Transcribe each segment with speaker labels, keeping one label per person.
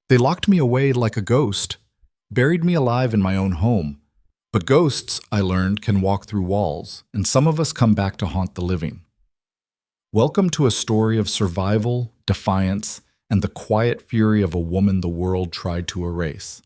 Speaker 1: They locked me away like a ghost, buried me alive in my own home. But ghosts, I learned, can walk through walls, and some of us come back to haunt the living. Welcome to a story of survival, defiance, and the quiet fury of a woman the world tried to erase.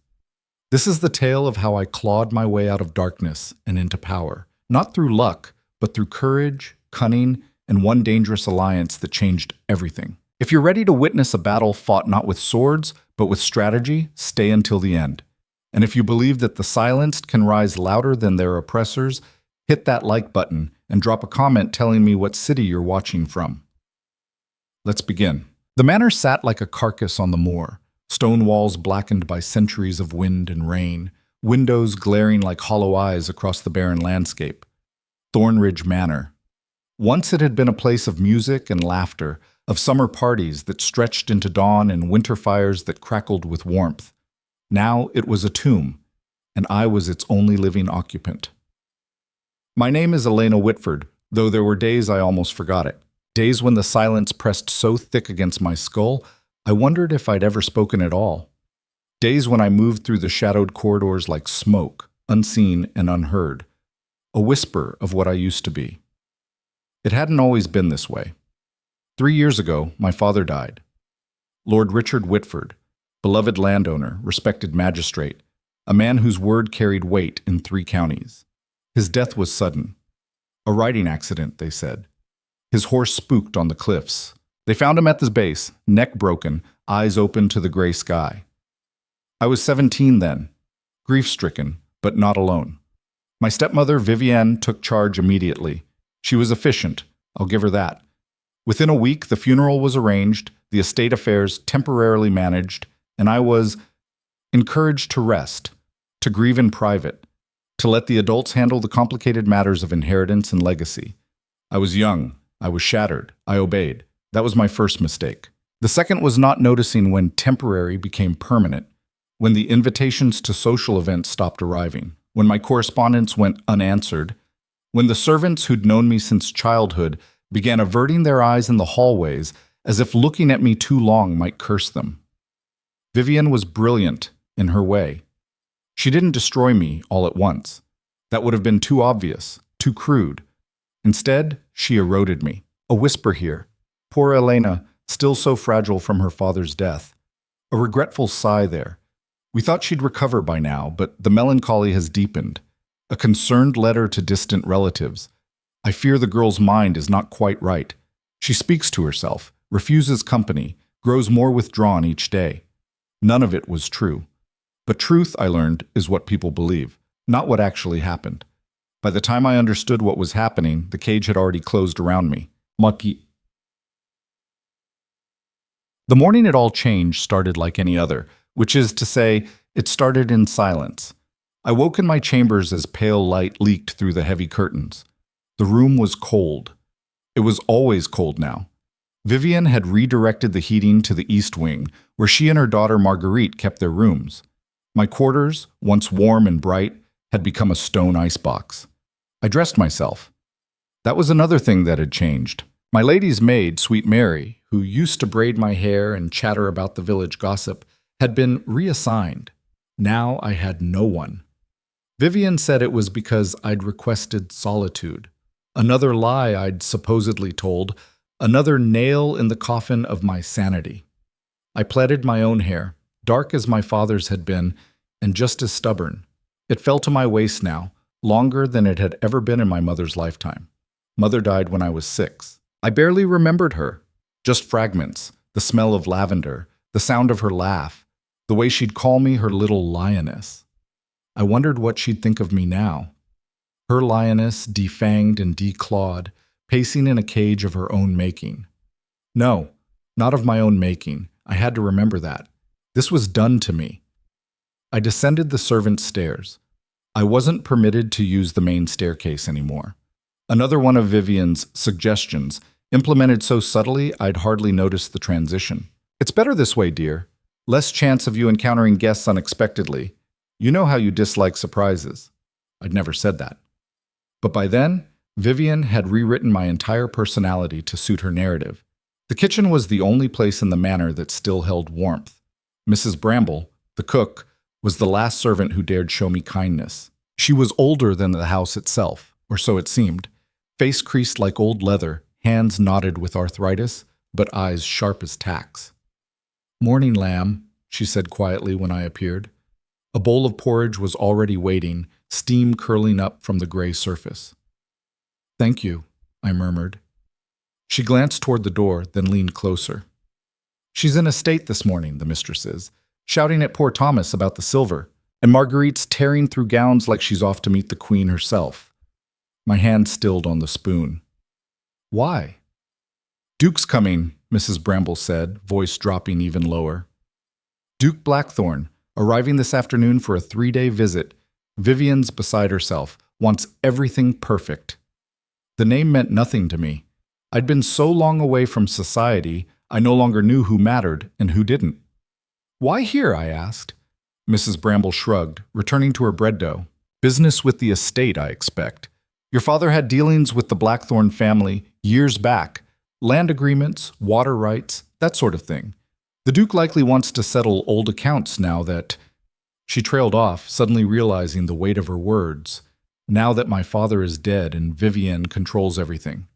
Speaker 1: This is the tale of how I clawed my way out of darkness and into power, not through luck, but through courage, cunning, and one dangerous alliance that changed everything. If you're ready to witness a battle fought not with swords, but with strategy, stay until the end. And if you believe that the silenced can rise louder than their oppressors, hit that like button and drop a comment telling me what city you're watching from. Let's begin. The manor sat like a carcass on the moor, stone walls blackened by centuries of wind and rain, windows glaring like hollow eyes across the barren landscape. Thornridge Manor. Once it had been a place of music and laughter, of summer parties that stretched into dawn and winter fires that crackled with warmth. Now it was a tomb, and I was its only living occupant. My name is Elena Whitford, though there were days I almost forgot it. Days when the silence pressed so thick against my skull, I wondered if I'd ever spoken at all. Days when I moved through the shadowed corridors like smoke, unseen and unheard. A whisper of what I used to be. It hadn't always been this way. 3 years ago, my father died. Lord Richard Whitford, beloved landowner, respected magistrate, a man whose word carried weight in 3 counties. His death was sudden. A riding accident, they said. His horse spooked on the cliffs. They found him at the base, neck broken, eyes open to the gray sky. I was 17 then, grief-stricken, but not alone. My stepmother, Vivienne, took charge immediately. She was efficient, I'll give her that. Within a week, the funeral was arranged, the estate affairs temporarily managed, and I was encouraged to rest, to grieve in private, to let the adults handle the complicated matters of inheritance and legacy. I was young, I was shattered, I obeyed. That was my first mistake. The second was not noticing when temporary became permanent, when the invitations to social events stopped arriving, when my correspondence went unanswered, when the servants who'd known me since childhood began averting their eyes in the hallways as if looking at me too long might curse them. Vivienne was brilliant in her way. She didn't destroy me all at once. That would have been too obvious, too crude. Instead, she eroded me. A whisper here. Poor Elena, still so fragile from her father's death. A regretful sigh there. We thought she'd recover by now, but the melancholy has deepened. A concerned letter to distant relatives. I fear the girl's mind is not quite right. She speaks to herself, refuses company, grows more withdrawn each day. None of it was true. But truth, I learned, is what people believe, not what actually happened. By the time I understood what was happening, the cage had already closed around me. Mucky. The morning it all changed started like any other, which is to say, it started in silence. I woke in my chambers as pale light leaked through the heavy curtains. The room was cold. It was always cold now. Vivienne had redirected the heating to the east wing, where she and her daughter Marguerite kept their rooms. My quarters, once warm and bright, had become a stone icebox. I dressed myself. That was another thing that had changed. My lady's maid, Sweet Mary, who used to braid my hair and chatter about the village gossip, had been reassigned. Now I had no one. Vivienne said it was because I'd requested solitude. Another lie I'd supposedly told, another nail in the coffin of my sanity. I plaited my own hair, dark as my father's had been, and just as stubborn. It fell to my waist now, longer than it had ever been in my mother's lifetime. Mother died when I was 6. I barely remembered her, just fragments, the smell of lavender, the sound of her laugh, the way she'd call me her little lioness. I wondered what she'd think of me now. Her lioness, defanged and declawed, pacing in a cage of her own making. No, not of my own making. I had to remember that. This was done to me. I descended the servants' stairs. I wasn't permitted to use the main staircase anymore. Another one of Vivienne's suggestions, implemented so subtly I'd hardly noticed the transition. It's better this way, dear. Less chance of you encountering guests unexpectedly. You know how you dislike surprises. I'd never said that. But by then, Vivienne had rewritten my entire personality to suit her narrative. The kitchen was the only place in the manor that still held warmth. Mrs. Bramble, the cook, was the last servant who dared show me kindness. She was older than the house itself, or so it seemed, face creased like old leather, hands knotted with arthritis, but eyes sharp as tacks. "Morning, lamb," she said quietly when I appeared. A bowl of porridge was already waiting, steam curling up from the gray surface. "Thank you," I murmured. She glanced toward the door, then leaned closer. "She's in a state this morning," the mistress is, shouting at poor Thomas about the silver, and Marguerite's tearing through gowns like she's off to meet the queen herself. My hand stilled on the spoon. "Why?" "Duke's coming," Mrs. Bramble said, voice dropping even lower. "Duke Blackthorn, arriving this afternoon for a 3-day visit. Vivian's beside herself, wants everything perfect." The name meant nothing to me. I'd been so long away from society, I no longer knew who mattered and who didn't. "Why here?" I asked. Mrs. Bramble shrugged, returning to her bread dough. "Business with the estate, I expect. Your father had dealings with the Blackthorn family years back. Land agreements, water rights, that sort of thing. The Duke likely wants to settle old accounts now that—" She trailed off, suddenly realizing the weight of her words. "Now that my father is dead and Vivian controls everything."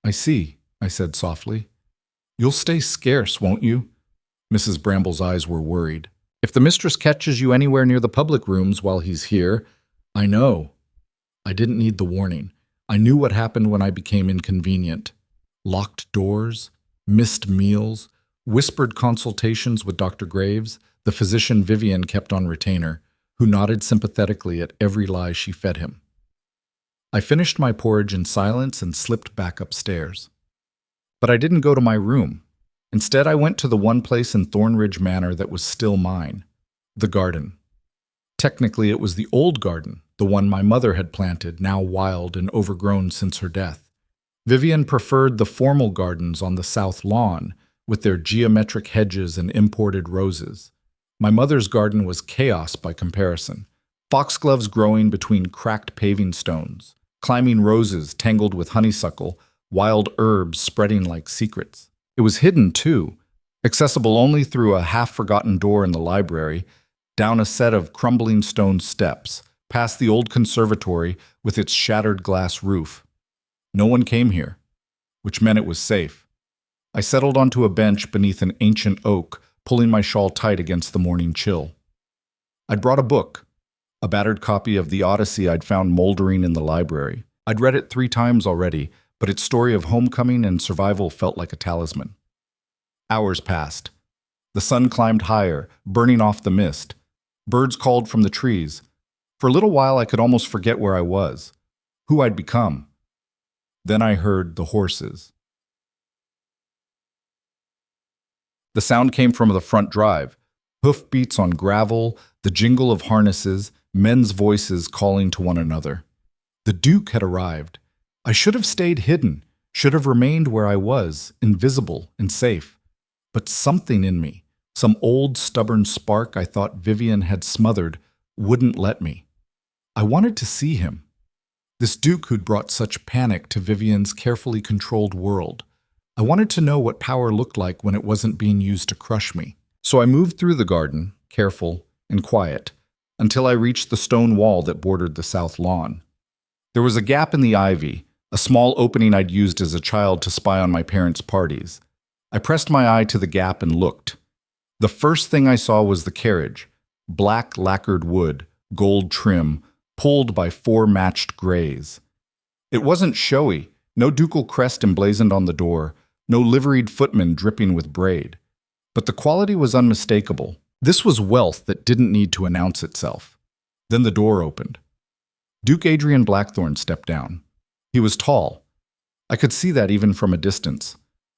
Speaker 1: "I see," I said softly. "You'll stay scarce, won't you?" Mrs. Bramble's eyes were worried. "If the mistress catches you anywhere near the public rooms while he's here—" "I know." I didn't need the warning. I knew what happened when I became inconvenient. Locked doors, missed meals, whispered consultations with Dr. Graves, the physician Vivian kept on retainer, who nodded sympathetically at every lie she fed him. I finished my porridge in silence and slipped back upstairs. But I didn't go to my room. Instead, I went to the one place in Thornridge Manor that was still mine, the garden. Technically, it was the old garden, the one my mother had planted, now wild and overgrown since her death. Vivian preferred the formal gardens on the south lawn, with their geometric hedges and imported roses. My mother's garden was chaos by comparison. Foxgloves growing between cracked paving stones, climbing roses tangled with honeysuckle, wild herbs spreading like secrets. It was hidden, too, accessible only through a half-forgotten door in the library, down a set of crumbling stone steps, past the old conservatory with its shattered glass roof. No one came here, which meant it was safe. I settled onto a bench beneath an ancient oak, pulling my shawl tight against the morning chill. I'd brought a book, a battered copy of the Odyssey I'd found moldering in the library. I'd read it 3 times already, but its story of homecoming and survival felt like a talisman. Hours passed. The sun climbed higher, burning off the mist. Birds called from the trees. For a little while I could almost forget where I was, who I'd become. Then I heard the horses. The sound came from the front drive, hoof beats on gravel, the jingle of harnesses, men's voices calling to one another. The Duke had arrived. I should have stayed hidden, should have remained where I was, invisible and safe. But something in me, some old stubborn spark I thought Vivian had smothered, wouldn't let me. I wanted to see him. This Duke who'd brought such panic to Vivian's carefully controlled world. I wanted to know what power looked like when it wasn't being used to crush me. So I moved through the garden, careful and quiet, until I reached the stone wall that bordered the south lawn. There was a gap in the ivy, a small opening I'd used as a child to spy on my parents' parties. I pressed my eye to the gap and looked. The first thing I saw was the carriage, black lacquered wood, gold trim, pulled by 4 matched grays. It wasn't showy, no ducal crest emblazoned on the door, no liveried footman dripping with braid. But the quality was unmistakable. This was wealth that didn't need to announce itself. Then the door opened. Duke Adrian Blackthorn stepped down. He was tall. I could see that even from a distance.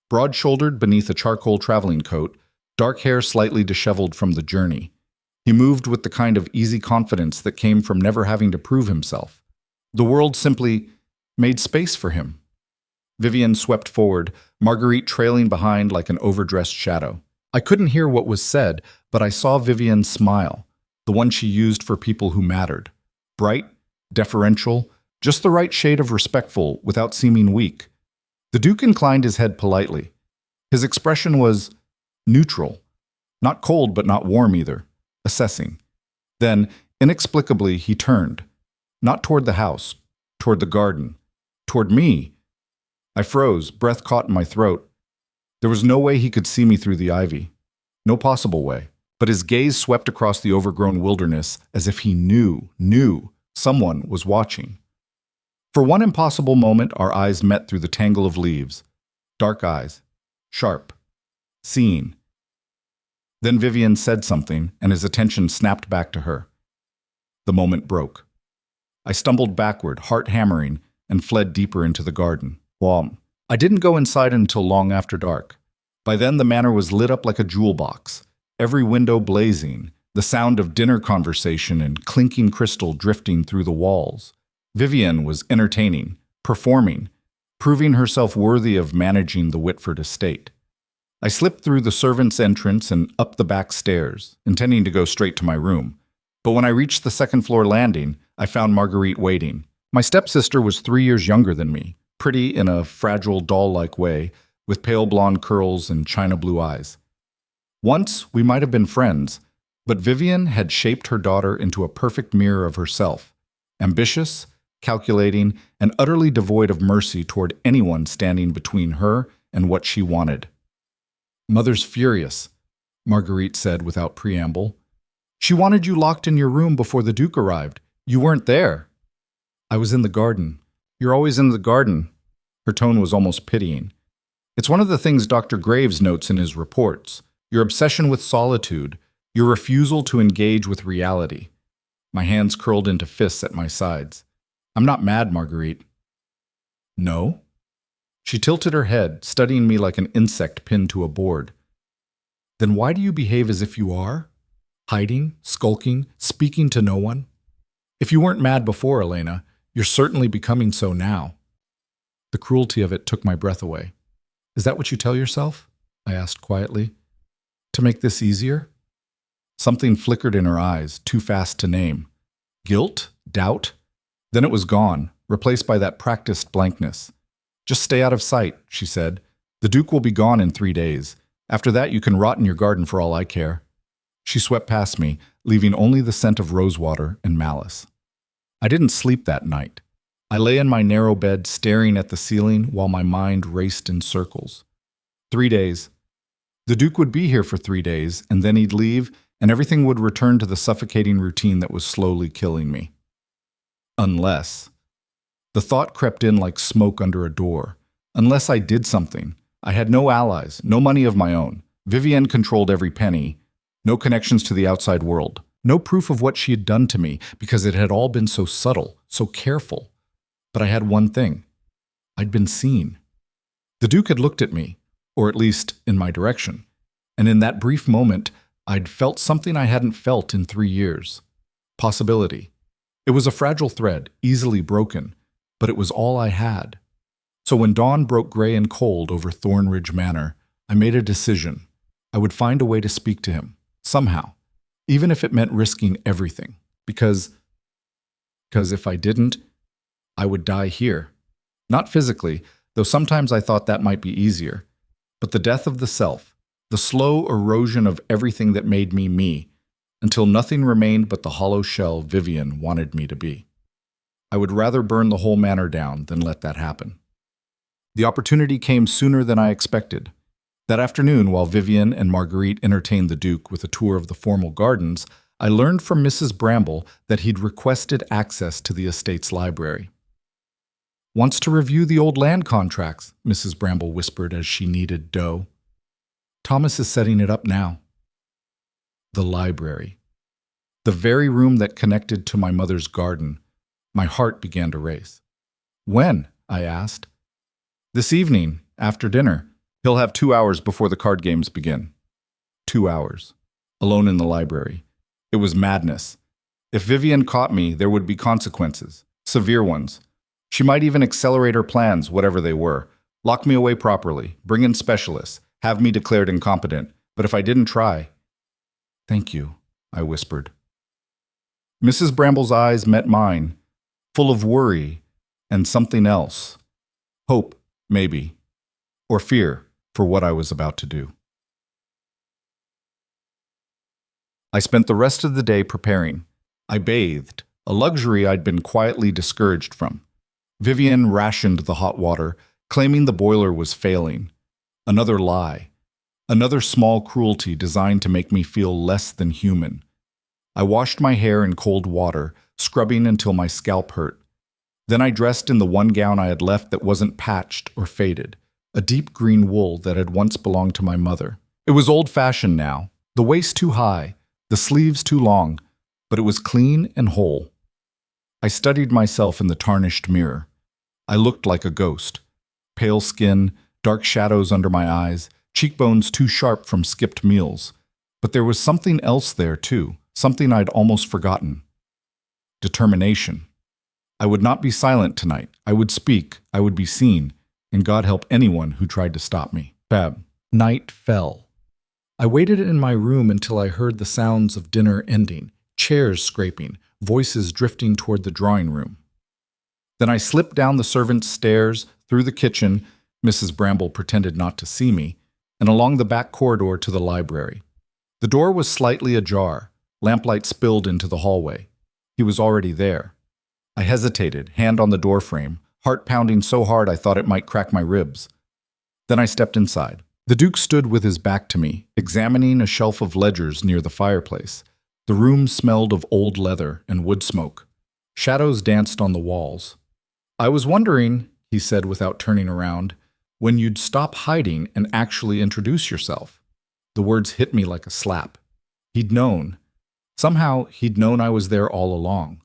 Speaker 1: Broad-shouldered beneath a charcoal traveling coat, dark hair slightly disheveled from the journey. He moved with the kind of easy confidence that came from never having to prove himself. The world simply made space for him. Vivian swept forward, Marguerite trailing behind like an overdressed shadow. I couldn't hear what was said, but I saw Vivian smile, the one she used for people who mattered. Bright, deferential, just the right shade of respectful without seeming weak. The Duke inclined his head politely. His expression was neutral, Not cold, but not warm either. Assessing. Then, inexplicably, he turned. Not toward the house, toward the garden, toward me. I froze, breath caught in my throat. There was no way he could see me through the ivy. No possible way. But his gaze swept across the overgrown wilderness as if he knew someone was watching. For one impossible moment, our eyes met through the tangle of leaves. Dark eyes. Sharp. Seeing. Then Vivian said something, and his attention snapped back to her. The moment broke. I stumbled backward, heart hammering, and fled deeper into the garden. I didn't go inside until long after dark. By then the manor was lit up like a jewel box, every window blazing, the sound of dinner conversation and clinking crystal drifting through the walls. Vivian was entertaining, performing, proving herself worthy of managing the Whitford estate. I slipped through the servants' entrance and up the back stairs, intending to go straight to my room. But when I reached the second-floor landing, I found Marguerite waiting. My stepsister was 3 years younger than me, pretty in a fragile, doll-like way, with pale blonde curls and china blue eyes. Once, we might have been friends, but Vivian had shaped her daughter into a perfect mirror of herself, ambitious, calculating, and utterly devoid of mercy toward anyone standing between her and what she wanted. "Mother's furious," Marguerite said without preamble. "She wanted you locked in your room before the Duke arrived. You weren't there." "I was in the garden." "You're always in the garden." Her tone was almost pitying. "It's one of the things Dr. Graves notes in his reports. Your obsession with solitude, your refusal to engage with reality." My hands curled into fists at my sides. "I'm not mad, Marguerite." "No?" She tilted her head, studying me like an insect pinned to a board. "Then why do you behave as if you are? Hiding, skulking, speaking to no one? If you weren't mad before, Elena, you're certainly becoming so now." The cruelty of it took my breath away. "Is that what you tell yourself?" I asked quietly. "To make this easier?" Something flickered in her eyes, too fast to name. Guilt? Doubt? Then it was gone, replaced by that practiced blankness. "Just stay out of sight," she said. "The Duke will be gone in 3 days. After that, you can rot in your garden for all I care." She swept past me, leaving only the scent of rosewater and malice. I didn't sleep that night. I lay in my narrow bed staring at the ceiling while my mind raced in circles. 3 days. The Duke would be here for 3 days, and then he'd leave, and everything would return to the suffocating routine that was slowly killing me. Unless. The thought crept in like smoke under a door. Unless I did something. I had no allies, no money of my own. Vivienne controlled every penny. No connections to the outside world. No proof of what she had done to me, because it had all been so subtle, so careful. But I had one thing. I'd been seen. The Duke had looked at me, or at least in my direction. And in that brief moment, I'd felt something I hadn't felt in 3 years. Possibility. It was a fragile thread, easily broken, but it was all I had. So when dawn broke gray and cold over Thornridge Manor, I made a decision. I would find a way to speak to him, somehow, even if it meant risking everything. Because if I didn't, I would die here. Not physically, though sometimes I thought that might be easier, but the death of the self, the slow erosion of everything that made me me, until nothing remained but the hollow shell Vivian wanted me to be. I would rather burn the whole manor down than let that happen. The opportunity came sooner than I expected. That afternoon, while Vivian and Marguerite entertained the Duke with a tour of the formal gardens, I learned from Mrs. Bramble that he'd requested access to the estate's library. "Wants to review the old land contracts," Mrs. Bramble whispered as she kneaded dough. "Thomas is setting it up now." The library. The very room that connected to my mother's garden. My heart began to race. "When?" I asked. "This evening, after dinner. He'll have 2 hours before the card games begin." 2 hours. Alone in the library. It was madness. If Vivian caught me, there would be consequences. Severe ones. She might even accelerate her plans, whatever they were. Lock me away properly. Bring in specialists. Have me declared incompetent. But if I didn't try... "Thank you," I whispered. Mrs. Bramble's eyes met mine, full of worry and something else. Hope, maybe. Or fear for what I was about to do. I spent the rest of the day preparing. I bathed, a luxury I'd been quietly discouraged from. Vivian rationed the hot water, claiming the boiler was failing. Another lie. Another small cruelty designed to make me feel less than human. I washed my hair in cold water, scrubbing until my scalp hurt. Then I dressed in the one gown I had left that wasn't patched or faded, a deep green wool that had once belonged to my mother. It was old-fashioned now, the waist too high, the sleeves too long, but it was clean and whole. I studied myself in the tarnished mirror. I looked like a ghost. Pale skin, dark shadows under my eyes, cheekbones too sharp from skipped meals. But there was something else there, too, something I'd almost forgotten. Determination. I would not be silent tonight. I would speak, I would be seen, and God help anyone who tried to stop me. Feb. Night fell. I waited in my room until I heard the sounds of dinner ending, chairs scraping, voices drifting toward the drawing room. Then I slipped down the servants' stairs, through the kitchen, Mrs. Bramble pretended not to see me, and along the back corridor to the library. The door was slightly ajar. Lamplight spilled into the hallway. He was already there. I hesitated, hand on the doorframe, heart pounding so hard I thought it might crack my ribs. Then I stepped inside. The Duke stood with his back to me, examining a shelf of ledgers near the fireplace. The room smelled of old leather and wood smoke. Shadows danced on the walls. "I was wondering," he said without turning around, "when you'd stop hiding and actually introduce yourself." The words hit me like a slap. He'd known. Somehow, he'd known I was there all along.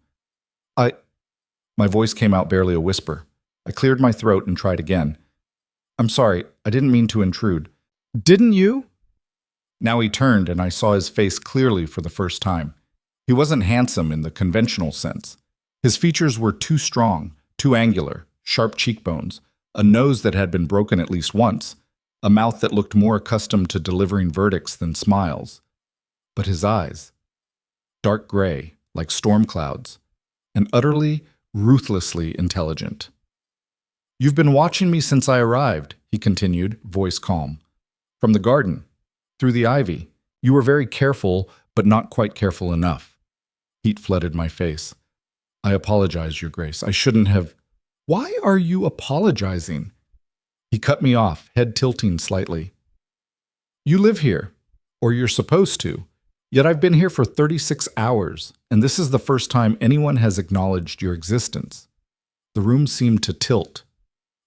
Speaker 1: My voice came out barely a whisper. I cleared my throat and tried again. "I'm sorry, I didn't mean to intrude." "Didn't you?" Now he turned and I saw his face clearly for the first time. He wasn't handsome in the conventional sense. His features were too strong, too angular, sharp cheekbones, a nose that had been broken at least once, a mouth that looked more accustomed to delivering verdicts than smiles. But his eyes, dark gray, like storm clouds, and utterly, ruthlessly intelligent. "You've been watching me since I arrived," he continued, voice calm. "From the garden, through the ivy. You were very careful, but not quite careful enough." Heat flooded my face. "I apologize, Your Grace. I shouldn't have—" "Why are you apologizing?" He cut me off, head tilting slightly. "You live here, or you're supposed to. Yet I've been here for 36 hours, and this is the first time anyone has acknowledged your existence." The room seemed to tilt.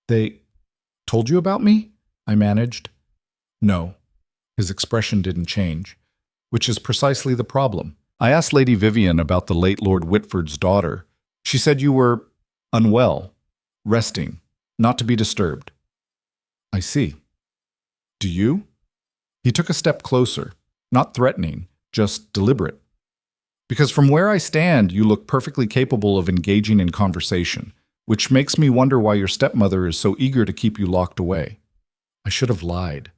Speaker 1: "They told you about me?" I managed. "No." His expression didn't change, which is precisely the problem. "I asked Lady Vivian about the late Lord Whitford's daughter. She said you were unwell, resting, not to be disturbed." "I see. Do you?" He took a step closer, not threatening, just deliberate. "Because from where I stand, you look perfectly capable of engaging in conversation, which makes me wonder why your stepmother is so eager to keep you locked away." I should have lied,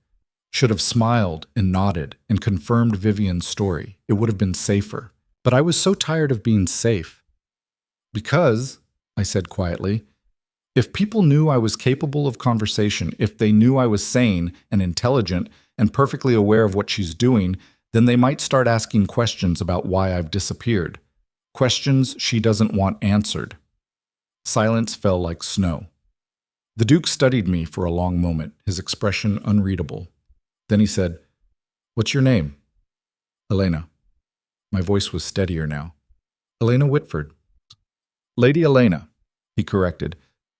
Speaker 1: should have smiled and nodded and confirmed Vivian's story. It would have been safer. But I was so tired of being safe. "Because," I said quietly, "if people knew I was capable of conversation, if they knew I was sane and intelligent and perfectly aware of what she's doing, then they might start asking questions about why I've disappeared. Questions she doesn't want answered." Silence fell like snow. The Duke studied me for a long moment, his expression unreadable. Then he said, "What's your name?" "Elena." My voice was steadier now. "Elena Whitford." "Lady Elena," he corrected.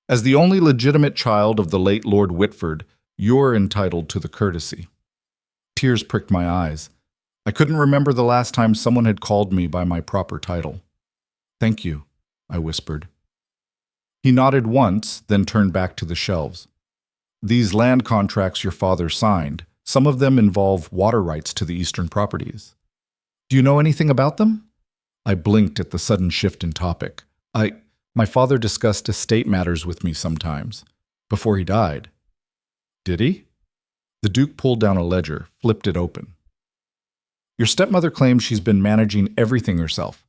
Speaker 1: "As the only legitimate child of the late Lord Whitford, you're entitled to the courtesy." Tears pricked my eyes. I couldn't remember the last time someone had called me by my proper title. "Thank you," I whispered. He nodded once, then turned back to the shelves. "These land contracts your father signed, some of them involve water rights to the eastern properties. Do you know anything about them?" I blinked at the sudden shift in topic. My father discussed estate matters with me sometimes, before he died." "Did he?" The Duke pulled down a ledger, flipped it open. "Your stepmother claims she's been managing everything herself.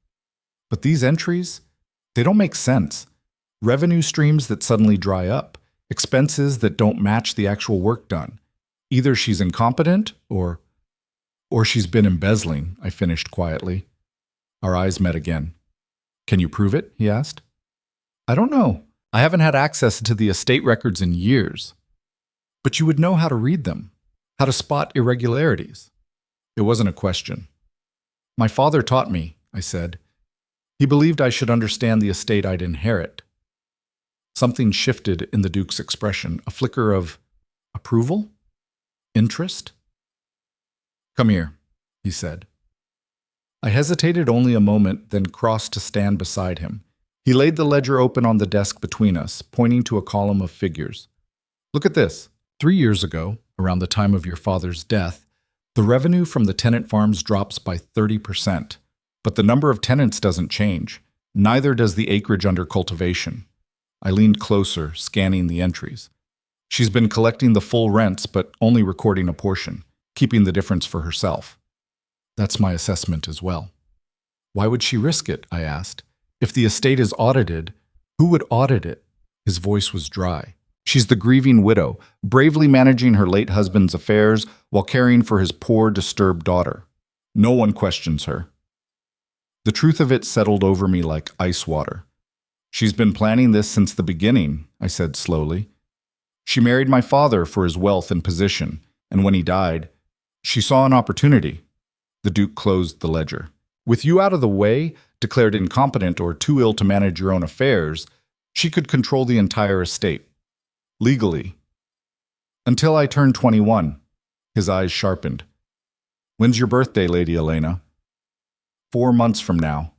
Speaker 1: But these entries, they don't make sense. Revenue streams that suddenly dry up, expenses that don't match the actual work done. Either she's incompetent or Or she's been embezzling, I finished quietly. Our eyes met again. Can you prove it? He asked. I don't know. I haven't had access to the estate records in years. But you would know how to read them, how to spot irregularities. It wasn't a question. My father taught me, I said. He believed I should understand the estate I'd inherit. Something shifted in the Duke's expression, a flicker of approval? Interest? Come here, he said. I hesitated only a moment, then crossed to stand beside him. He laid the ledger open on the desk between us, pointing to a column of figures. Look at this. 3 years ago, around the time of your father's death, the revenue from the tenant farms drops by 30%. But the number of tenants doesn't change. Neither does the acreage under cultivation. I leaned closer, scanning the entries. She's been collecting the full rents, but only recording a portion, keeping the difference for herself. That's my assessment as well. Why would she risk it? I asked. If the estate is audited, who would audit it? His voice was dry. She's the grieving widow, bravely managing her late husband's affairs while caring for his poor, disturbed daughter. No one questions her. The truth of it settled over me like ice water. She's been planning this since the beginning, I said slowly. She married my father for his wealth and position, and when he died, she saw an opportunity. The Duke closed the ledger. With you out of the way, declared incompetent or too ill to manage your own affairs, she could control the entire estate. Legally. Until I turned 21. His eyes sharpened. When's your birthday, Lady Elena? 4 months from now.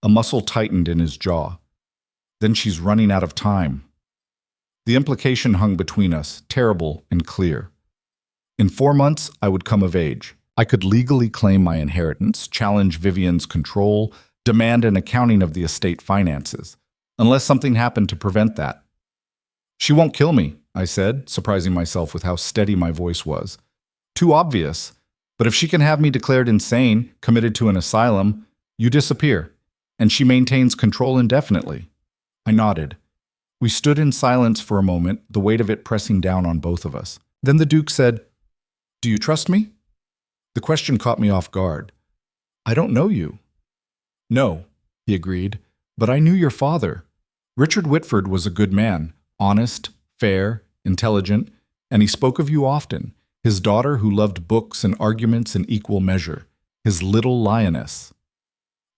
Speaker 1: A muscle tightened in his jaw. Then she's running out of time. The implication hung between us, terrible and clear. In 4 months, I would come of age. I could legally claim my inheritance, challenge Vivian's control, demand an accounting of the estate finances, unless something happened to prevent that. She won't kill me, I said, surprising myself with how steady my voice was. Too obvious. But if she can have me declared insane, committed to an asylum, you disappear, and she maintains control indefinitely. I nodded. We stood in silence for a moment, the weight of it pressing down on both of us. Then the Duke said, Do you trust me? The question caught me off guard. I don't know you. No, he agreed, but I knew your father. Richard Whitford was a good man, honest, fair, intelligent, and he spoke of you often. His daughter who loved books and arguments in equal measure. His little lioness.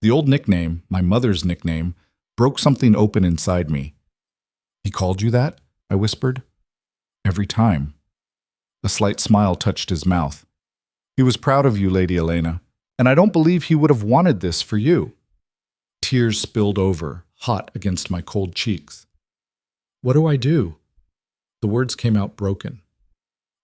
Speaker 1: The old nickname, my mother's nickname, broke something open inside me. He called you that? I whispered. Every time. A slight smile touched his mouth. He was proud of you, Lady Elena, and I don't believe he would have wanted this for you. Tears spilled over, hot against my cold cheeks. What do I do? The words came out broken.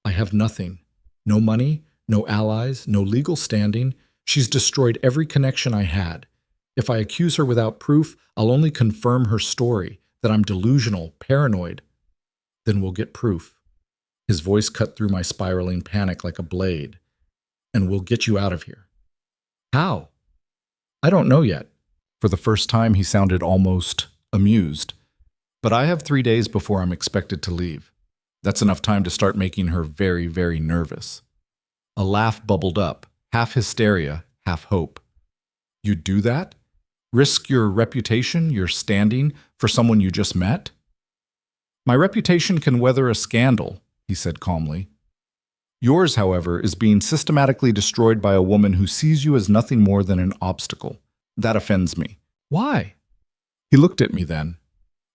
Speaker 1: I have nothing. No money, no allies, no legal standing. She's destroyed every connection I had. If I accuse her without proof, I'll only confirm her story, that I'm delusional, paranoid. Then we'll get proof. His voice cut through my spiraling panic like a blade. And we'll get you out of here. How? I don't know yet. For the first time, he sounded almost amused. But I have 3 days before I'm expected to leave. That's enough time to start making her very, very nervous. A laugh bubbled up, half hysteria, half hope. You'd do that? Risk your reputation, your standing, for someone you just met? My reputation can weather a scandal, he said calmly. Yours, however, is being systematically destroyed by a woman who sees you as nothing more than an obstacle. That offends me. Why? He looked at me then.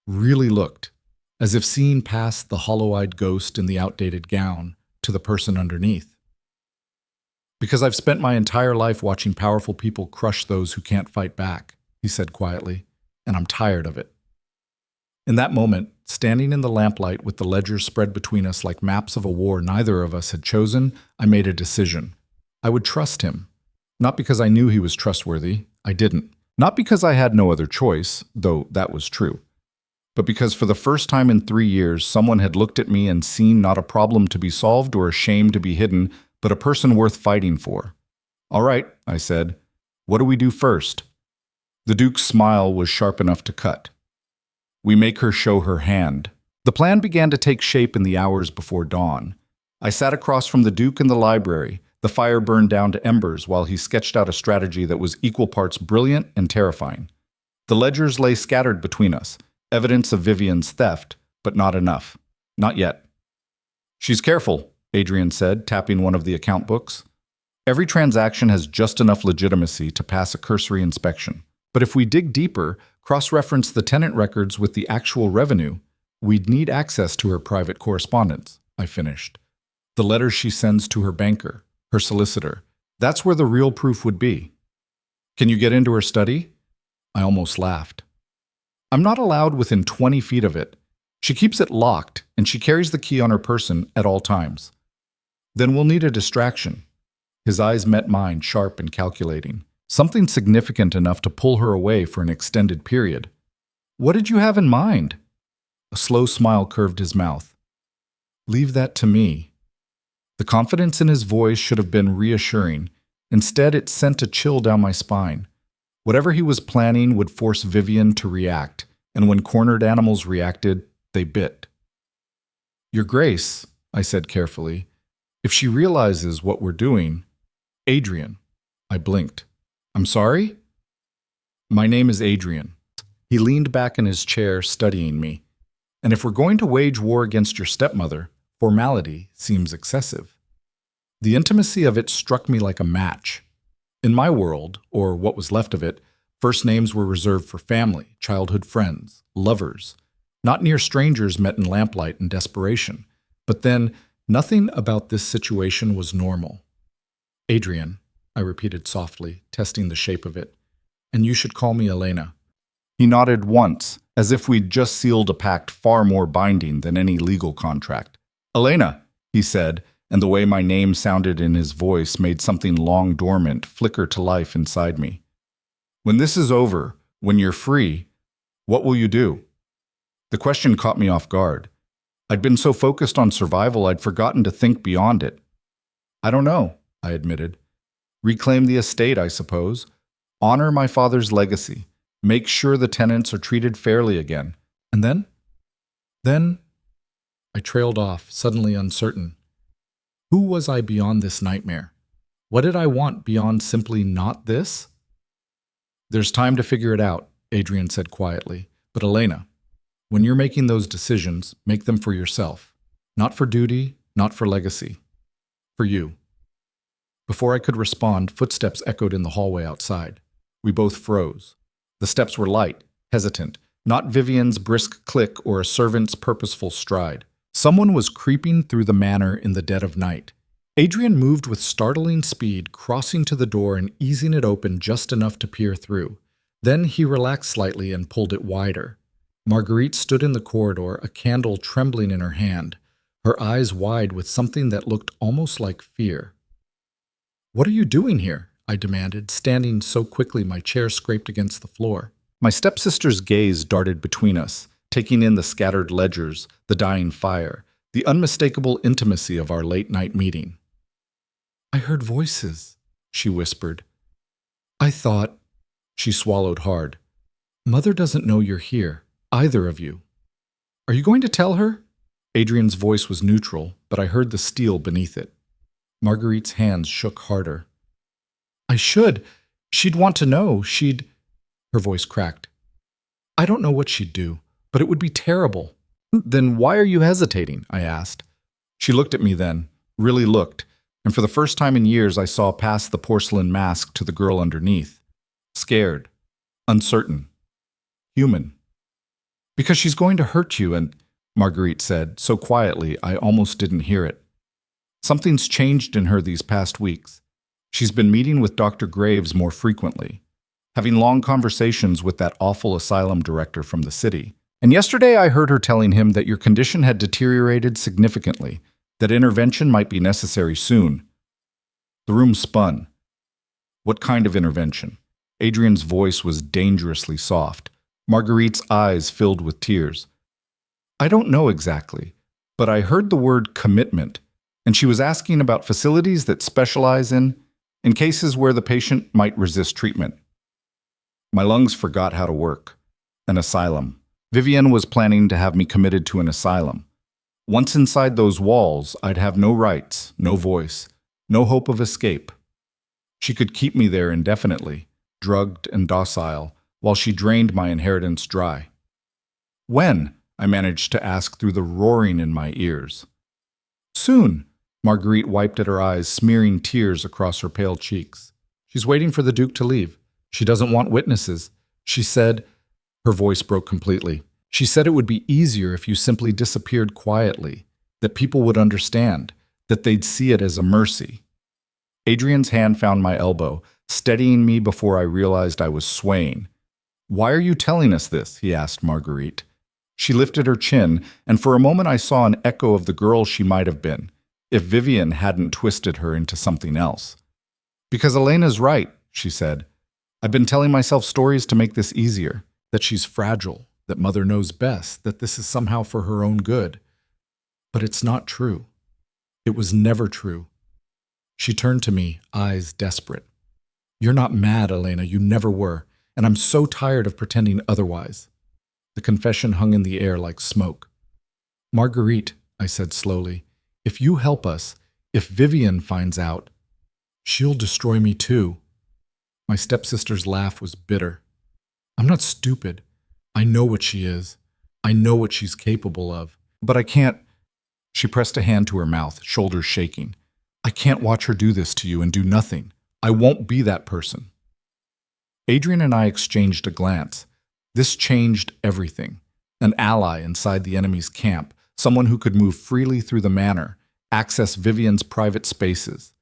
Speaker 1: Really looked, as if seeing past the hollow-eyed ghost in the outdated gown to the person underneath. Because I've spent my entire life watching powerful people crush those who can't fight back, he said quietly, and I'm tired of it. In that moment, standing in the lamplight with the ledgers spread between us like maps of a war neither of us had chosen, I made a decision. I would trust him. Not because I knew he was trustworthy, I didn't. Not because I had no other choice, though that was true. But because for the first time in 3 years, someone had looked at me and seen not a problem to be solved or a shame to be hidden, but a person worth fighting for. All right, I said. What do we do first? The Duke's smile was sharp enough to cut. We make her show her hand. The plan began to take shape in the hours before dawn. I sat across from the Duke in the library, The fire burned down to embers while he sketched out a strategy that was equal parts brilliant and terrifying. The ledgers lay scattered between us, evidence of Vivian's theft, but not enough. Not yet. "She's careful," Adrian said, tapping one of the account books. "Every transaction has just enough legitimacy to pass a cursory inspection. But if we dig deeper, cross-reference the tenant records with the actual revenue, we'd need access to her private correspondence," I finished. "The letters she sends to her banker, her solicitor. That's where the real proof would be." "Can you get into her study?" I almost laughed. "I'm not allowed within 20 feet of it. She keeps it locked, and she carries the key on her person at all times." "Then we'll need a distraction." His eyes met mine, sharp and calculating. Something significant enough to pull her away for an extended period. "What did you have in mind?" A slow smile curved his mouth. "Leave that to me." The confidence in his voice should have been reassuring. Instead, it sent a chill down my spine. Whatever he was planning would force Vivian to react, and when cornered animals reacted, they bit. "Your Grace," I said carefully, "if she realizes what we're doing—" "Adrian." I blinked. "I'm sorry?" "My name is Adrian." He leaned back in his chair, studying me. "And if we're going to wage war against your stepmother, formality seems excessive." The intimacy of it struck me like a match. In my world, or what was left of it, first names were reserved for family, childhood friends, lovers, not near strangers met in lamplight and desperation. But then, nothing about this situation was normal. "Adrian," I repeated softly, testing the shape of it, "and you should call me Elena." He nodded once, as if we'd just sealed a pact far more binding than any legal contract. "Elena," he said, and the way my name sounded in his voice made something long dormant flicker to life inside me. "When this is over, when you're free, what will you do?" The question caught me off guard. I'd been so focused on survival I'd forgotten to think beyond it. "I don't know," I admitted. "Reclaim the estate, I suppose. Honor my father's legacy. Make sure the tenants are treated fairly again. And then?" Then I trailed off, suddenly uncertain. Who was I beyond this nightmare? What did I want beyond simply not this? "There's time to figure it out," Adrian said quietly. "But Elena, when you're making those decisions, make them for yourself. Not for duty, not for legacy. For you." Before I could respond, footsteps echoed in the hallway outside. We both froze. The steps were light, hesitant, not Vivian's brisk click or a servant's purposeful stride. Someone was creeping through the manor in the dead of night. Adrian moved with startling speed, crossing to the door and easing it open just enough to peer through. Then he relaxed slightly and pulled it wider. Marguerite stood in the corridor, a candle trembling in her hand, her eyes wide with something that looked almost like fear. "What are you doing here?" I demanded, standing so quickly my chair scraped against the floor. My stepsister's gaze darted between us, taking in the scattered ledgers, the dying fire, the unmistakable intimacy of our late-night meeting. "I heard voices," she whispered. "I thought—" She swallowed hard. "Mother doesn't know you're here, either of you. Are you going to tell her?" Adrian's voice was neutral, but I heard the steel beneath it. Marguerite's hands shook harder. "I should. She'd want to know. She'd—" Her voice cracked. "I don't know what she'd do, but it would be terrible." "Then why are you hesitating?" I asked. She looked at me then, really looked, and for the first time in years I saw past the porcelain mask to the girl underneath. Scared. Uncertain. Human. "Because she's going to hurt you and—" Marguerite said, so quietly I almost didn't hear it. "Something's changed in her these past weeks. She's been meeting with Dr. Graves more frequently, having long conversations with that awful asylum director from the city. And yesterday I heard her telling him that your condition had deteriorated significantly, that intervention might be necessary soon." The room spun. What kind of intervention? Adrian's voice was dangerously soft. Marguerite's eyes filled with tears. "I don't know exactly, but I heard the word commitment, and she was asking about facilities that specialize in cases where the patient might resist treatment." My lungs forgot how to work. An asylum. Vivian was planning to have me committed to an asylum. Once inside those walls, I'd have no rights, no voice, No hope of escape. She could keep me there indefinitely, drugged and docile, while she drained my inheritance dry. When? I managed to ask through the roaring in my ears. Soon, Marguerite wiped at her eyes, smearing tears across her pale cheeks. She's waiting for the Duke to leave. She doesn't want witnesses. She said, her voice broke completely. She said it would be easier if you simply disappeared quietly, that people would understand, that they'd see it as a mercy. Adrian's hand found my elbow, steadying me before I realized I was swaying. Why are you telling us this? He asked Marguerite. She lifted her chin, and for a moment I saw an echo of the girl she might have been, if Vivian hadn't twisted her into something else. Because Elena's right, she said. I've been telling myself stories to make this easier, that she's fragile, that Mother knows best, that this is somehow for her own good. But it's not true. It was never true. She turned to me, eyes desperate. You're not mad, Elena, you never were, and I'm so tired of pretending otherwise. The confession hung in the air like smoke. Marguerite, I said slowly, if you help us, if Vivian finds out, she'll destroy me too. My stepsister's laugh was bitter. I'm not stupid. I know what she is. I know what she's capable of. But I can't. She pressed a hand to her mouth, shoulders shaking. I can't watch her do this to you and do nothing. I won't be that person. Adrian and I exchanged a glance. This changed everything. An ally inside the enemy's camp, someone who could move freely through the manor, access Vivian's private spaces.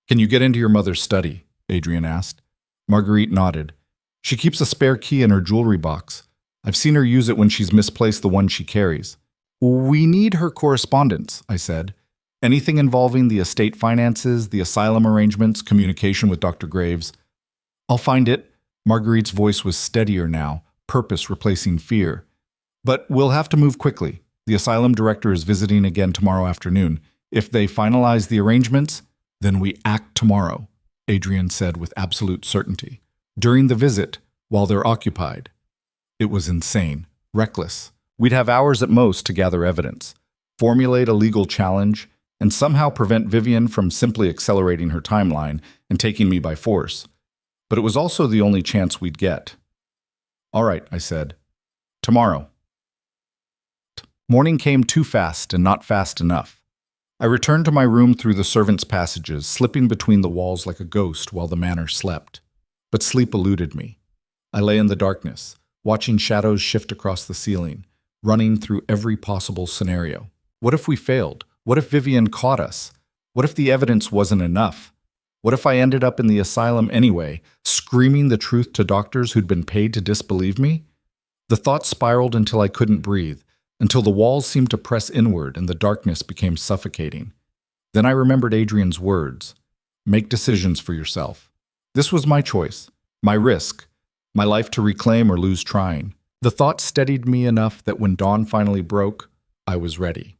Speaker 1: Can you get into your mother's study? Adrian asked. Marguerite nodded. She keeps a spare key in her jewelry box. I've seen her use it when she's misplaced the one she carries. We need her correspondence, I said. Anything involving the estate finances, the asylum arrangements, communication with Dr. Graves. I'll find it. Marguerite's voice was steadier now, purpose replacing fear. But we'll have to move quickly. The asylum director is visiting again tomorrow afternoon. If they finalize the arrangements, then we act tomorrow, Adrian said with absolute certainty. During the visit, while they're occupied. It was insane, reckless. We'd have hours at most to gather evidence, formulate a legal challenge, and somehow prevent Vivian from simply accelerating her timeline and taking me by force. But it was also the only chance we'd get. All right, I said. Tomorrow. Morning came too fast and not fast enough. I returned to my room through the servants' passages, slipping between the walls like a ghost while the manor slept. But sleep eluded me. I lay in the darkness, watching shadows shift across the ceiling, running through every possible scenario. What if we failed? What if Vivian caught us? What if the evidence wasn't enough? What if I ended up in the asylum anyway, screaming the truth to doctors who'd been paid to disbelieve me? The thoughts spiraled until I couldn't breathe, until the walls seemed to press inward and the darkness became suffocating. Then I remembered Adrian's words. Make decisions for yourself. This was my choice, my risk, my life to reclaim or lose trying. The thought steadied me enough that when dawn finally broke, I was ready.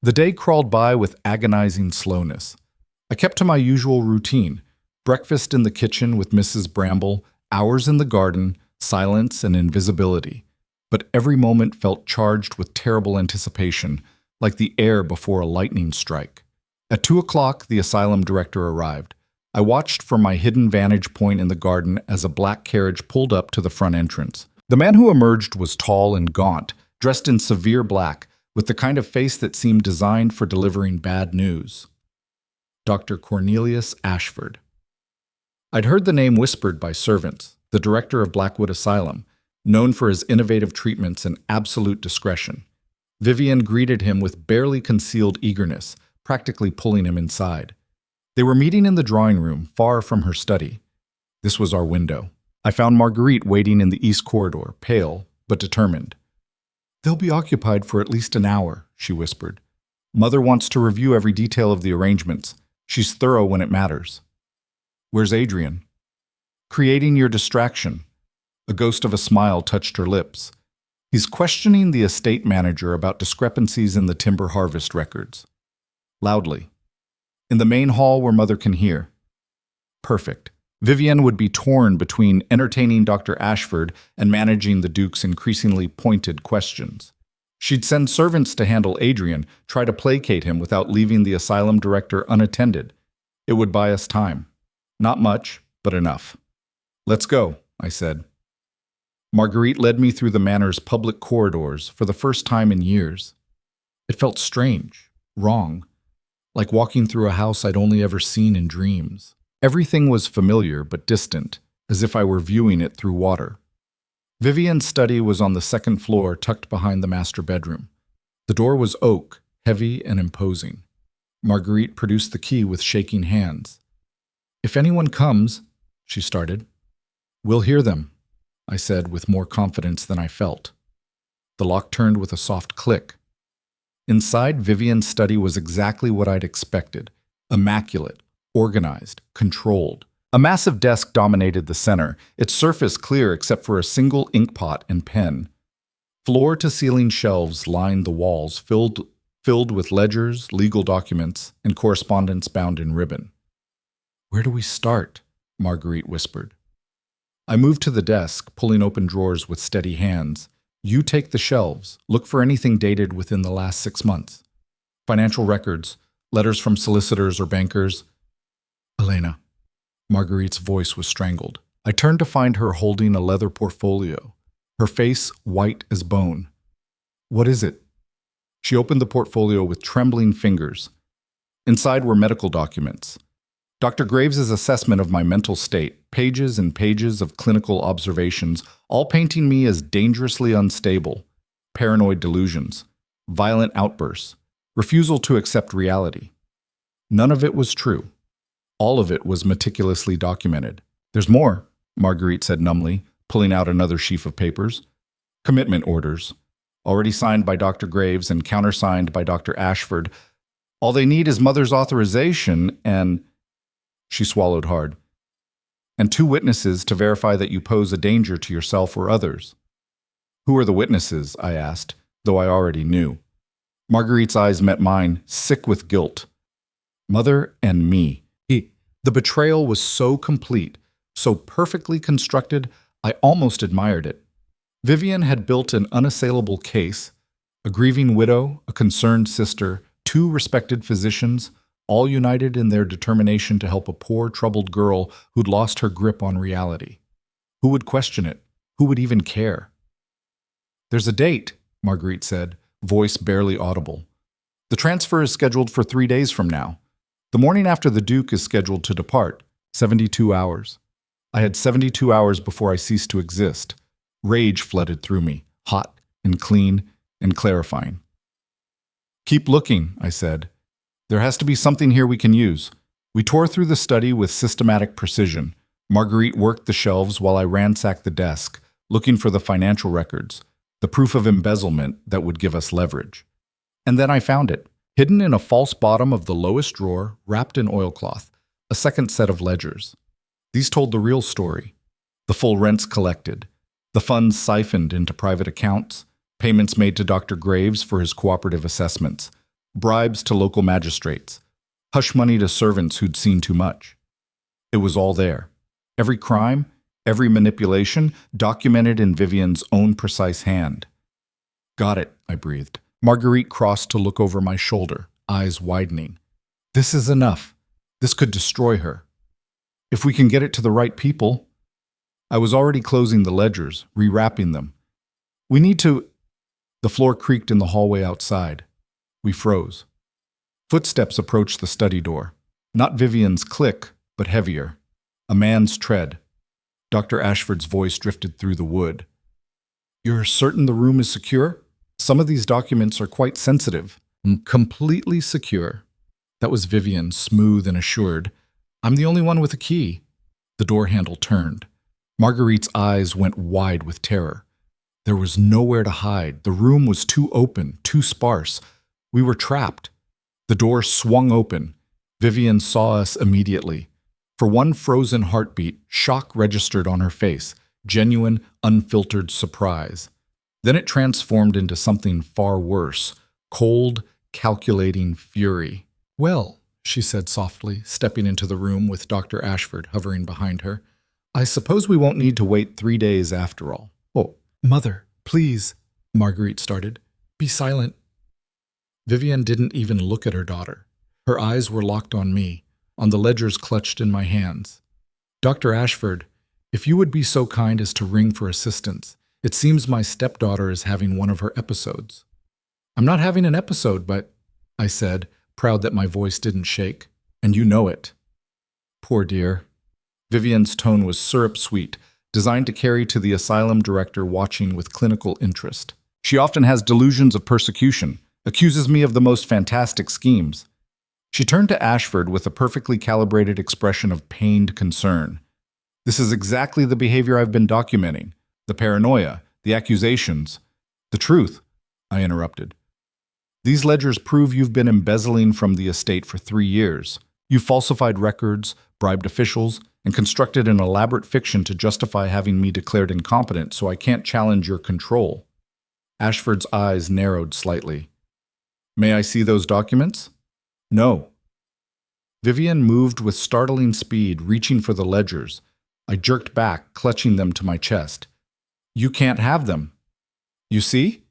Speaker 1: The day crawled by with agonizing slowness. I kept to my usual routine, breakfast in the kitchen with Mrs. Bramble, hours in the garden, silence and invisibility. But every moment felt charged with terrible anticipation, like the air before a lightning strike. At 2 o'clock, the asylum director arrived. I watched from my hidden vantage point in the garden as a black carriage pulled up to the front entrance. The man who emerged was tall and gaunt, dressed in severe black, with the kind of face that seemed designed for delivering bad news. Dr. Cornelius Ashford. I'd heard the name whispered by servants, the director of Blackwood Asylum, known for his innovative treatments and absolute discretion. Vivian greeted him with barely concealed eagerness, practically pulling him inside. They were meeting in the drawing room, far from her study. This was our window. I found Marguerite waiting in the east corridor, pale but determined. They'll be occupied for at least an hour, she whispered. Mother wants to review every detail of the arrangements. She's thorough when it matters. Where's Adrian? Creating your distraction. A ghost of a smile touched her lips. He's questioning the estate manager about discrepancies in the timber harvest records. Loudly. In the main hall where Mother can hear. Perfect. Vivian would be torn between entertaining Dr. Ashford and managing the Duke's increasingly pointed questions. She'd send servants to handle Adrian, try to placate him without leaving the asylum director unattended. It would buy us time. Not much, but enough. "Let's go," I said. Marguerite led me through the manor's public corridors for the first time in years. It felt strange, wrong, like walking through a house I'd only ever seen in dreams. Everything was familiar but distant, as if I were viewing it through water. Vivian's study was on the second floor, tucked behind the master bedroom. The door was oak, heavy and imposing. Marguerite produced the key with shaking hands. "If anyone comes," she started. "We'll hear them," I said with more confidence than I felt. The lock turned with a soft click. Inside, Vivian's study was exactly what I'd expected. Immaculate, organized, controlled. A massive desk dominated the center, its surface clear except for a single inkpot and pen. Floor-to-ceiling shelves lined the walls, filled with ledgers, legal documents, and correspondence bound in ribbon. "Where do we start?" Marguerite whispered. I moved to the desk, pulling open drawers with steady hands. "You take the shelves. Look for anything dated within the last 6 months. Financial records, letters from solicitors or bankers." "Elena." Marguerite's voice was strangled. I turned to find her holding a leather portfolio, her face white as bone. "What is it?" She opened the portfolio with trembling fingers. Inside were medical documents. Dr. Graves's assessment of my mental state, pages and pages of clinical observations, all painting me as dangerously unstable, paranoid delusions, violent outbursts, refusal to accept reality. None of it was true. All of it was meticulously documented. "There's more," Marguerite said numbly, pulling out another sheaf of papers. "Commitment orders, already signed by Dr. Graves and countersigned by Dr. Ashford. All they need is Mother's authorization and—" She swallowed hard. "And 2 witnesses to verify that you pose a danger to yourself or others." "Who are the witnesses?" I asked, though I already knew. Marguerite's eyes met mine, sick with guilt. "Mother and me." The betrayal was so complete, so perfectly constructed, I almost admired it. Vivian had built an unassailable case: a grieving widow, a concerned sister, 2 respected physicians, all united in their determination to help a poor, troubled girl who'd lost her grip on reality. Who would question it? Who would even care? "There's a date," Marguerite said, voice barely audible. "The transfer is scheduled for 3 days from now. The morning after the Duke is scheduled to depart, 72 hours. I had 72 hours before I ceased to exist. Rage flooded through me, hot and clean and clarifying. "Keep looking," I said. "There has to be something here we can use." We tore through the study with systematic precision. Marguerite worked the shelves while I ransacked the desk, looking for the financial records, the proof of embezzlement that would give us leverage. And then I found it. Hidden in a false bottom of the lowest drawer, wrapped in oilcloth, a second set of ledgers. These told the real story. The full rents collected, the funds siphoned into private accounts, payments made to Dr. Graves for his cooperative assessments, bribes to local magistrates, hush money to servants who'd seen too much. It was all there. Every crime, every manipulation, documented in Vivian's own precise hand. "Got it," I breathed. Marguerite crossed to look over my shoulder, eyes widening. "This is enough. This could destroy her. If we can get it to the right people." I was already closing the ledgers, rewrapping them. "We need to—" The floor creaked in the hallway outside. We froze. Footsteps approached the study door. Not Vivian's click, but heavier. A man's tread. Dr. Ashford's voice drifted through the wood. "You're certain the room is secure? Some of these documents are quite sensitive." "Completely secure." That was Vivian, smooth and assured. "I'm the only one with a key." The door handle turned. Marguerite's eyes went wide with terror. There was nowhere to hide. The room was too open, too sparse. We were trapped. The door swung open. Vivian saw us immediately. For one frozen heartbeat, shock registered on her face, genuine, unfiltered surprise. Then it transformed into something far worse, cold, calculating fury. "Well," she said softly, stepping into the room with Dr. Ashford hovering behind her, "I suppose we won't need to wait 3 days after all." "Oh, Mother, please," Marguerite started. Be silent. Vivian didn't even look at her daughter. Her eyes were locked on me, on the ledgers clutched in my hands. Dr. Ashford, if you would be so kind as to ring for assistance. It seems my stepdaughter is having one of her episodes. I'm not having an episode, but, I said, proud that my voice didn't shake. And you know it. Poor dear. Vivian's tone was syrup-sweet, designed to carry to the asylum director watching with clinical interest. She often has delusions of persecution, accuses me of the most fantastic schemes. She turned to Ashford with a perfectly calibrated expression of pained concern. This is exactly the behavior I've been documenting. The paranoia, the accusations. The truth, I interrupted. These ledgers prove you've been embezzling from the estate for 3 years. You've falsified records, bribed officials, and constructed an elaborate fiction to justify having me declared incompetent so I can't challenge your control. Ashford's eyes narrowed slightly. May I see those documents? No. Vivian moved with startling speed, reaching for the ledgers. I jerked back, clutching them to my chest. You can't have them. You see?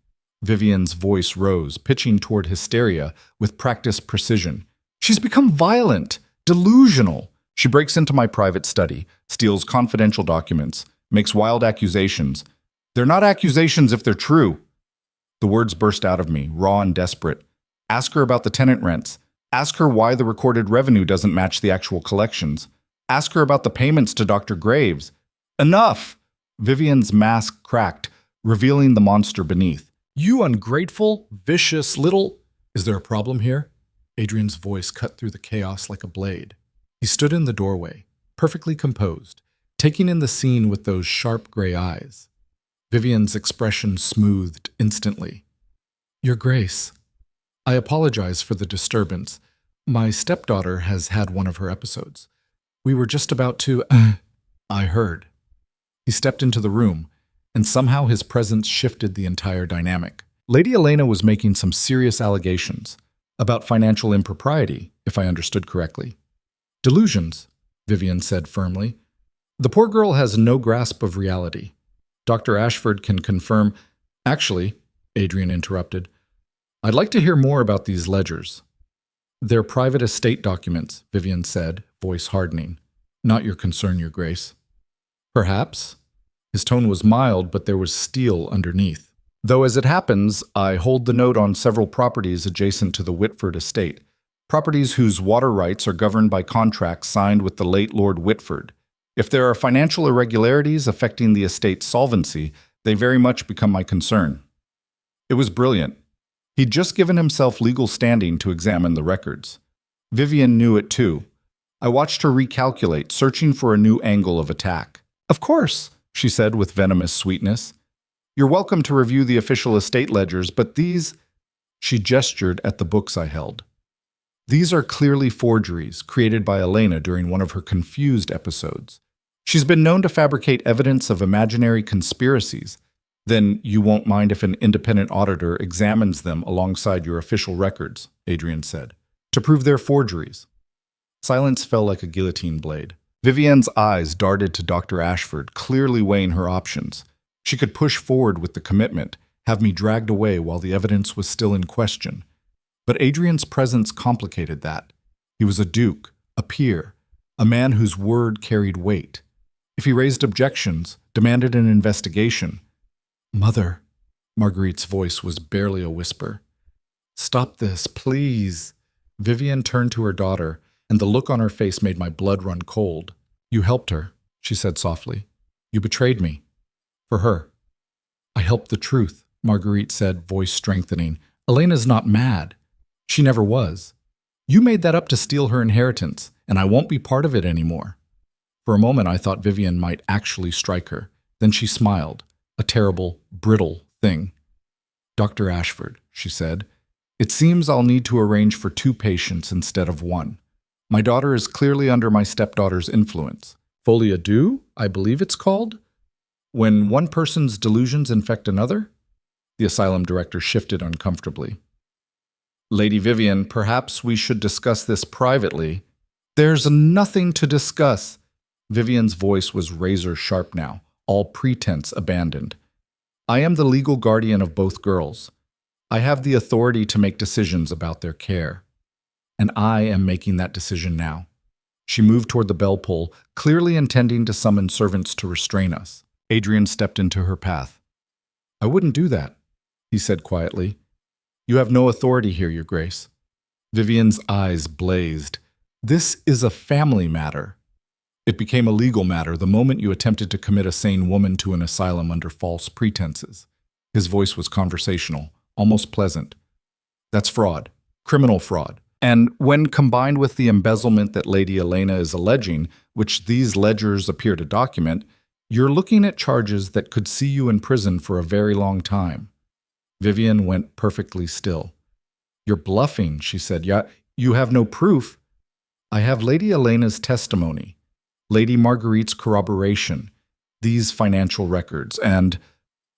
Speaker 1: Vivian's voice rose, pitching toward hysteria with practiced precision. She's become violent, delusional. She breaks into my private study, steals confidential documents, makes wild accusations. They're not accusations if they're true. The words burst out of me, raw and desperate. Ask her about the tenant rents. Ask her why the recorded revenue doesn't match the actual collections. Ask her about the payments to Dr. Graves. Enough! Vivian's mask cracked, revealing the monster beneath. You ungrateful, vicious little... Is there a problem here? Adrian's voice cut through the chaos like a blade. He stood in the doorway, perfectly composed, taking in the scene with those sharp gray eyes. Vivian's expression smoothed instantly. Your Grace, I apologize for the disturbance. My stepdaughter has had one of her episodes. We were just about to... I heard. He stepped into the room, and somehow his presence shifted the entire dynamic. Lady Elena was making some serious allegations about financial impropriety, if I understood correctly. Delusions, Vivian said firmly. The poor girl has no grasp of reality. Dr. Ashford can confirm... Actually, Adrian interrupted, I'd like to hear more about these ledgers. They're private estate documents, Vivian said, voice hardening. Not your concern, Your Grace. Perhaps. His tone was mild, but there was steel underneath. Though as it happens, I hold the note on several properties adjacent to the Whitford estate. Properties whose water rights are governed by contracts signed with the late Lord Whitford. If there are financial irregularities affecting the estate's solvency, they very much become my concern. It was brilliant. He'd just given himself legal standing to examine the records. Vivian knew it too. I watched her recalculate, searching for a new angle of attack. Of course, she said with venomous sweetness. You're welcome to review the official estate ledgers, but these... She gestured at the books I held. These are clearly forgeries created by Elena during one of her confused episodes. She's been known to fabricate evidence of imaginary conspiracies. Then you won't mind if an independent auditor examines them alongside your official records, Adrian said, to prove they're forgeries. Silence fell like a guillotine blade. Vivian's eyes darted to Dr. Ashford, clearly weighing her options. She could push forward with the commitment, have me dragged away while the evidence was still in question. But Adrian's presence complicated that. He was a duke, a peer, a man whose word carried weight. If he raised objections, demanded an investigation... Mother, Marguerite's voice was barely a whisper. Stop this, please. Vivian turned to her daughter, and the look on her face made my blood run cold. You helped her, she said softly. You betrayed me. For her. I helped the truth, Marguerite said, voice strengthening. Elena's not mad. She never was. You made that up to steal her inheritance, and I won't be part of it anymore. For a moment I thought Vivian might actually strike her. Then she smiled. A terrible, brittle thing. Dr. Ashford, she said, it seems I'll need to arrange for 2 patients instead of 1. My daughter is clearly under my stepdaughter's influence. Folie à deux, I believe it's called? When one person's delusions infect another? The asylum director shifted uncomfortably. Lady Vivian, perhaps we should discuss this privately. There's nothing to discuss. Vivian's voice was razor sharp now. All pretense abandoned. I am the legal guardian of both girls. I have the authority to make decisions about their care, and I am making that decision now. She moved toward the bell pull, clearly intending to summon servants to restrain us. Adrian stepped into her path. I wouldn't do that, he said quietly. You have no authority here, Your Grace. Vivian's eyes blazed. This is a family matter. It became a legal matter the moment you attempted to commit a sane woman to an asylum under false pretenses. His voice was conversational, almost pleasant. That's fraud, criminal fraud. And when combined with the embezzlement that Lady Elena is alleging, which these ledgers appear to document, you're looking at charges that could see you in prison for a very long time. Vivian went perfectly still. You're bluffing, she said. Yeah, you have no proof. I have Lady Elena's testimony, Lady Marguerite's corroboration, these financial records, and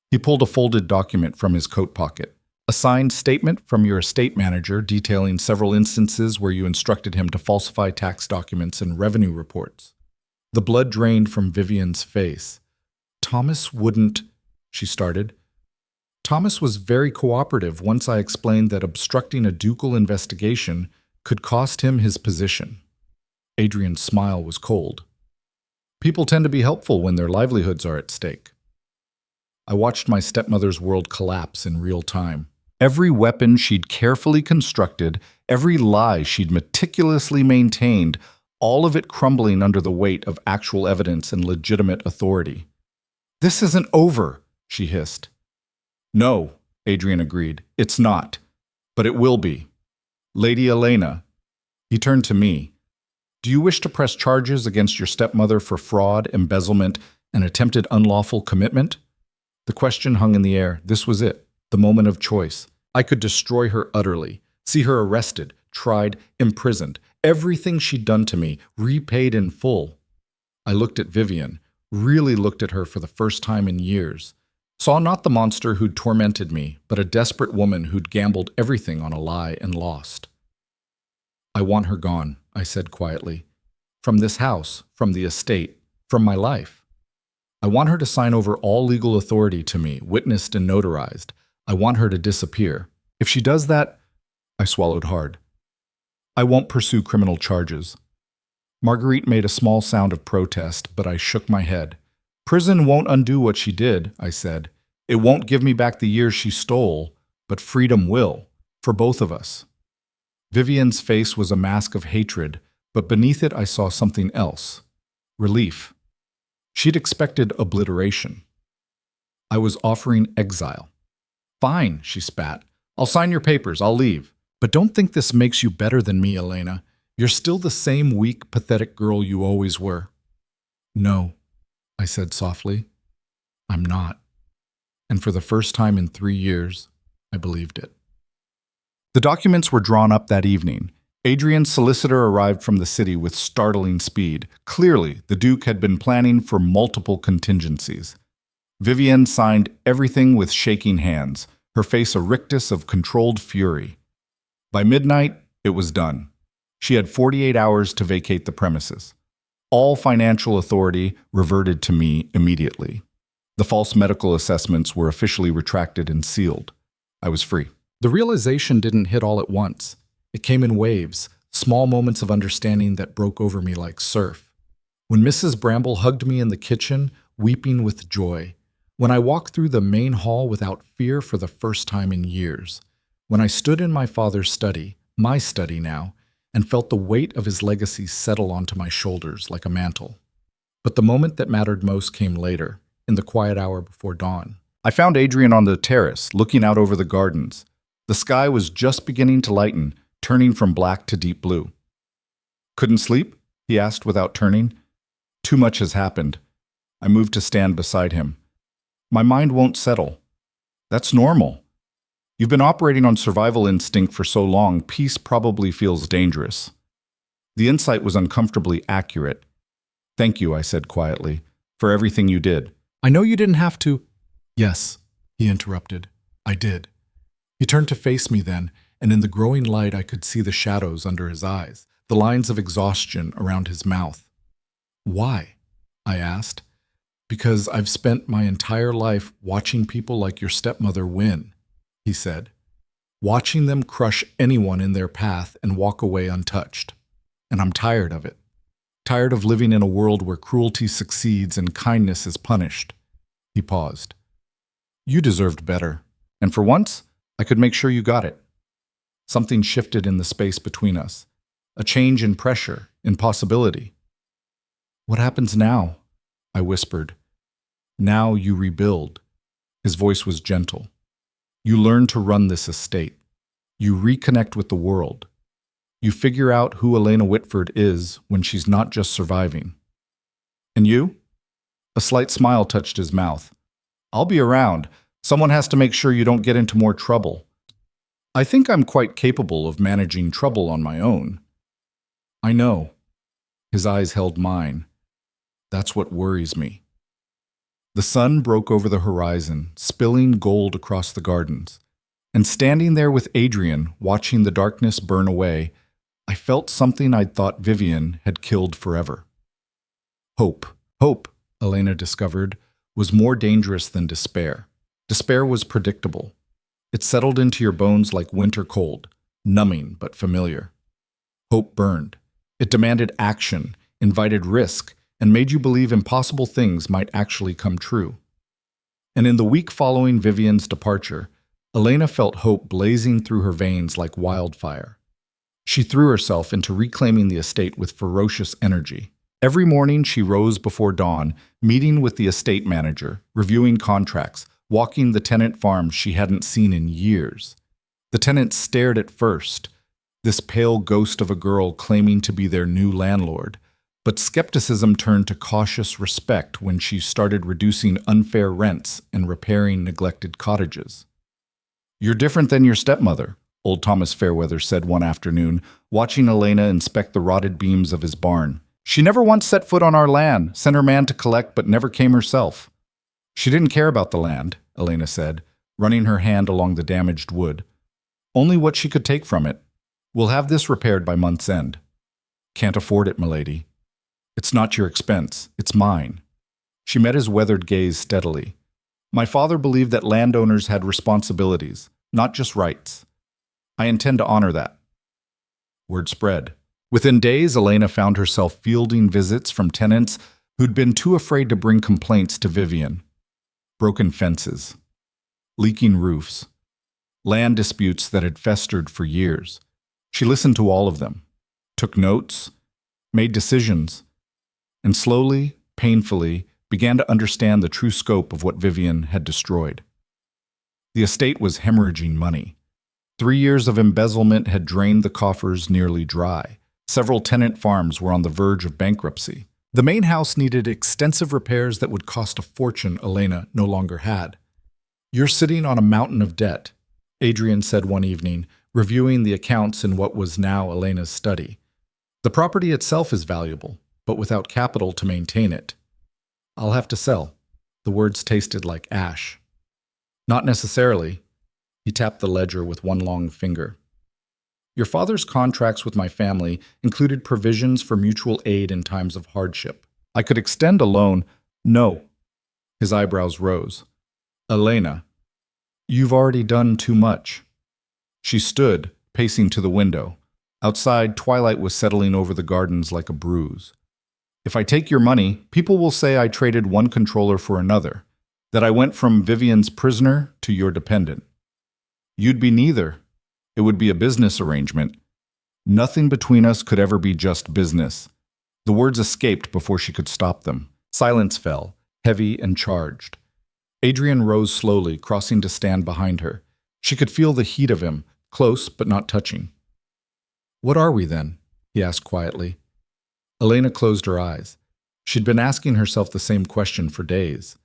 Speaker 1: he pulled a folded document from his coat pocket. A signed statement from your estate manager detailing several instances where you instructed him to falsify tax documents and revenue reports. The blood drained from Vivian's face. Thomas wouldn't, she started. Thomas was very cooperative once I explained that obstructing a ducal investigation could cost him his position. Adrian's smile was cold. People tend to be helpful when their livelihoods are at stake. I watched my stepmother's world collapse in real time. Every weapon she'd carefully constructed, every lie she'd meticulously maintained, all of it crumbling under the weight of actual evidence and legitimate authority. This isn't over, she hissed. No, Adrian agreed. It's not. But it will be. Lady Elena. He turned to me. Do you wish to press charges against your stepmother for fraud, embezzlement, and attempted unlawful commitment? The question hung in the air. This was it. The moment of choice. I could destroy her utterly, see her arrested, tried, imprisoned, everything she'd done to me, repaid in full. I looked at Vivian, really looked at her for the first time in years, saw not the monster who'd tormented me, but a desperate woman who'd gambled everything on a lie and lost. I want her gone, I said quietly. From this house, from the estate, from my life. I want her to sign over all legal authority to me, witnessed and notarized. I want her to disappear. If she does that, I swallowed hard. I won't pursue criminal charges. Marguerite made a small sound of protest, but I shook my head. Prison won't undo what she did, I said. It won't give me back the years she stole, but freedom will, for both of us. Vivian's face was a mask of hatred, but beneath it I saw something else. Relief. She'd expected obliteration. I was offering exile. Fine, she spat. I'll sign your papers, I'll leave. But don't think this makes you better than me, Elena. You're still the same weak, pathetic girl you always were. No, I said softly. I'm not. And for the first time in 3 years, I believed it. The documents were drawn up that evening. Adrian's solicitor arrived from the city with startling speed. Clearly, the Duke had been planning for multiple contingencies. Vivian signed everything with shaking hands, her face a rictus of controlled fury. By midnight, it was done. She had 48 hours to vacate the premises. All financial authority reverted to me immediately. The false medical assessments were officially retracted and sealed. I was free. The realization didn't hit all at once. It came in waves, small moments of understanding that broke over me like surf. When Mrs. Bramble hugged me in the kitchen, weeping with joy. When I walked through the main hall without fear for the first time in years. When I stood in my father's study, my study now, and felt the weight of his legacy settle onto my shoulders like a mantle. But the moment that mattered most came later, in the quiet hour before dawn. I found Adrian on the terrace, looking out over the gardens. The sky was just beginning to lighten, turning from black to deep blue. Couldn't sleep? He asked without turning. Too much has happened. I moved to stand beside him. My mind won't settle. That's normal. You've been operating on survival instinct for so long, peace probably feels dangerous. The insight was uncomfortably accurate. Thank you, I said quietly, for everything you did. I know you didn't have to. Yes, he interrupted. I did. He turned to face me then, and in the growing light I could see the shadows under his eyes, the lines of exhaustion around his mouth. Why? I asked. Because I've spent my entire life watching people like your stepmother win, he said. watching them crush anyone in their path and walk away untouched. And I'm tired of it. Tired of living in a world where cruelty succeeds and kindness is punished. He paused. You deserved better. And for once, I could make sure you got it. Something shifted in the space between us. A change in pressure, in possibility. What happens now? I whispered. Now you rebuild. His voice was gentle. You learn to run this estate. You reconnect with the world. You figure out who Elena Whitford is when she's not just surviving. And you? A slight smile touched his mouth. I'll be around. Someone has to make sure you don't get into more trouble. I think I'm quite capable of managing trouble on my own. I know. His eyes held mine. That's what worries me. The sun broke over the horizon, spilling gold across the gardens. And standing there with Adrian, watching the darkness burn away, I felt something I'd thought Vivian had killed forever. Hope. Hope, Elena discovered, was more dangerous than despair. Despair was predictable. It settled into your bones like winter cold, numbing but familiar. Hope burned. It demanded action, invited risk, and made you believe impossible things might actually come true. And in the week following Vivian's departure, Elena felt hope blazing through her veins like wildfire. She threw herself into reclaiming the estate with ferocious energy. Every morning she rose before dawn, meeting with the estate manager, reviewing contracts, walking the tenant farms she hadn't seen in years. The tenants stared at first, this pale ghost of a girl claiming to be their new landlord. But skepticism turned to cautious respect when she started reducing unfair rents and repairing neglected cottages. You're different than your stepmother, old Thomas Fairweather said one afternoon, watching Elena inspect the rotted beams of his barn. She never once set foot on our land, sent her man to collect, but never came herself. She didn't care about the land, Elena said, running her hand along the damaged wood. Only what she could take from it. We'll have this repaired by month's end. Can't afford it, milady. It's not your expense, it's mine. She met his weathered gaze steadily. My father believed that landowners had responsibilities, not just rights. I intend to honor that. Word spread. Within days, Elena found herself fielding visits from tenants who'd been too afraid to bring complaints to Vivian. Broken fences, leaking roofs, land disputes that had festered for years. She listened to all of them, took notes, made decisions, and slowly, painfully, began to understand the true scope of what Vivian had destroyed. The estate was hemorrhaging money. 3 years of embezzlement had drained the coffers nearly dry. Several tenant farms were on the verge of bankruptcy. The main house needed extensive repairs that would cost a fortune Elena no longer had. You're sitting on a mountain of debt, Adrian said one evening, reviewing the accounts in what was now Elena's study. The property itself is valuable, but without capital to maintain it. I'll have to sell. The words tasted like ash. Not necessarily. He tapped the ledger with one long finger. Your father's contracts with my family included provisions for mutual aid in times of hardship. I could extend a loan. No. His eyebrows rose. Elena, you've already done too much. She stood, pacing to the window. Outside, twilight was settling over the gardens like a bruise. If I take your money, people will say I traded one controller for another, that I went from Vivian's prisoner to your dependent. You'd be neither. It would be a business arrangement. Nothing between us could ever be just business. The words escaped before she could stop them. Silence fell, heavy and charged. Adrian rose slowly, crossing to stand behind her. She could feel the heat of him, close but not touching. What are we then? He asked quietly. Elena closed her eyes. She'd been asking herself the same question for days.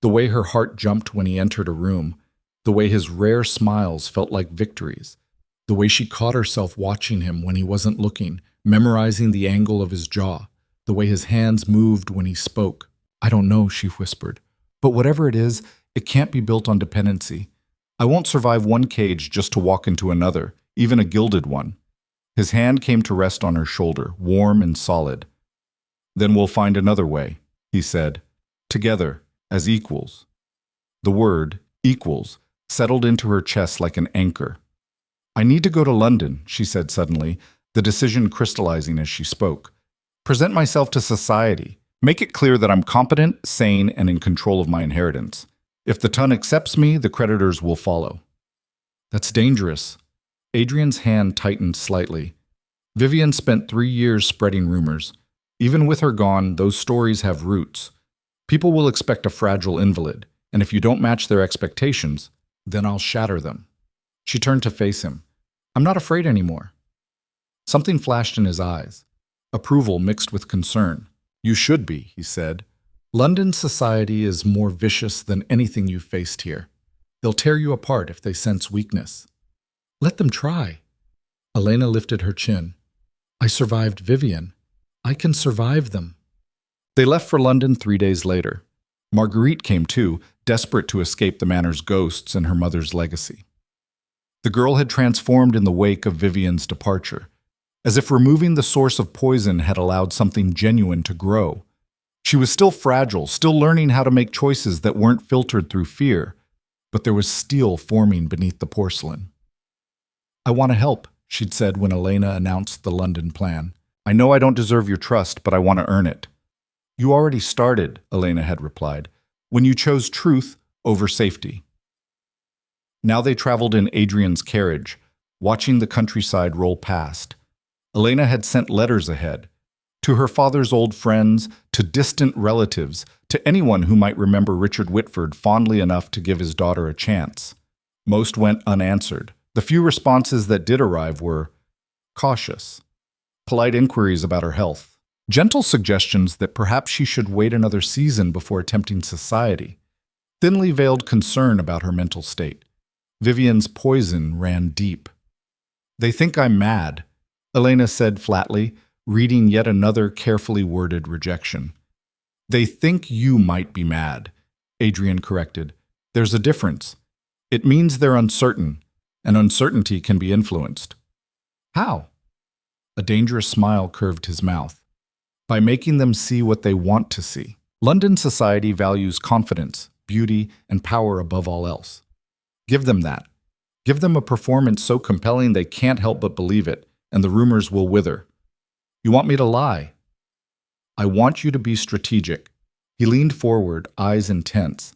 Speaker 1: The way her heart jumped when he entered a room, the way his rare smiles felt like victories, the way she caught herself watching him when he wasn't looking, memorizing the angle of his jaw, the way his hands moved when he spoke. I don't know, she whispered. But whatever it is, it can't be built on dependency. I won't survive one cage just to walk into another, even a gilded one. His hand came to rest on her shoulder, warm and solid. Then we'll find another way, he said, together, as equals. The word, equals, settled into her chest like an anchor. I need to go to London, she said suddenly, the decision crystallizing as she spoke. Present myself to society. Make it clear that I'm competent, sane, and in control of my inheritance. If the ton accepts me, the creditors will follow. That's dangerous. Adrian's hand tightened slightly. Vivian spent 3 years spreading rumors. Even with her gone, those stories have roots. People will expect a fragile invalid, and if you don't match their expectations, then I'll shatter them. She turned to face him. I'm not afraid anymore. Something flashed in his eyes. Approval mixed with concern. You should be, he said. London society is more vicious than anything you've faced here. They'll tear you apart if they sense weakness. Let them try. Elena lifted her chin. I survived Vivian. I can survive them. They left for London 3 days later. Marguerite came too, desperate to escape the manor's ghosts and her mother's legacy. The girl had transformed in the wake of Vivian's departure, as if removing the source of poison had allowed something genuine to grow. She was still fragile, still learning how to make choices that weren't filtered through fear, but there was steel forming beneath the porcelain. I want to help, she'd said when Elena announced the London plan. I know I don't deserve your trust, but I want to earn it. You already started, Elena had replied, when you chose truth over safety. Now they traveled in Adrian's carriage, watching the countryside roll past. Elena had sent letters ahead, to her father's old friends, to distant relatives, to anyone who might remember Richard Whitford fondly enough to give his daughter a chance. Most went unanswered. The few responses that did arrive were cautious, polite inquiries about her health, gentle suggestions that perhaps she should wait another season before attempting society, thinly veiled concern about her mental state. Vivian's poison ran deep. They think I'm mad, Elena said flatly, reading yet another carefully worded rejection. They think you might be mad, Adrian corrected. There's a difference. It means they're uncertain, and uncertainty can be influenced. How? A dangerous smile curved his mouth. By making them see what they want to see. London society values confidence, beauty, and power above all else. Give them that. Give them a performance so compelling they can't help but believe it, and the rumors will wither. You want me to lie? I want you to be strategic. He leaned forward, eyes intense.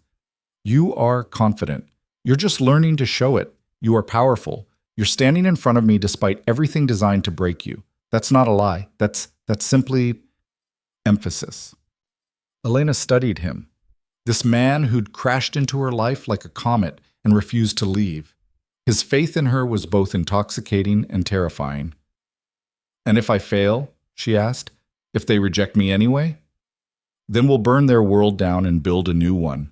Speaker 1: You are confident. You're just learning to show it. You are powerful. You're standing in front of me despite everything designed to break you. That's not a lie. That's simply emphasis. Elena studied him. This man who'd crashed into her life like a comet and refused to leave. His faith in her was both intoxicating and terrifying. And if I fail, she asked, if they reject me anyway? Then we'll burn their world down and build a new one.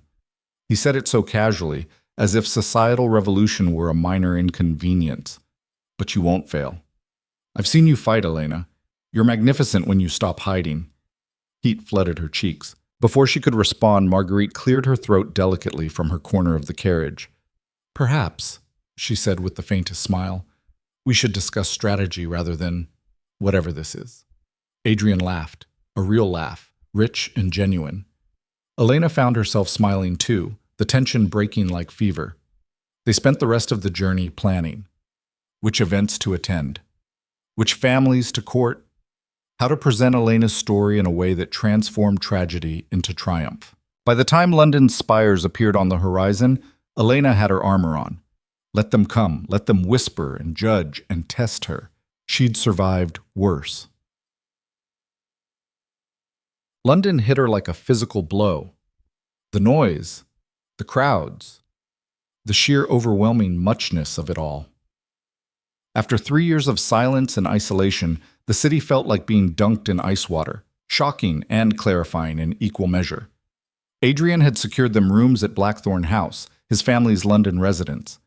Speaker 1: He said it so casually, as if societal revolution were a minor inconvenience. But you won't fail. I've seen you fight, Elena. You're magnificent when you stop hiding. Heat flooded her cheeks. Before she could respond, Marguerite cleared her throat delicately from her corner of the carriage. Perhaps, she said with the faintest smile, we should discuss strategy rather than whatever this is. Adrian laughed, a real laugh, rich and genuine. Elena found herself smiling too, the tension breaking like fever. They spent the rest of the journey planning. Which events to attend. Which families to court. How to present Elena's story in a way that transformed tragedy into triumph. By the time London's spires appeared on the horizon, Elena had her armor on. Let them come, let them whisper and judge and test her. She'd survived worse. London hit her like a physical blow. The noise, the crowds, the sheer overwhelming muchness of it all. After 3 years of silence and isolation, the city felt like being dunked in ice water, shocking and clarifying in equal measure. Adrian had secured them rooms at Blackthorn House, his family's London residence.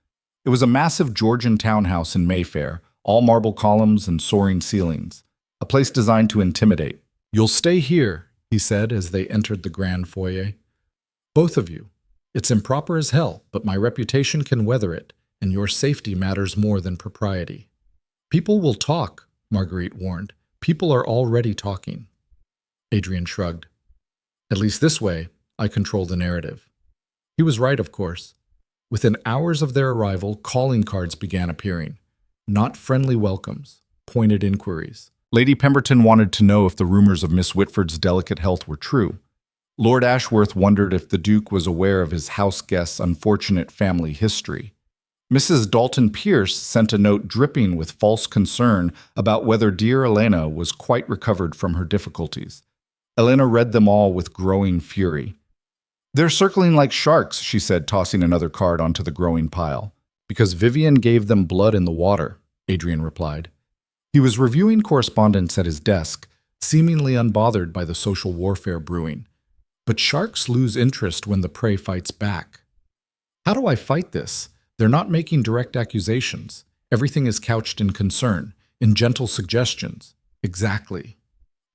Speaker 1: It was a massive Georgian townhouse in Mayfair, all marble columns and soaring ceilings, a place designed to intimidate. You'll stay here, he said as they entered the grand foyer. Both of you. It's improper as hell, but my reputation can weather it, and your safety matters more than propriety. People will talk, Marguerite warned. People are already talking. Adrian shrugged. At least this way, I control the narrative. He was right, of course. Within hours of their arrival, calling cards began appearing. Not friendly welcomes, pointed inquiries. Lady Pemberton wanted to know if the rumors of Miss Whitford's delicate health were true. Lord Ashworth wondered if the Duke was aware of his house guest's unfortunate family history. Mrs. Dalton Pierce sent a note dripping with false concern about whether dear Elena was quite recovered from her difficulties. Elena read them all with growing fury. "They're circling like sharks," she said, tossing another card onto the growing pile. "Because Vivian gave them blood in the water," Adrian replied. He was reviewing correspondence at his desk, seemingly unbothered by the social warfare brewing. But sharks lose interest when the prey fights back. How do I fight this? They're not making direct accusations. Everything is couched in concern, in gentle suggestions. Exactly.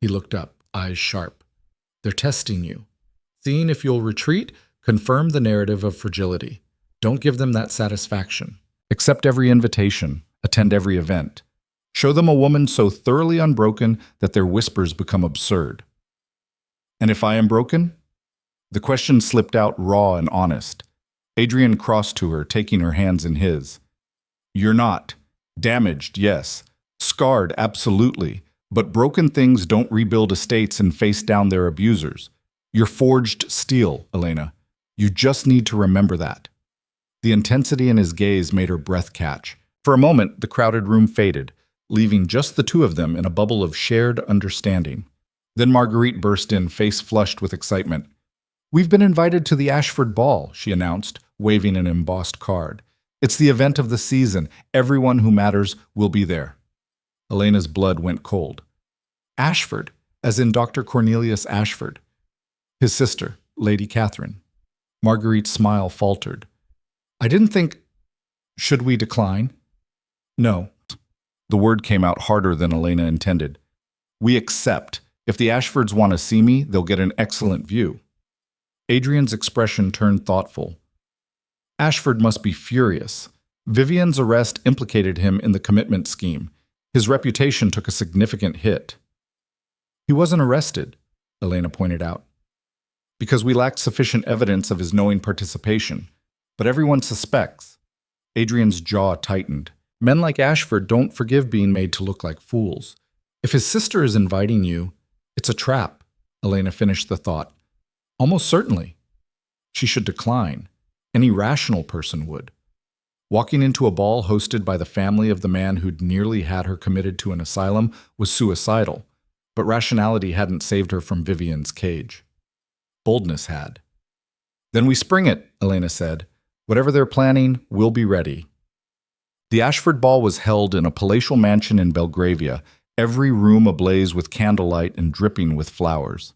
Speaker 1: He looked up, eyes sharp. They're testing you. Seeing if you'll retreat, confirm the narrative of fragility. Don't give them that satisfaction. Accept every invitation. Attend every event. Show them a woman so thoroughly unbroken that their whispers become absurd. And if I am broken? The question slipped out raw and honest. Adrian crossed to her, taking her hands in his. You're not. Damaged, yes. Scarred, absolutely. But broken things don't rebuild estates and face down their abusers. You're forged steel, Elena. You just need to remember that. The intensity in his gaze made her breath catch. For a moment, the crowded room faded, leaving just the two of them in a bubble of shared understanding. Then Marguerite burst in, face flushed with excitement. "We've been invited to the Ashford Ball," she announced, waving an embossed card. "It's the event of the season. Everyone who matters will be there." Elena's blood went cold. Ashford, as in Dr. Cornelius Ashford. His sister, Lady Catherine. Marguerite's smile faltered. "I didn't think... Should we decline?" "No." The word came out harder than Elena intended. "We accept. If the Ashfords want to see me, they'll get an excellent view." Adrian's expression turned thoughtful. Ashford must be furious. Vivian's arrest implicated him in the commitment scheme. His reputation took a significant hit. "He wasn't arrested," Elena pointed out, "because we lacked sufficient evidence of his knowing participation. But everyone suspects." Adrian's jaw tightened. Men like Ashford don't forgive being made to look like fools. "If his sister is inviting you, it's a trap," Elena finished the thought. "Almost certainly. She should decline. Any rational person would." Walking into a ball hosted by the family of the man who'd nearly had her committed to an asylum was suicidal, but rationality hadn't saved her from Vivian's cage. Boldness had. "Then we spring it," Elena said. "Whatever they're planning, we'll be ready." The Ashford Ball was held in a palatial mansion in Belgravia, every room ablaze with candlelight and dripping with flowers.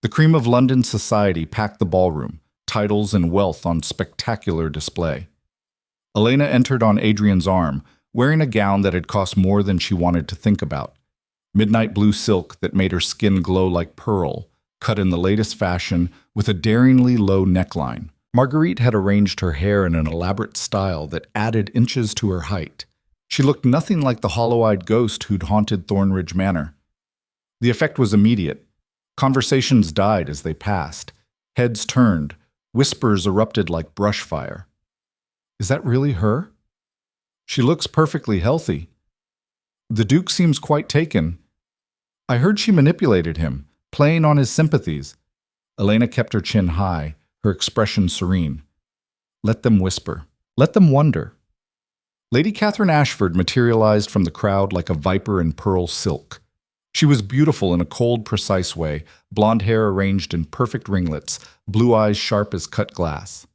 Speaker 1: The cream of London society packed the ballroom, titles and wealth on spectacular display. Elena entered on Adrian's arm, wearing a gown that had cost more than she wanted to think about. Midnight blue silk that made her skin glow like pearl, cut in the latest fashion with a daringly low neckline. Marguerite had arranged her hair in an elaborate style that added inches to her height. She looked nothing like the hollow-eyed ghost who'd haunted Thornridge Manor. The effect was immediate. Conversations died as they passed. Heads turned. Whispers erupted like brush fire. "Is that really her? She looks perfectly healthy. The Duke seems quite taken. I heard she manipulated him, playing on his sympathies." Elena kept her chin high, her expression serene. Let them whisper. Let them wonder. Lady Catherine Ashford materialized from the crowd like a viper in pearl silk. She was beautiful in a cold, precise way, blonde hair arranged in perfect ringlets, blue eyes sharp as cut glass.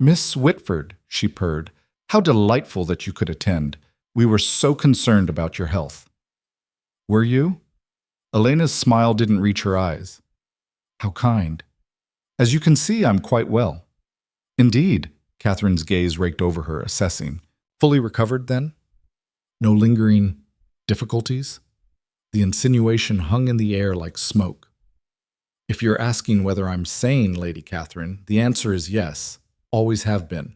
Speaker 1: "Miss Whitford," she purred, "how delightful that you could attend. We were so concerned about your health." "Were you?" Elena's smile didn't reach her eyes. "How kind. As you can see, I'm quite well." "Indeed," Catherine's gaze raked over her, assessing. "Fully recovered, then? No lingering difficulties?" The insinuation hung in the air like smoke. "If you're asking whether I'm sane, Lady Catherine, the answer is yes. Always have been.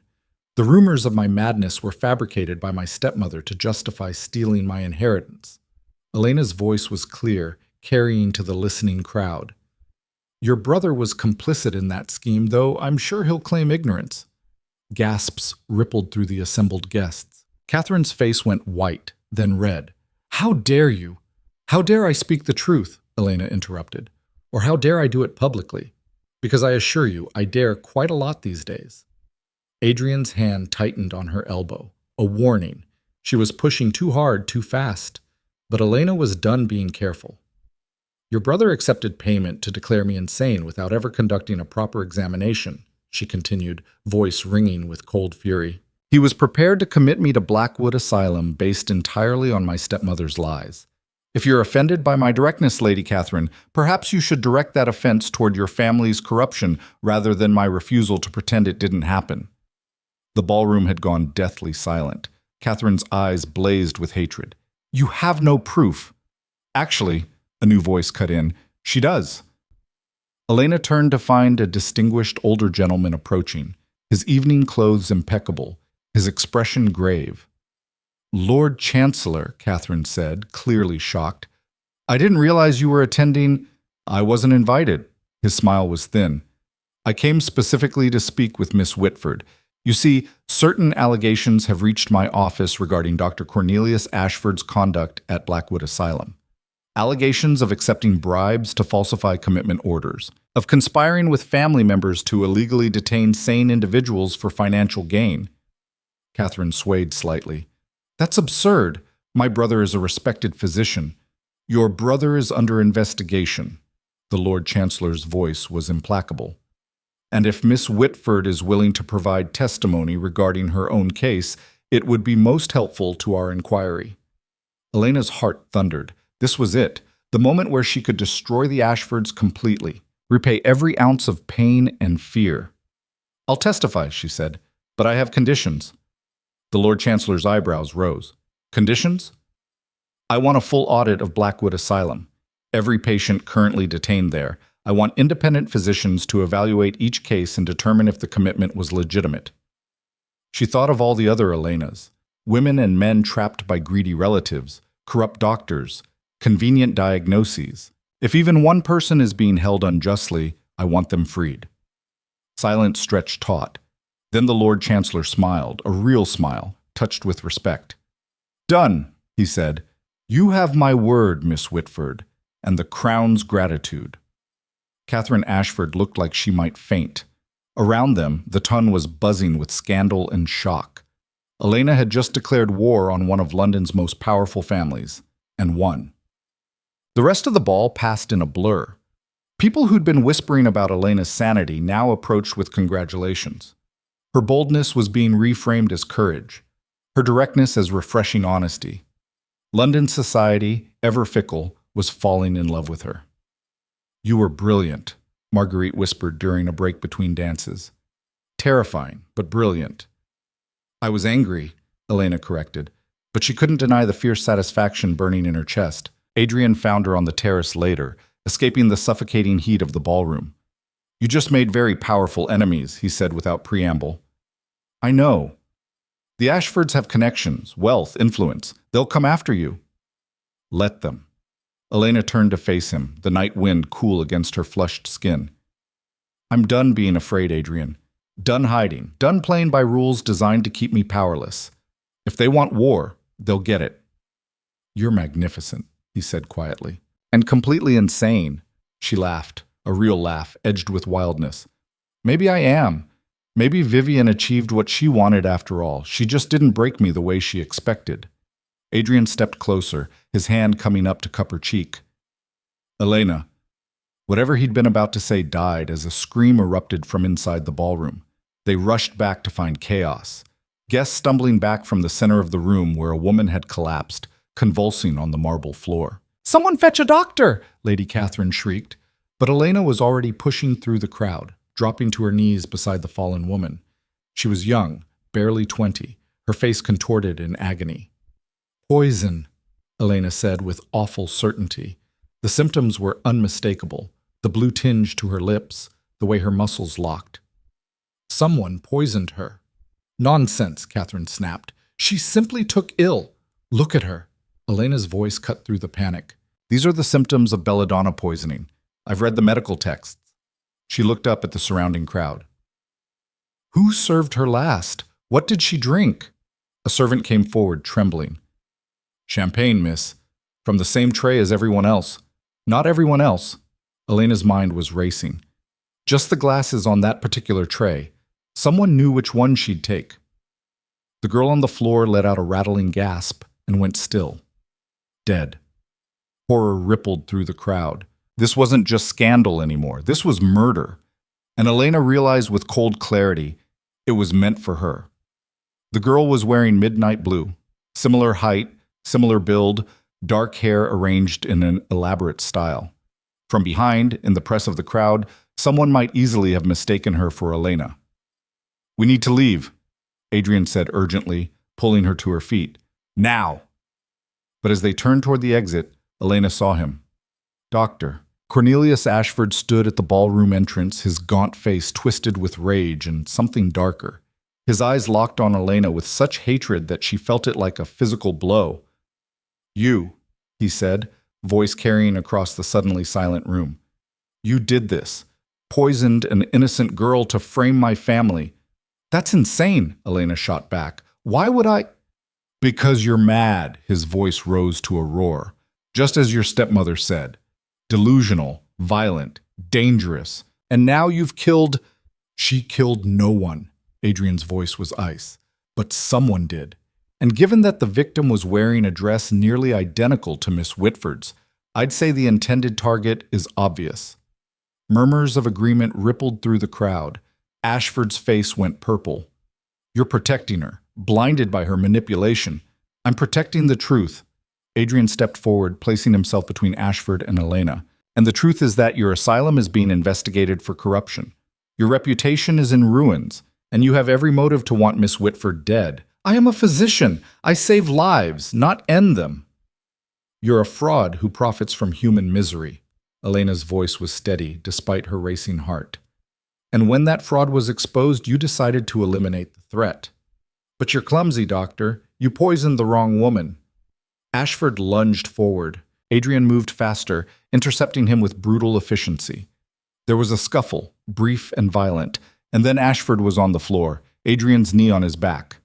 Speaker 1: The rumors of my madness were fabricated by my stepmother to justify stealing my inheritance." Elena's voice was clear, carrying to the listening crowd. "Your brother was complicit in that scheme, though I'm sure he'll claim ignorance." Gasps rippled through the assembled guests. Catherine's face went white, then red. "How dare you? How dare I speak the truth?" Elena interrupted. "Or how dare I do it publicly? Because I assure you, I dare quite a lot these days." Adrian's hand tightened on her elbow. A warning. She was pushing too hard, too fast. But Elena was done being careful. "Your brother accepted payment to declare me insane without ever conducting a proper examination," she continued, voice ringing with cold fury. "He was prepared to commit me to Blackwood Asylum based entirely on my stepmother's lies. If you're offended by my directness, Lady Catherine, perhaps you should direct that offense toward your family's corruption rather than my refusal to pretend it didn't happen." The ballroom had gone deathly silent. Catherine's eyes blazed with hatred. "You have no proof." "Actually," a new voice cut in, "she does." Elena turned to find a distinguished older gentleman approaching, his evening clothes impeccable, his expression grave. "Lord Chancellor," Catherine said, clearly shocked. "I didn't realize you were attending—" "I wasn't invited." His smile was thin. "I came specifically to speak with Miss Whitford. You see, certain allegations have reached my office regarding Dr. Cornelius Ashford's conduct at Blackwood Asylum. Allegations of accepting bribes to falsify commitment orders, of conspiring with family members to illegally detain sane individuals for financial gain." Catherine swayed slightly. "That's absurd. My brother is a respected physician." "Your brother is under investigation." The Lord Chancellor's voice was implacable. "And if Miss Whitford is willing to provide testimony regarding her own case, it would be most helpful to our inquiry." Elena's heart thundered. This was it, the moment where she could destroy the Ashfords completely, repay every ounce of pain and fear. "I'll testify," she said, "but I have conditions." The Lord Chancellor's eyebrows rose. "Conditions?" "I want a full audit of Blackwood Asylum. Every patient currently detained there. I want independent physicians to evaluate each case and determine if the commitment was legitimate." She thought of all the other Elenas, women and men trapped by greedy relatives, corrupt doctors, convenient diagnoses. If even one person is being held unjustly, I want them freed. Silence stretched taut. Then the Lord Chancellor smiled, a real smile, touched with respect. "Done," he said. "You have my word, Miss Whitford, and the Crown's gratitude." Catherine Ashford looked like she might faint. Around them, the ton was buzzing with scandal and shock. Elena had just declared war on one of London's most powerful families, and won. The rest of the ball passed in a blur. People who'd been whispering about Elena's sanity now approached with congratulations. Her boldness was being reframed as courage, her directness as refreshing honesty. London society, ever fickle, was falling in love with her. "You were brilliant," Marguerite whispered during a break between dances. "Terrifying, but brilliant." "I was angry," Elena corrected, but she couldn't deny the fierce satisfaction burning in her chest. Adrian found her on the terrace later, escaping the suffocating heat of the ballroom. "You just made very powerful enemies," he said without preamble. "I know. The Ashfords have connections, wealth, influence. They'll come after you." "Let them." Elena turned to face him, the night wind cool against her flushed skin. "I'm done being afraid, Adrian. Done hiding. Done playing by rules designed to keep me powerless. If they want war, they'll get it." "You're magnificent," he said quietly. "And completely insane." She laughed, a real laugh, edged with wildness. "Maybe I am. Maybe Vivian achieved what she wanted after all. She just didn't break me the way she expected." Adrian stepped closer, his hand coming up to cup her cheek. "Elena." Whatever he'd been about to say died as a scream erupted from inside the ballroom. They rushed back to find chaos. Guests stumbling back from the center of the room where a woman had collapsed, convulsing on the marble floor. "Someone fetch a doctor!" Lady Catherine shrieked. But Elena was already pushing through the crowd, dropping to her knees beside the fallen woman. She was young, barely 20, her face contorted in agony. "Poison," Elena said with awful certainty. The symptoms were unmistakable, the blue tinge to her lips, the way her muscles locked. "Someone poisoned her." "Nonsense," Catherine snapped. "She simply took ill. Look at her." Elena's voice cut through the panic. "These are the symptoms of belladonna poisoning. I've read the medical texts." She looked up at the surrounding crowd. "Who served her last? What did she drink?" A servant came forward, trembling. Champagne, miss. From the same tray as everyone else. Not everyone else. Elena's mind was racing. Just the glasses on that particular tray. Someone knew which one she'd take. The girl on the floor let out a rattling gasp and went still. Dead. Horror rippled through the crowd. This wasn't just scandal anymore. This was murder. And Elena realized with cold clarity it was meant for her. The girl was wearing midnight blue. Similar height, similar build, dark hair arranged in an elaborate style. From behind, in the press of the crowd, someone might easily have mistaken her for Elena. "We need to leave," Adrian said urgently, pulling her to her feet. "Now!" But as they turned toward the exit, Elena saw him. Doctor. Cornelius Ashford stood at the ballroom entrance, his gaunt face twisted with rage and something darker. His eyes locked on Elena with such hatred that she felt it like a physical blow. "You," he said, voice carrying across the suddenly silent room. "You did this. Poisoned an innocent girl to frame my family." "That's insane," Elena shot back. "Why would I—" "Because you're mad," his voice rose to a roar. "Just as your stepmother said. Delusional, violent, dangerous. And now you've killed—" "She killed no one." Adrian's voice was ice. "But someone did. And given that the victim was wearing a dress nearly identical to Miss Whitford's, I'd say the intended target is obvious." Murmurs of agreement rippled through the crowd. Ashford's face went purple. "You're protecting her, blinded by her manipulation." "I'm protecting the truth." Adrian stepped forward, placing himself between Ashford and Elena. "And the truth is that your asylum is being investigated for corruption. Your reputation is in ruins, and you have every motive to want Miss Whitford dead." "I am a physician. I save lives, not end them." "You're a fraud who profits from human misery." Elena's voice was steady, despite her racing heart. "And when that fraud was exposed, you decided to eliminate the threat. But you're clumsy, Doctor. You poisoned the wrong woman." Ashford lunged forward. Adrian moved faster, intercepting him with brutal efficiency. There was a scuffle, brief and violent, and then Ashford was on the floor, Adrian's knee on his back.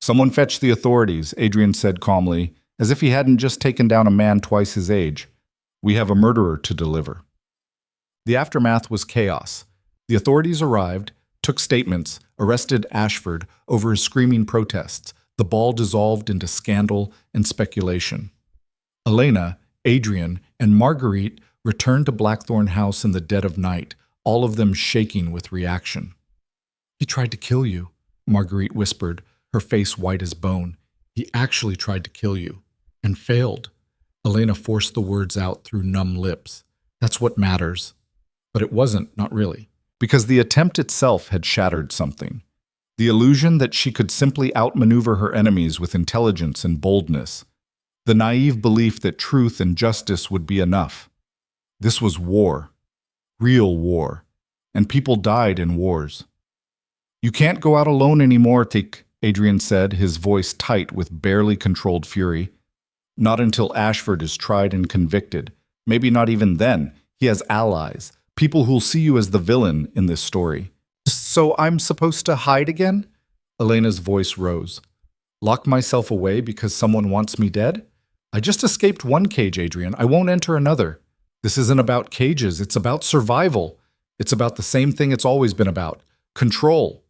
Speaker 1: "Someone fetch the authorities," Adrian said calmly, as if he hadn't just taken down a man twice his age. "We have a murderer to deliver." The aftermath was chaos. The authorities arrived, took statements, arrested Ashford over his screaming protests. The ball dissolved into scandal and speculation. Elena, Adrian, and Marguerite returned to Blackthorn House in the dead of night, all of them shaking with reaction. "He tried to kill you," Marguerite whispered, her face white as bone. "He actually tried to kill you. And failed." Elena forced the words out through numb lips. "That's what matters." But it wasn't, not really. Because the attempt itself had shattered something. The illusion that she could simply outmaneuver her enemies with intelligence and boldness. The naive belief that truth and justice would be enough. This was war. Real war. And people died in wars. "You can't go out alone anymore, Thick," Adrian said, his voice tight with barely controlled fury. "Not until Ashford is tried and convicted. Maybe not even then. He has allies. People who'll see you as the villain in this story." "So I'm supposed to hide again?" Elena's voice rose. "Lock myself away because someone wants me dead? I just escaped one cage, Adrian. I won't enter another. This isn't about cages. It's about survival. It's about the same thing it's always been about. Control."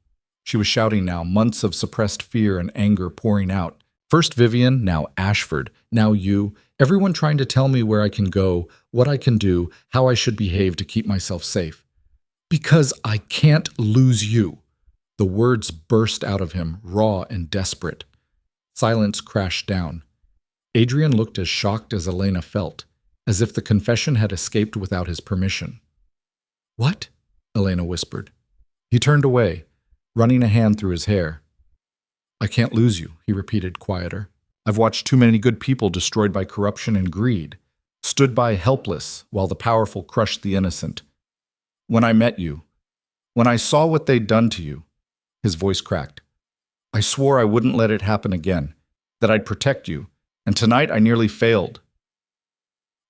Speaker 1: She was shouting now, months of suppressed fear and anger pouring out. First Vivian, now Ashford, now you. Everyone trying to tell me where I can go, what I can do, how I should behave to keep myself safe. "Because I can't lose you." The words burst out of him, raw and desperate. Silence crashed down. Adrian looked as shocked as Elena felt, as if the confession had escaped without his permission. "What?" Elena whispered. He turned away, running a hand through his hair. "I can't lose you," he repeated, quieter. "I've watched too many good people destroyed by corruption and greed, stood by helpless while the powerful crushed the innocent. When I met you, when I saw what they'd done to you," his voice cracked, "I swore I wouldn't let it happen again, that I'd protect you, and tonight I nearly failed."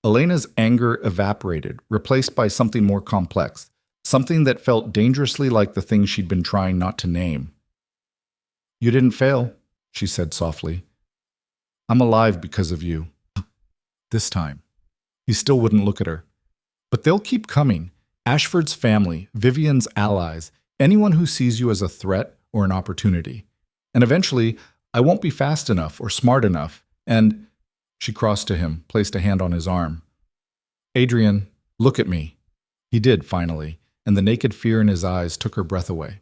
Speaker 1: Elena's anger evaporated, replaced by something more complex, something that felt dangerously like the thing she'd been trying not to name. "You didn't fail," she said softly. I'm alive because of you. This time. He still wouldn't look at her. But they'll keep coming. Ashford's family, Vivian's allies, anyone who sees you as a threat or an opportunity. And eventually, I won't be fast enough or smart enough. And she crossed to him, placed a hand on his arm. Adrian, look at me. He did, finally, and the naked fear in his eyes took her breath away.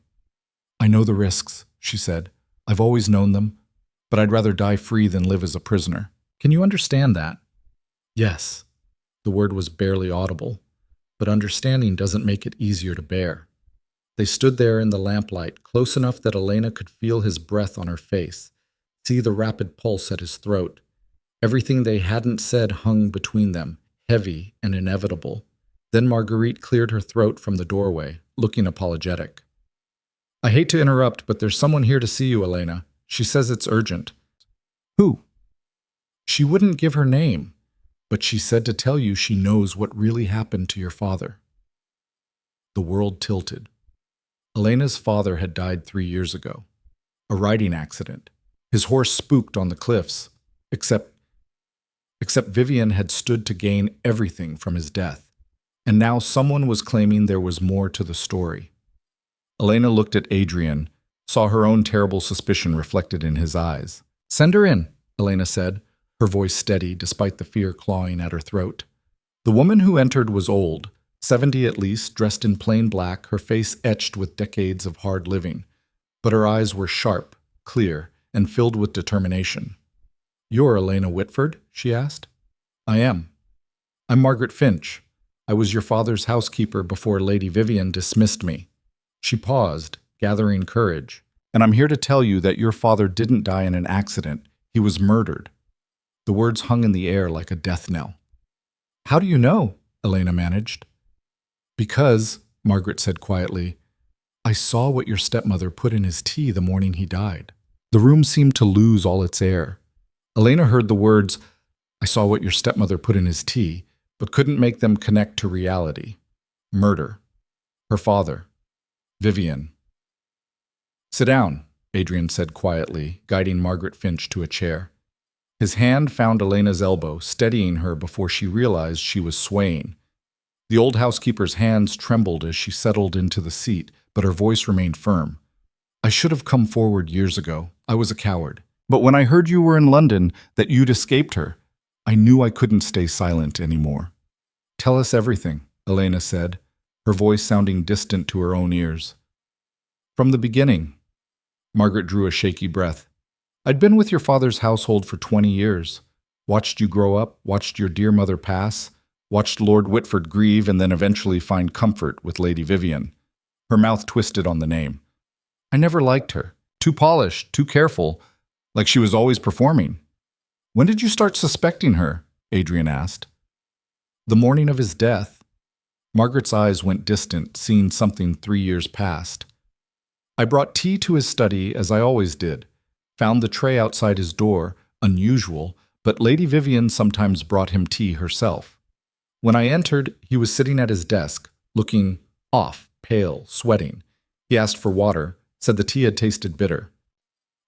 Speaker 1: I know the risks, she said. I've always known them, but I'd rather die free than live as a prisoner. Can you understand that? Yes. The word was barely audible, but understanding doesn't make it easier to bear. They stood there in the lamplight, close enough that Elena could feel his breath on her face, see the rapid pulse at his throat. Everything they hadn't said hung between them, heavy and inevitable. Then Marguerite cleared her throat from the doorway, looking apologetic. I hate to interrupt, but there's someone here to see you, Elena. She says it's urgent. Who? She wouldn't give her name, but she said to tell you she knows what really happened to your father. The world tilted. Elena's father had died 3 years ago. A riding accident. His horse spooked on the cliffs, except Vivian had stood to gain everything from his death. And now someone was claiming there was more to the story. Elena looked at Adrian, saw her own terrible suspicion reflected in his eyes. Send her in, Elena said, her voice steady despite the fear clawing at her throat. The woman who entered was old, 70 at least, dressed in plain black, her face etched with decades of hard living. But her eyes were sharp, clear, and filled with determination. You're Elena Whitford? She asked. I am. I'm Margaret Finch. I was your father's housekeeper before Lady Vivian dismissed me. She paused, gathering courage. And I'm here to tell you that your father didn't die in an accident. He was murdered. The words hung in the air like a death knell. How do you know? Elena managed. Because, Margaret said quietly, I saw what your stepmother put in his tea the morning he died. The room seemed to lose all its air. Elena heard the words, I saw what your stepmother put in his tea, but couldn't make them connect to reality. Murder. Her father. Vivian. Sit down, Adrian said quietly, guiding Margaret Finch to a chair. His hand found Elena's elbow, steadying her before she realized she was swaying. The old housekeeper's hands trembled as she settled into the seat, but her voice remained firm. I should have come forward years ago. I was a coward. But when I heard you were in London, that you'd escaped her, I knew I couldn't stay silent anymore. Tell us everything, Elena said, her voice sounding distant to her own ears. From the beginning. Margaret drew a shaky breath. I'd been with your father's household for 20 years. Watched you grow up, watched your dear mother pass, watched Lord Whitford grieve and then eventually find comfort with Lady Vivian. Her mouth twisted on the name. I never liked her. Too polished, too careful, like she was always performing. When did you start suspecting her? Adrian asked. The morning of his death. Margaret's eyes went distant, seeing something 3 years past. I brought tea to his study, as I always did. Found the tray outside his door, unusual, but Lady Vivian sometimes brought him tea herself. When I entered, he was sitting at his desk, looking off, pale, sweating. He asked for water, said the tea had tasted bitter.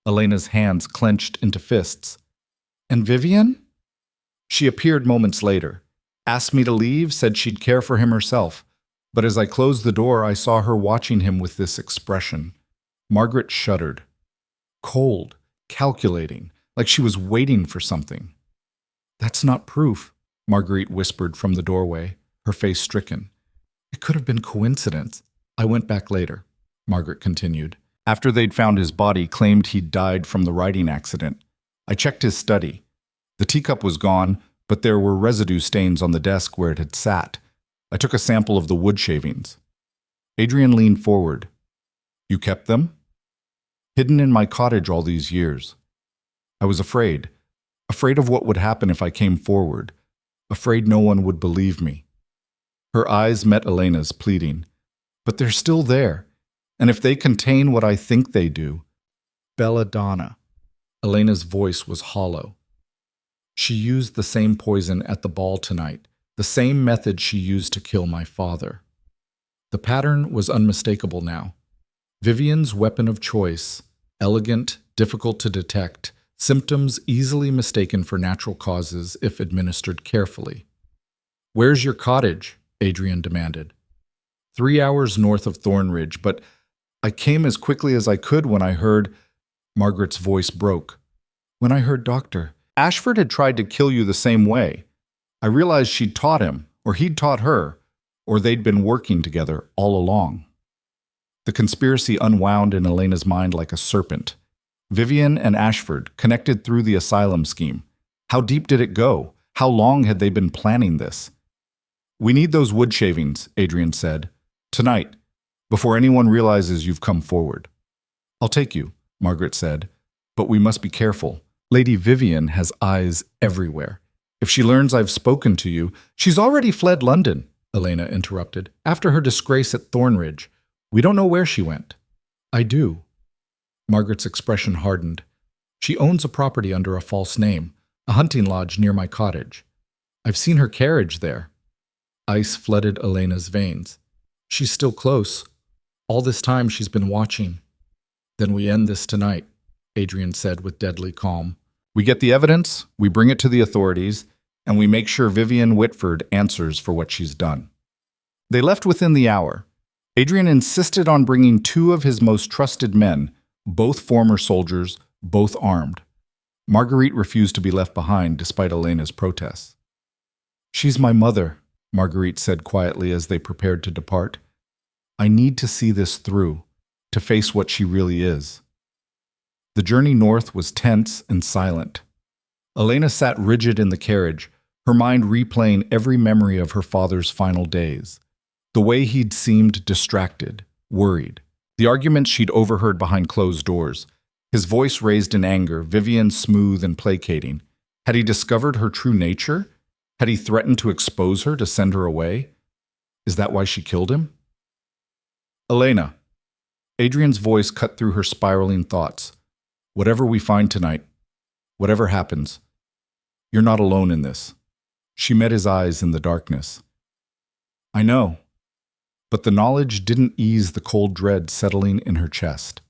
Speaker 1: Elena's hands clenched into fists. And Vivian? She appeared moments later. Asked me to leave, said she'd care for him herself. But as I closed the door, I saw her watching him with this expression. Margaret shuddered. Cold, calculating, like she was waiting for something. That's not proof, Marguerite whispered from the doorway, her face stricken. It could have been coincidence. I went back later, Margaret continued. After they'd found his body, claimed he'd died from the riding accident. I checked his study. The teacup was gone, but there were residue stains on the desk where it had sat. I took a sample of the wood shavings. Adrian leaned forward. You kept them? Hidden in my cottage all these years. I was afraid of what would happen if I came forward, afraid no one would believe me. Her eyes met Elena's, pleading. But they're still there, and if they contain what I think they do. Belladonna. Elena's voice was hollow. She used the same poison at the ball tonight, the same method she used to kill my father. The pattern was unmistakable now. Vivian's weapon of choice, elegant, difficult to detect, symptoms easily mistaken for natural causes if administered carefully. "Where's your cottage?" Adrian demanded. 3 hours north of Thornridge, but I came as quickly as I could when I heard—" Margaret's voice broke. "When I heard Dr. Ashford had tried to kill you the same way. I realized she'd taught him, or he'd taught her, or they'd been working together all along." The conspiracy unwound in Elena's mind like a serpent. Vivian and Ashford connected through the asylum scheme. How deep did it go? How long had they been planning this? "We need those wood shavings," Adrian said. "Tonight, before anyone realizes you've come forward." "I'll take you," Margaret said, "but we must be careful. Lady Vivian has eyes everywhere. If she learns I've spoken to you—" "She's already fled London," Elena interrupted, "after her disgrace at Thornridge. We don't know where she went." "I do." Margaret's expression hardened. "She owns a property under a false name, a hunting lodge near my cottage. I've seen her carriage there." Ice flooded Elena's veins. "She's still close. All this time she's been watching." "Then we end this tonight," Adrian said with deadly calm. "We get the evidence, we bring it to the authorities, and we make sure Vivian Whitford answers for what she's done." They left within the hour. Adrian insisted on bringing 2 of his most trusted men, both former soldiers, both armed. Marguerite refused to be left behind despite Elena's protests. "She's my mother," Marguerite said quietly as they prepared to depart. "I need to see this through, to face what she really is." The journey north was tense and silent. Elena sat rigid in the carriage, her mind replaying every memory of her father's final days. The way he'd seemed distracted, worried. The arguments she'd overheard behind closed doors. His voice raised in anger, Vivian smooth and placating. Had he discovered her true nature? Had he threatened to expose her, to send her away? Is that why she killed him? "Elena." Adrian's voice cut through her spiraling thoughts. "Whatever we find tonight, whatever happens, you're not alone in this." She met his eyes in the darkness. "I know." But the knowledge didn't ease the cold dread settling in her chest.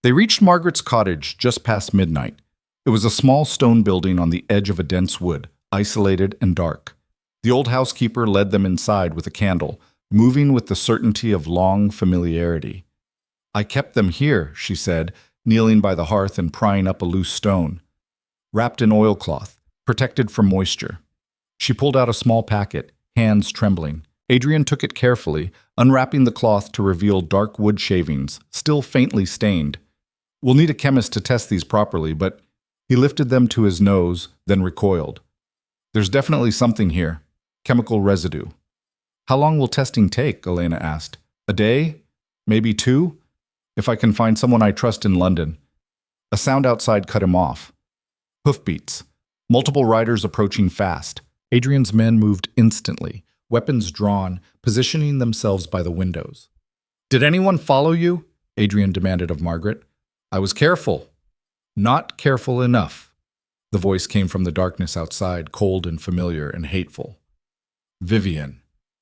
Speaker 1: They reached Margaret's cottage just past midnight. It was a small stone building on the edge of a dense wood, isolated and dark. The old housekeeper led them inside with a candle, moving with the certainty of long familiarity. "I kept them here," she said, kneeling by the hearth and prying up a loose stone. "Wrapped in oilcloth, protected from moisture." She pulled out a small packet, hands trembling. Adrian took it carefully, unwrapping the cloth to reveal dark wood shavings, still faintly stained. "We'll need a chemist to test these properly, but—" He lifted them to his nose, then recoiled. "There's definitely something here. Chemical residue." "How long will testing take?" Elena asked. "A day? Maybe 2? If I can find someone I trust in London." A sound outside cut him off. Hoofbeats. Multiple riders approaching fast. Adrian's men moved instantly, weapons drawn, positioning themselves by the windows. "Did anyone follow you?" Adrian demanded of Margaret. "I was careful." "Not careful enough." The voice came from the darkness outside, cold and familiar and hateful. "Vivian."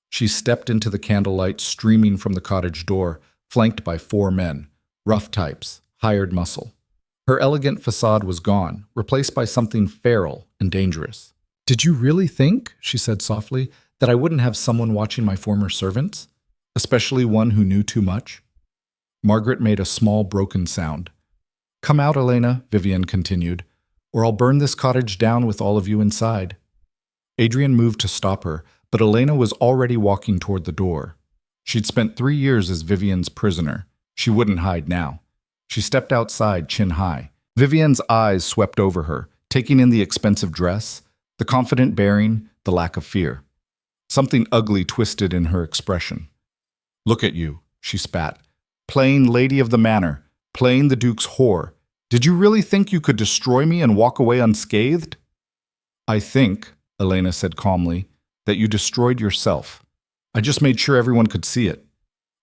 Speaker 1: She stepped into the candlelight streaming from the cottage door, flanked by 4 men, rough types, hired muscle. Her elegant facade was gone, replaced by something feral and dangerous. "Did you really think," she said softly, "that I wouldn't have someone watching my former servants? Especially one who knew too much?" Margaret made a small broken sound. "Come out, Elena," Vivian continued, "or I'll burn this cottage down with all of you inside." Adrian moved to stop her, but Elena was already walking toward the door. She'd spent 3 years as Vivian's prisoner. She wouldn't hide now. She stepped outside, chin high. Vivian's eyes swept over her, taking in the expensive dress, the confident bearing, the lack of fear. Something ugly twisted in her expression. "Look at you," she spat. "Playing lady of the manor, playing the Duke's whore. Did you really think you could destroy me and walk away unscathed?" "I think," Elena said calmly, "that you destroyed yourself. I just made sure everyone could see it."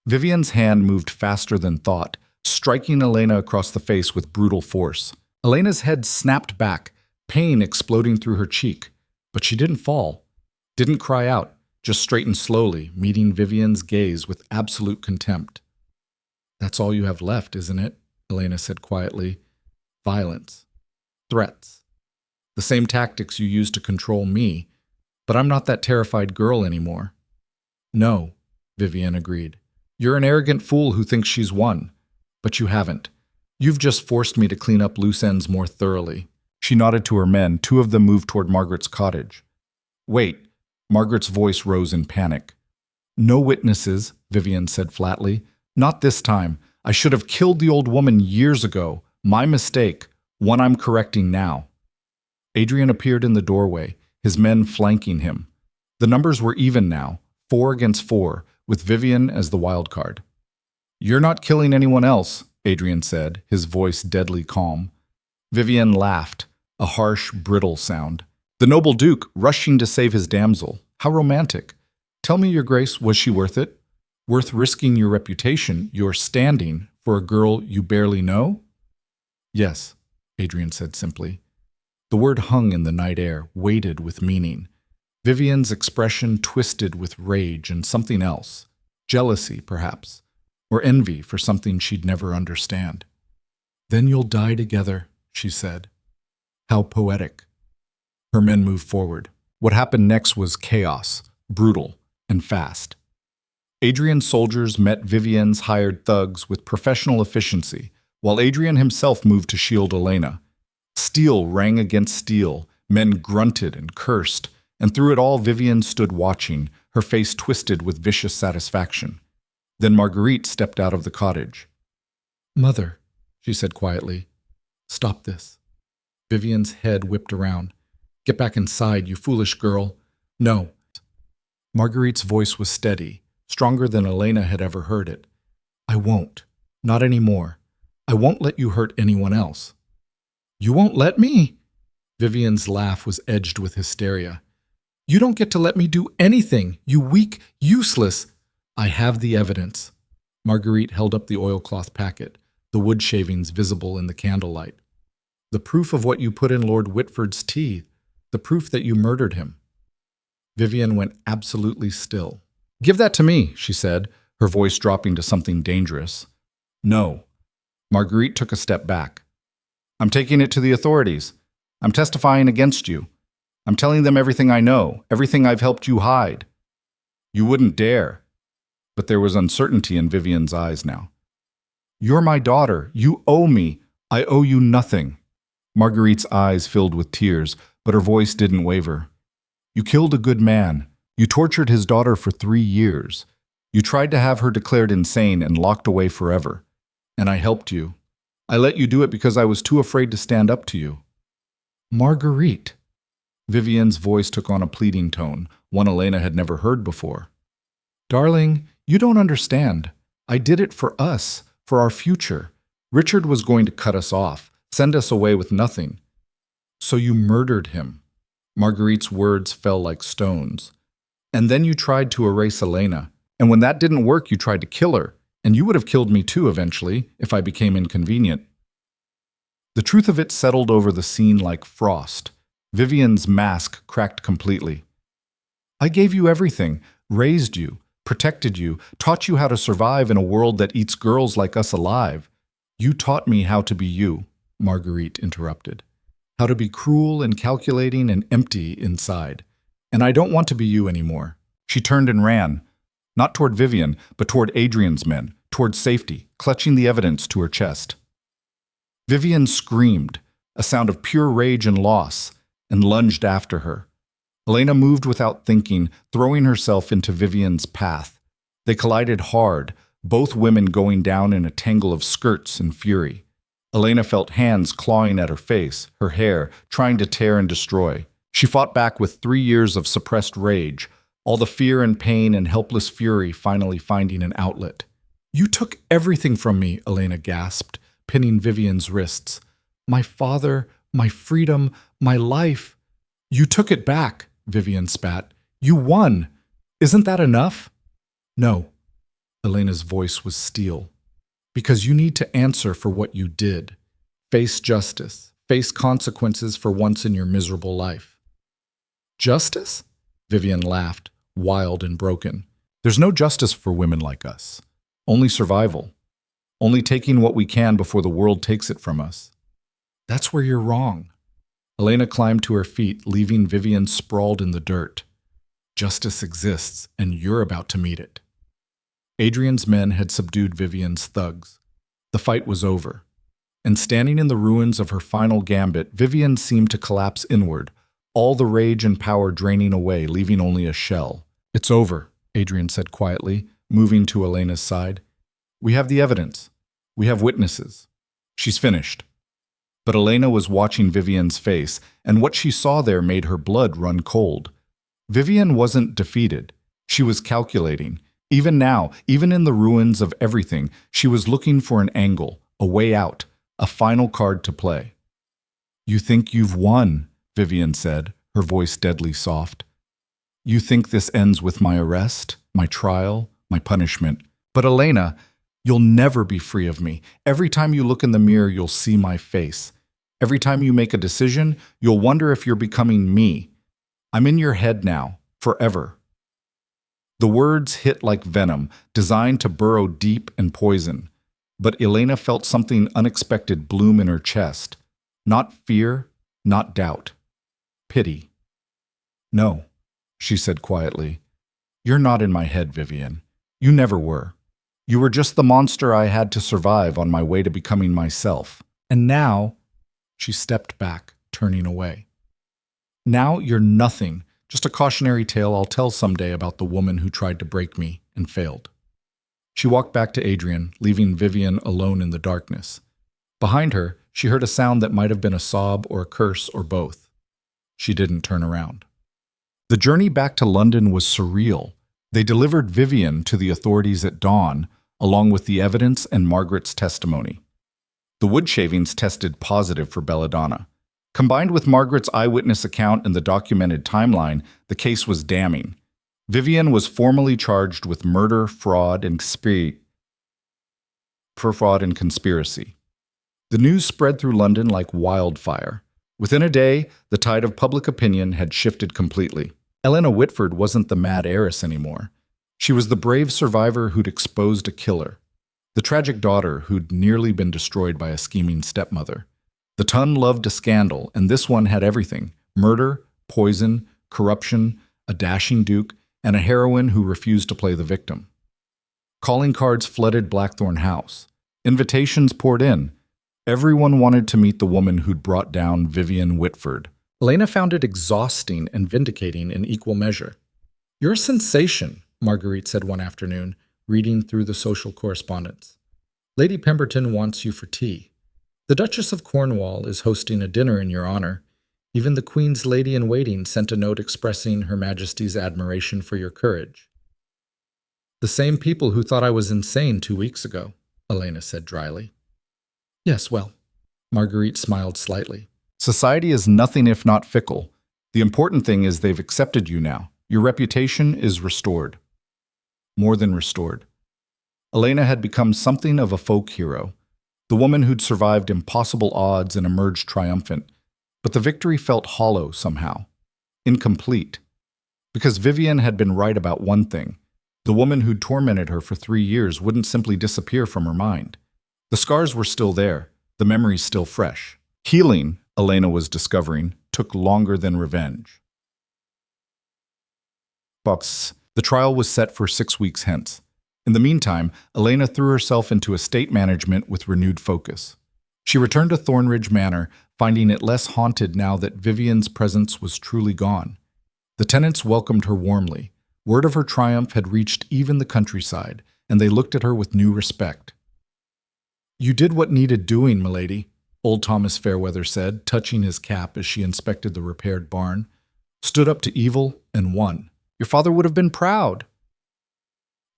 Speaker 1: Vivian's hand moved faster than thought, striking Elena across the face with brutal force. Elena's head snapped back, pain exploding through her cheek. But she didn't fall, didn't cry out, just straightened slowly, meeting Vivian's gaze with absolute contempt. "That's all you have left, isn't it?" Elena said quietly. violence, threats. The same tactics you used to control me, but I'm not that terrified girl anymore. No, Vivian agreed. You're an arrogant fool who thinks she's won, but you haven't. You've just forced me to clean up loose ends more thoroughly. She nodded to her men. Two of them moved toward Margaret's cottage. Wait, Margaret's voice rose in panic. No witnesses, Vivian said flatly. Not this time. I should have killed the old woman years ago. My mistake, one I'm correcting now. Adrian appeared in the doorway, his men flanking him. The numbers were even now, 4 against 4, with Vivian as the wild card. You're not killing anyone else, Adrian said, his voice deadly calm. Vivian laughed, a harsh, brittle sound. The noble duke rushing to save his damsel. How romantic. Tell me, your grace, was she worth it? Worth risking your reputation, your standing, for a girl you barely know? Yes, Adrian said simply. The word hung in the night air, weighted with meaning. Vivian's expression twisted with rage and something else. Jealousy, perhaps, or envy for something she'd never understand. Then you'll die together, she said. How poetic. Her men moved forward. What happened next was chaos, brutal and fast. Adrian's soldiers met Vivian's hired thugs with professional efficiency, while Adrian himself moved to shield Elena. Steel rang against steel, men grunted and cursed, and through it all Vivian stood watching, her face twisted with vicious satisfaction. Then Marguerite stepped out of the cottage. Mother, she said quietly, stop this. Vivian's head whipped around. Get back inside, you foolish girl. No. Marguerite's voice was steady, stronger than Elena had ever heard it. I won't. Not anymore. I won't let you hurt anyone else. You won't let me? Vivian's laugh was edged with hysteria. You don't get to let me do anything, you weak, useless. I have the evidence. Marguerite held up the oilcloth packet, the wood shavings visible in the candlelight. The proof of what you put in Lord Whitford's tea, the proof that you murdered him. Vivian went absolutely still. Give that to me, she said, her voice dropping to something dangerous. No. Marguerite took a step back. I'm taking it to the authorities. I'm testifying against you. I'm telling them everything I know, everything I've helped you hide. You wouldn't dare. But there was uncertainty in Vivian's eyes now. You're my daughter. You owe me. I owe you nothing. Marguerite's eyes filled with tears, but her voice didn't waver. You killed a good man. You tortured his daughter for 3 years. You tried to have her declared insane and locked away forever. And I helped you. I let you do it because I was too afraid to stand up to you. Marguerite. Vivian's voice took on a pleading tone, one Elena had never heard before. Darling, you don't understand. I did it for us, for our future. Richard was going to cut us off, send us away with nothing. So you murdered him. Marguerite's words fell like stones. And then you tried to erase Elena. And when that didn't work, you tried to kill her. And you would have killed me too eventually, if I became inconvenient. The truth of it settled over the scene like frost. Vivian's mask cracked completely. I gave you everything, raised you, protected you, taught you how to survive in a world that eats girls like us alive. You taught me how to be you, Marguerite interrupted. How to be cruel and calculating and empty inside. And I don't want to be you anymore. She turned and ran. Not toward Vivian, but toward Adrian's men, toward safety, clutching the evidence to her chest. Vivian screamed, a sound of pure rage and loss, and lunged after her. Elena moved without thinking, throwing herself into Vivian's path. They collided hard, both women going down in a tangle of skirts and fury. Elena felt hands clawing at her face, her hair, trying to tear and destroy. She fought back with 3 years of suppressed rage, all the fear and pain and helpless fury finally finding an outlet. You took everything from me, Elena gasped, pinning Vivian's wrists. My father, my freedom, my life. You took it back, Vivian spat. You won. Isn't that enough? No. Elena's voice was steel. Because you need to answer for what you did. Face justice. Face consequences for once in your miserable life. Justice? Vivian laughed, wild and broken. There's no justice for women like us. Only survival. Only taking what we can before the world takes it from us. That's where you're wrong. Elena climbed to her feet, leaving Vivian sprawled in the dirt. Justice exists, and you're about to meet it. Adrian's men had subdued Vivian's thugs. The fight was over. And standing in the ruins of her final gambit, Vivian seemed to collapse inward, all the rage and power draining away, leaving only a shell. It's over, Adrian said quietly, moving to Elena's side. We have the evidence. We have witnesses. She's finished. But Elena was watching Vivian's face, and what she saw there made her blood run cold. Vivian wasn't defeated. She was calculating. Even now, even in the ruins of everything, she was looking for an angle, a way out, a final card to play. You think you've won, Vivian said, her voice deadly soft. You think this ends with my arrest, my trial, my punishment. But Elena, you'll never be free of me. Every time you look in the mirror, you'll see my face. Every time you make a decision, you'll wonder if you're becoming me. I'm in your head now, forever. The words hit like venom, designed to burrow deep and poison. But Elena felt something unexpected bloom in her chest. Not fear, not doubt. Pity. No, she said quietly. You're not in my head, Vivian. You never were. You were just the monster I had to survive on my way to becoming myself. And now, she stepped back, turning away. Now you're nothing, just a cautionary tale I'll tell someday about the woman who tried to break me and failed. She walked back to Adrian, leaving Vivian alone in the darkness. Behind her, she heard a sound that might have been a sob or a curse or both. She didn't turn around. The journey back to London was surreal. They delivered Vivian to the authorities at dawn, along with the evidence and Margaret's testimony. The wood shavings tested positive for belladonna. Combined with Margaret's eyewitness account and the documented timeline, the case was damning. Vivian was formally charged with murder, fraud, and conspiracy. The news spread through London like wildfire. Within a day, the tide of public opinion had shifted completely. Elena Whitford wasn't the mad heiress anymore. She was the brave survivor who'd exposed a killer, the tragic daughter who'd nearly been destroyed by a scheming stepmother. The ton loved a scandal, and this one had everything: murder, poison, corruption, a dashing duke, and a heroine who refused to play the victim. Calling cards flooded Blackthorn House. Invitations poured in. Everyone wanted to meet the woman who'd brought down Vivian Whitford. Elena found it exhausting and vindicating in equal measure. You're a sensation, Marguerite said one afternoon, reading through the social correspondence. Lady Pemberton wants you for tea. The Duchess of Cornwall is hosting a dinner in your honor. Even the Queen's lady-in-waiting sent a note expressing Her Majesty's admiration for your courage. The same people who thought I was insane 2 weeks ago, Elena said dryly. Yes, well, Marguerite smiled slightly. Society is nothing if not fickle. The important thing is they've accepted you now. Your reputation is restored. More than restored. Elena had become something of a folk hero, the woman who'd survived impossible odds and emerged triumphant. But the victory felt hollow somehow, incomplete. Because Vivian had been right about one thing. The woman who'd tormented her for 3 years wouldn't simply disappear from her mind. The scars were still there, the memories still fresh. Healing, Elena was discovering, took longer than revenge. The trial was set for 6 weeks hence. In the meantime, Elena threw herself into estate management with renewed focus. She returned to Thornridge Manor, finding it less haunted now that Vivian's presence was truly gone. The tenants welcomed her warmly. Word of her triumph had reached even the countryside, and they looked at her with new respect. You did what needed doing, milady, old Thomas Fairweather said, touching his cap as she inspected the repaired barn. Stood up to evil and won. Your father would have been proud.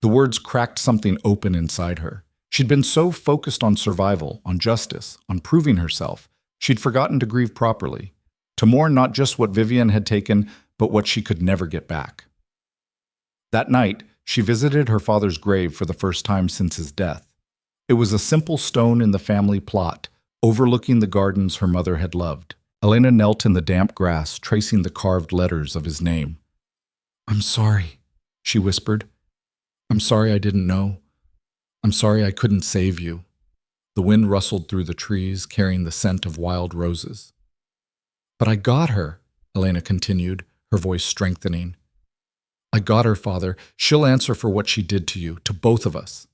Speaker 1: The words cracked something open inside her. She'd been so focused on survival, on justice, on proving herself, she'd forgotten to grieve properly, to mourn not just what Vivian had taken, but what she could never get back. That night, she visited her father's grave for the first time since his death. It was a simple stone in the family plot, overlooking the gardens her mother had loved. Elena knelt in the damp grass, tracing the carved letters of his name. I'm sorry, she whispered. I'm sorry I didn't know. I'm sorry I couldn't save you. The wind rustled through the trees, carrying the scent of wild roses. "But I got her," Elena continued, her voice strengthening. "I got her, Father. She'll answer for what she did to you, to both of us."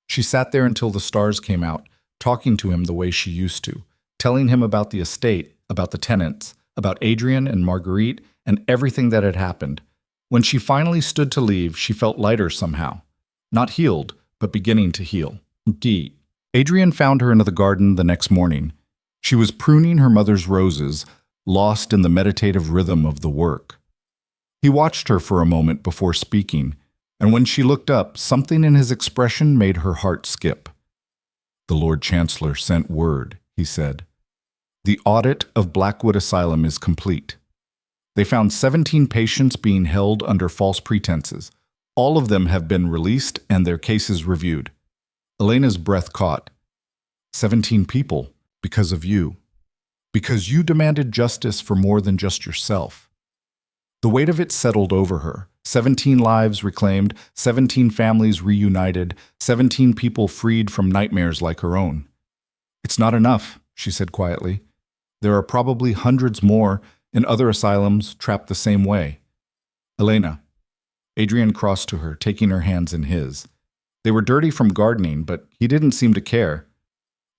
Speaker 1: She sat there until the stars came out, talking to him the way she used to, telling him about the estate, about the tenants, about Adrian and Marguerite, and everything that had happened. When she finally stood to leave, she felt lighter somehow. Not healed, but beginning to heal. D. Adrian found her in the garden the next morning. She was pruning her mother's roses, lost in the meditative rhythm of the work. He watched her for a moment before speaking, and when she looked up, something in his expression made her heart skip. "The Lord Chancellor sent word," he said. "The audit of Blackwood Asylum is complete. They found 17 patients being held under false pretenses. All of them have been released and their cases reviewed." Elena's breath caught. 17 people, because of you. Because you demanded justice for more than just yourself. The weight of it settled over her. 17 lives reclaimed, 17 families reunited, 17 people freed from nightmares like her own. "It's not enough," she said quietly. "There are probably hundreds more in other asylums trapped the same way." "Elena." Adrian crossed to her, taking her hands in his. They were dirty from gardening, but he didn't seem to care.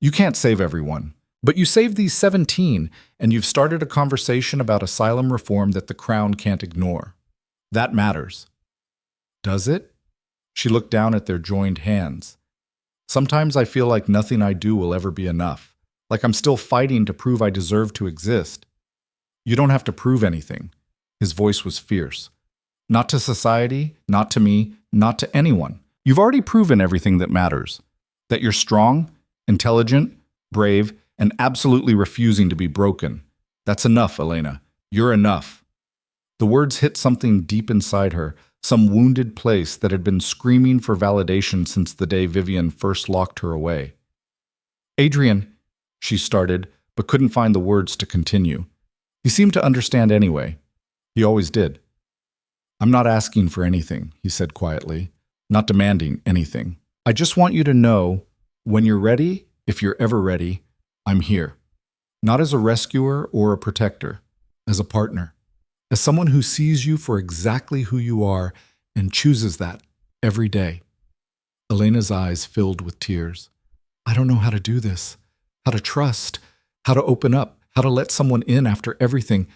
Speaker 1: "You can't save everyone, but you saved these 17, and you've started a conversation about asylum reform that the Crown can't ignore. That matters." "Does it?" She looked down at their joined hands. "Sometimes I feel like nothing I do will ever be enough, like I'm still fighting to prove I deserve to exist." "You don't have to prove anything." His voice was fierce. "Not to society, not to me, not to anyone. You've already proven everything that matters. That you're strong, intelligent, brave, and absolutely refusing to be broken. That's enough, Elena. You're enough." The words hit something deep inside her, some wounded place that had been screaming for validation since the day Vivian first locked her away. "Adrian," she started, but couldn't find the words to continue. He seemed to understand anyway. He always did. "I'm not asking for anything," he said quietly, "not demanding anything. I just want you to know, when you're ready, if you're ever ready, I'm here. Not as a rescuer or a protector, as a partner. As someone who sees you for exactly who you are and chooses that every day." Elena's eyes filled with tears. "I don't know how to do this, how to trust, how to open up, how to let someone in after everything.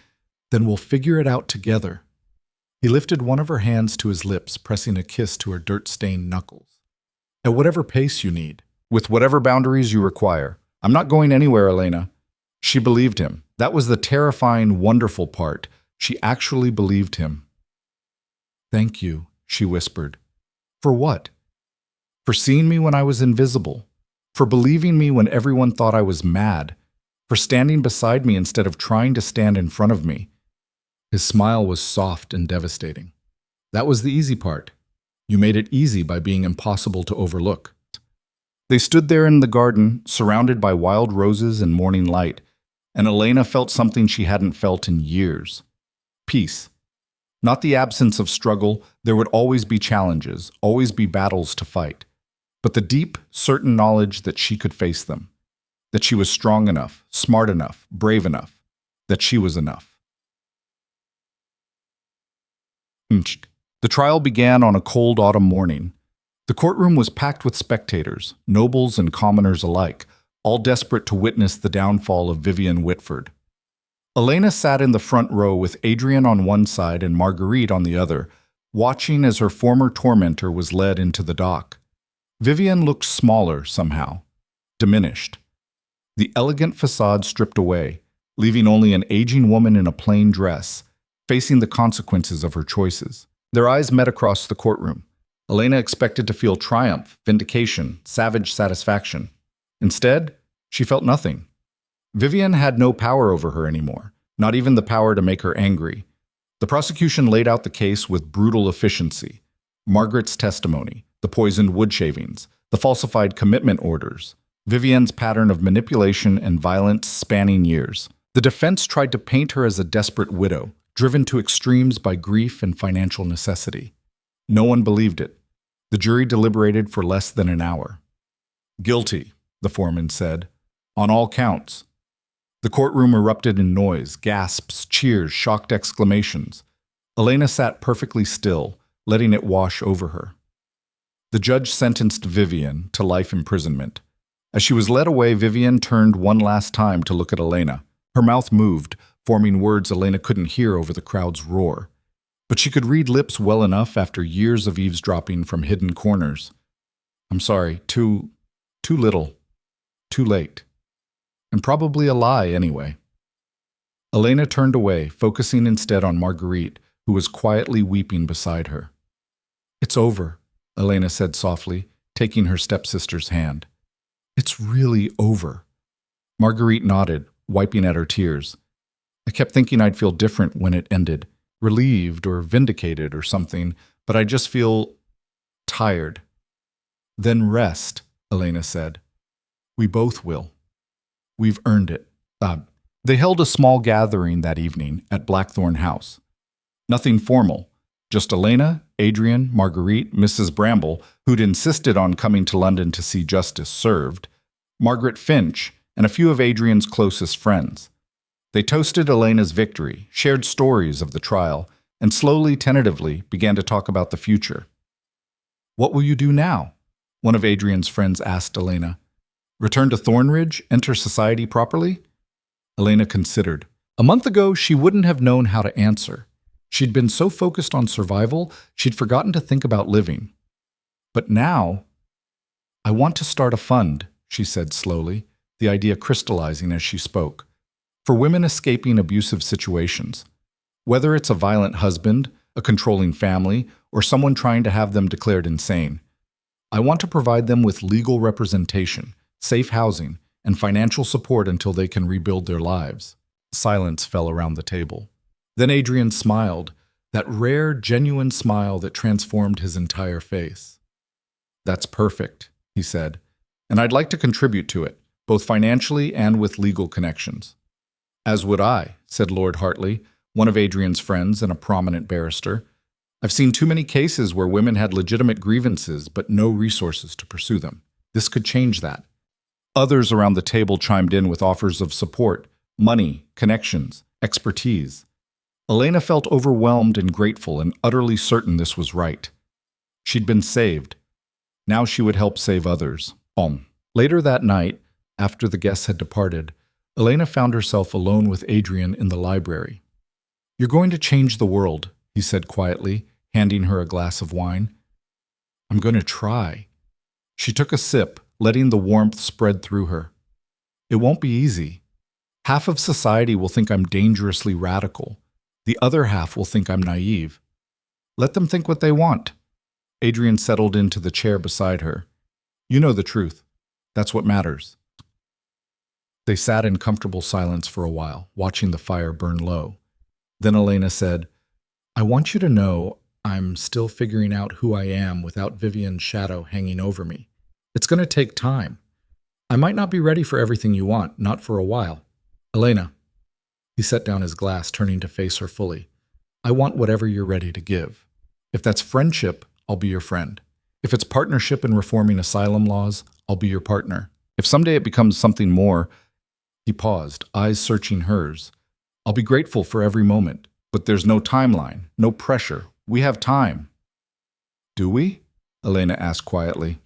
Speaker 1: Then we'll figure it out together." He lifted one of her hands to his lips, pressing a kiss to her dirt-stained knuckles. "At whatever pace you need, with whatever boundaries you require. I'm not going anywhere, Elena." She believed him. That was the terrifying, wonderful part. She actually believed him. "Thank you," she whispered. "For what?" "For seeing me when I was invisible. For believing me when everyone thought I was mad. For standing beside me instead of trying to stand in front of me." His smile was soft and devastating. "That was the easy part. You made it easy by being impossible to overlook." They stood there in the garden, surrounded by wild roses and morning light, and Elena felt something she hadn't felt in years. Peace. Not the absence of struggle. There would always be challenges, always be battles to fight. But the deep, certain knowledge that she could face them. That she was strong enough, smart enough, brave enough. That she was enough. The trial began on a cold autumn morning. The courtroom was packed with spectators, nobles and commoners alike, all desperate to witness the downfall of Vivian Whitford. Elena sat in the front row with Adrian on one side and Marguerite on the other, watching as her former tormentor was led into the dock. Vivian looked smaller somehow, diminished. The elegant facade stripped away, leaving only an aging woman in a plain dress, facing the consequences of her choices. Their eyes met across the courtroom. Elena expected to feel triumph, vindication, savage satisfaction. Instead, she felt nothing. Vivian had no power over her anymore, not even the power to make her angry. The prosecution laid out the case with brutal efficiency. Margaret's testimony, the poisoned wood shavings, the falsified commitment orders, Vivian's pattern of manipulation and violence spanning years. The defense tried to paint her as a desperate widow, driven to extremes by grief and financial necessity. No one believed it. The jury deliberated for less than an hour. Guilty, the foreman said, on all counts. The courtroom erupted in noise, gasps, cheers, shocked exclamations. Elena sat perfectly still, letting it wash over her. The judge sentenced Vivian to life imprisonment. As she was led away, Vivian turned one last time to look at Elena. Her mouth moved, forming words Elena couldn't hear over the crowd's roar. But she could read lips well enough after years of eavesdropping from hidden corners. I'm sorry, too little, too late. And probably a lie anyway. Elena turned away, focusing instead on Marguerite, who was quietly weeping beside her. It's over, Elena said softly, taking her stepsister's hand. It's really over. Marguerite nodded, wiping at her tears. I kept thinking I'd feel different when it ended, relieved or vindicated or something, but I just feel tired. Then rest, Elena said. We both will. We've earned it. They held a small gathering that evening at Blackthorn House. Nothing formal, just Elena, Adrian, Marguerite, Mrs. Bramble, who'd insisted on coming to London to see justice served, Margaret Finch, and a few of Adrian's closest friends. They toasted Elena's victory, shared stories of the trial, and slowly, tentatively, began to talk about the future. What will you do now? One of Adrian's friends asked Elena. Return to Thornridge, enter society properly? Elena considered. A month ago, she wouldn't have known how to answer. She'd been so focused on survival, she'd forgotten to think about living. But now, I want to start a fund, she said slowly, the idea crystallizing as she spoke, for women escaping abusive situations. Whether it's a violent husband, a controlling family, or someone trying to have them declared insane. I want to provide them with legal representation, safe housing, and financial support until they can rebuild their lives. Silence fell around the table. Then Adrian smiled, that rare, genuine smile that transformed his entire face. That's perfect, he said, and I'd like to contribute to it, both financially and with legal connections. As would I, said Lord Hartley, one of Adrian's friends and a prominent barrister. I've seen too many cases where women had legitimate grievances but no resources to pursue them. This could change that. Others around the table chimed in with offers of support, money, connections, expertise. Elena felt overwhelmed and grateful and utterly certain this was right. She'd been saved. Now she would help save others. Later that night, after the guests had departed, Elena found herself alone with Adrian in the library. You're going to change the world, he said quietly, handing her a glass of wine. I'm going to try. She took a sip, letting the warmth spread through her. It won't be easy. Half of society will think I'm dangerously radical. The other half will think I'm naive. Let them think what they want. Adrian settled into the chair beside her. You know the truth. That's what matters. They sat in comfortable silence for a while, watching the fire burn low. Then Elena said, I want you to know I'm still figuring out who I am without Vivian's shadow hanging over me. It's going to take time. I might not be ready for everything you want, not for a while. Elena. He set down his glass, turning to face her fully. I want whatever you're ready to give. If that's friendship, I'll be your friend. If it's partnership in reforming asylum laws, I'll be your partner. If someday it becomes something more, he paused, eyes searching hers. I'll be grateful for every moment, but there's no timeline, no pressure. We have time. Do we? Elena asked quietly.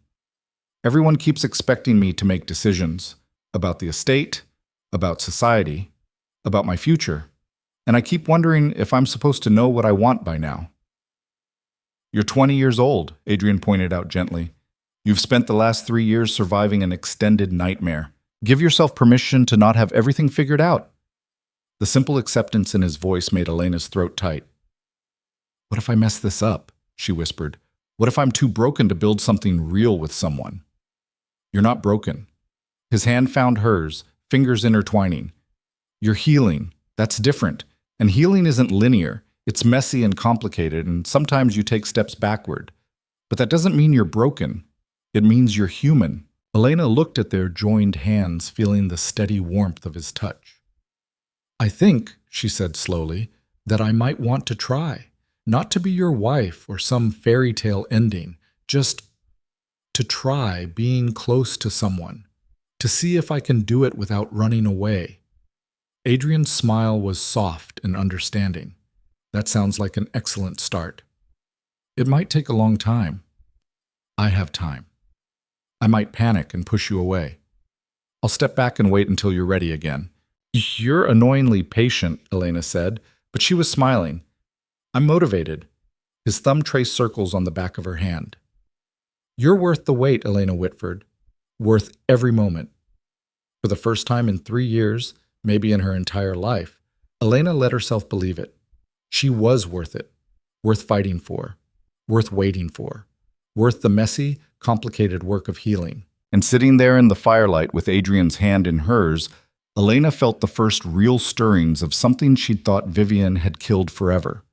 Speaker 1: Everyone keeps expecting me to make decisions about the estate, about society, about my future, and I keep wondering if I'm supposed to know what I want by now. You're 20 years old, Adrian pointed out gently. You've spent the last 3 years surviving an extended nightmare. Give yourself permission to not have everything figured out. The simple acceptance in his voice made Elena's throat tight. What if I mess this up? She whispered. What if I'm too broken to build something real with someone? You're not broken. His hand found hers, fingers intertwining. You're healing. That's different. And healing isn't linear. It's messy and complicated, and sometimes you take steps backward. But that doesn't mean you're broken. It means you're human. Elena looked at their joined hands, feeling the steady warmth of his touch. I think, she said slowly, that I might want to try. Not to be your wife or some fairy tale ending, just to try being close to someone, to see if I can do it without running away. Adrian's smile was soft and understanding. That sounds like an excellent start. It might take a long time. I have time. I might panic and push you away. I'll step back and wait until you're ready again. You're annoyingly patient, Elena said, but she was smiling. I'm motivated. His thumb traced circles on the back of her hand. You're worth the wait, Elena Whitford. Worth every moment. For the first time in 3 years, maybe in her entire life, Elena let herself believe it. She was worth it. Worth fighting for. Worth waiting for. Worth the messy, complicated work of healing. And sitting there in the firelight with Adrian's hand in hers, Elena felt the first real stirrings of something she'd thought Vivian had killed forever.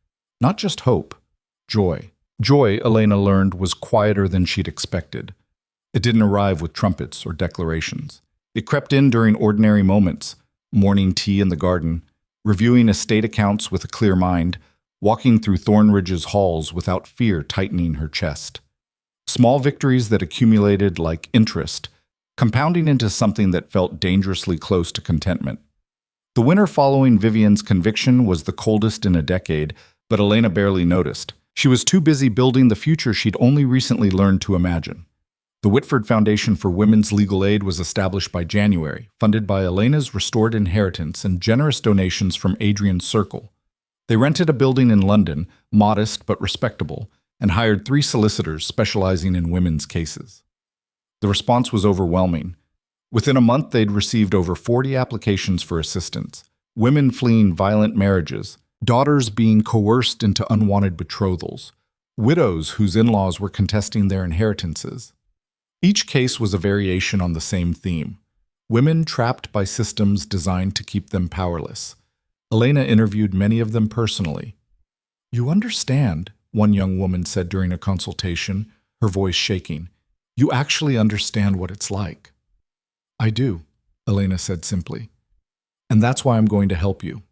Speaker 1: Not just hope, joy. Joy, Elena learned, was quieter than she'd expected. It didn't arrive with trumpets or declarations. It crept in during ordinary moments, morning tea in the garden, reviewing estate accounts with a clear mind, walking through Thornridge's halls without fear tightening her chest. Small victories that accumulated like interest, compounding into something that felt dangerously close to contentment. The winter following Vivian's conviction was the coldest in a decade, but Elena barely noticed. She was too busy building the future she'd only recently learned to imagine. The Whitford Foundation for Women's Legal Aid was established by January, funded by Elena's restored inheritance and generous donations from Adrian's circle. They rented a building in London, modest but respectable, and hired 3 solicitors specializing in women's cases. The response was overwhelming. Within a month, they'd received over 40 applications for assistance, women fleeing violent marriages, daughters being coerced into unwanted betrothals, widows whose in-laws were contesting their inheritances. Each case was a variation on the same theme: women trapped by systems designed to keep them powerless. Elena interviewed many of them personally. "You understand," one young woman said during a consultation, her voice shaking. "You actually understand what it's like." "I do," Elena said simply. "And that's why I'm going to help you."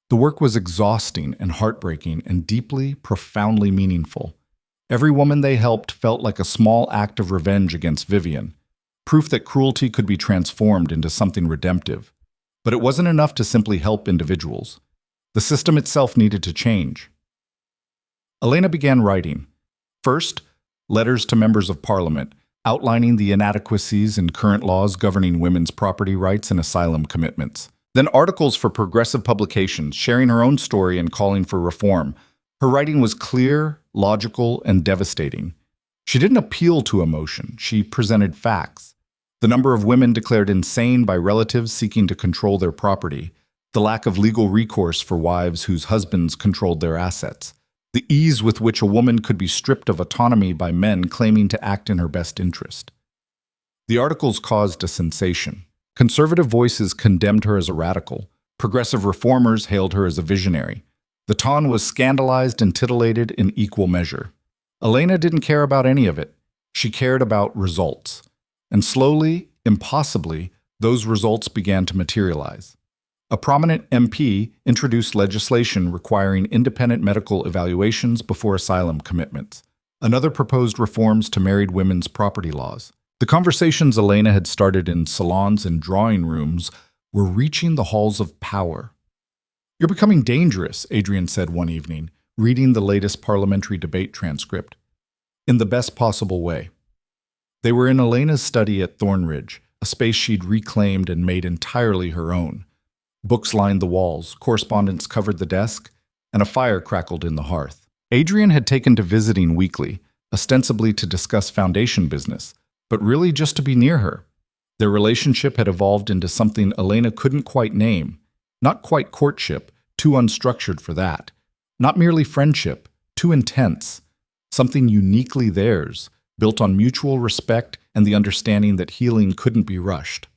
Speaker 1: The work was exhausting and heartbreaking and deeply, profoundly meaningful. Every woman they helped felt like a small act of revenge against Vivian, proof that cruelty could be transformed into something redemptive. But it wasn't enough to simply help individuals. The system itself needed to change. Elena began writing. First, letters to members of Parliament, outlining the inadequacies in current laws governing women's property rights and asylum commitments. Then articles for progressive publications, sharing her own story and calling for reform. Her writing was clear, logical, and devastating. She didn't appeal to emotion, she presented facts. The number of women declared insane by relatives seeking to control their property, the lack of legal recourse for wives whose husbands controlled their assets, the ease with which a woman could be stripped of autonomy by men claiming to act in her best interest. The articles caused a sensation. Conservative voices condemned her as a radical. Progressive reformers hailed her as a visionary. The tone was scandalized and titillated in equal measure. Elena didn't care about any of it. She cared about results. And slowly, impossibly, those results began to materialize. A prominent MP introduced legislation requiring independent medical evaluations before asylum commitments. Another proposed reforms to married women's property laws. The conversations Elena had started in salons and drawing rooms were reaching the halls of power. "You're becoming dangerous," Adrian said one evening, reading the latest parliamentary debate transcript. In the best possible way. They were in Elena's study at Thornridge, a space she'd reclaimed and made entirely her own. Books lined the walls, correspondence covered the desk, and a fire crackled in the hearth. Adrian had taken to visiting weekly, ostensibly to discuss foundation business, but really just to be near her. Their relationship had evolved into something Elena couldn't quite name. Not quite courtship, too unstructured for that. Not merely friendship, too intense. Something uniquely theirs, built on mutual respect and the understanding that healing couldn't be rushed.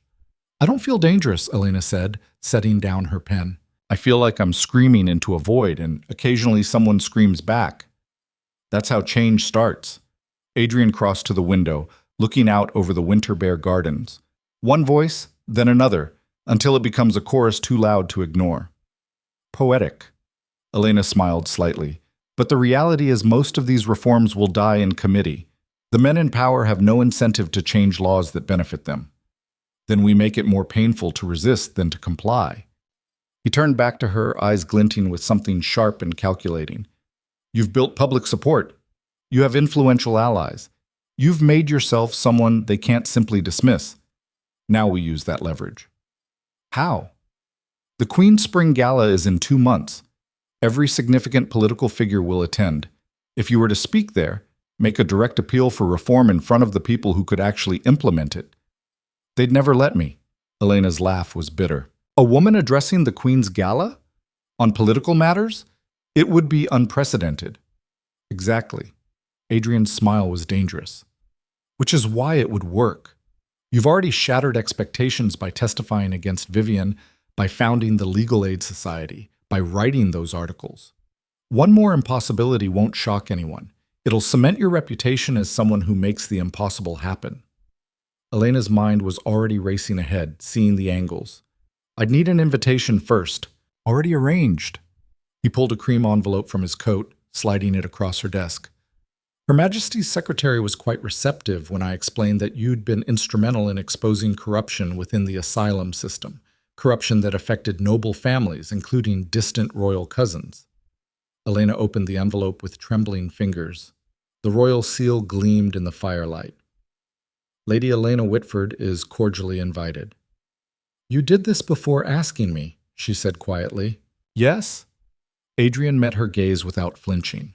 Speaker 1: "I don't feel dangerous," Elena said, setting down her pen. "I feel like I'm screaming into a void, and occasionally someone screams back. That's how change starts." Adrian crossed to the window, looking out over the winter bare gardens. One voice, then another, until it becomes a chorus too loud to ignore. "Poetic." Elena smiled slightly. "But the reality is most of these reforms will die in committee. The men in power have no incentive to change laws that benefit them. Then we make it more painful to resist than to comply. He turned back to her, eyes glinting with something sharp and calculating. You've built public support. You have influential allies. You've made yourself someone they can't simply dismiss. Now we use that leverage. How? The Queen's Spring Gala is in 2 months. Every significant political figure will attend. If you were to speak there, make a direct appeal for reform in front of the people who could actually implement it. They'd never let me. Elena's laugh was bitter. A woman addressing the Queen's Gala? On political matters? It would be unprecedented. Exactly. Adrian's smile was dangerous. Which is why it would work. You've already shattered expectations by testifying against Vivian, by founding the Legal Aid Society, by writing those articles. One more impossibility won't shock anyone. It'll cement your reputation as someone who makes the impossible happen. Elena's mind was already racing ahead, seeing the angles. I'd need an invitation first. Already arranged. He pulled a cream envelope from his coat, sliding it across her desk. Her Majesty's secretary was quite receptive when I explained that you'd been instrumental in exposing corruption within the asylum system, corruption that affected noble families, including distant royal cousins. Elena opened the envelope with trembling fingers. The royal seal gleamed in the firelight. Lady Elena Whitford is cordially invited. You did this before asking me, she said quietly. Yes? Adrian met her gaze without flinching.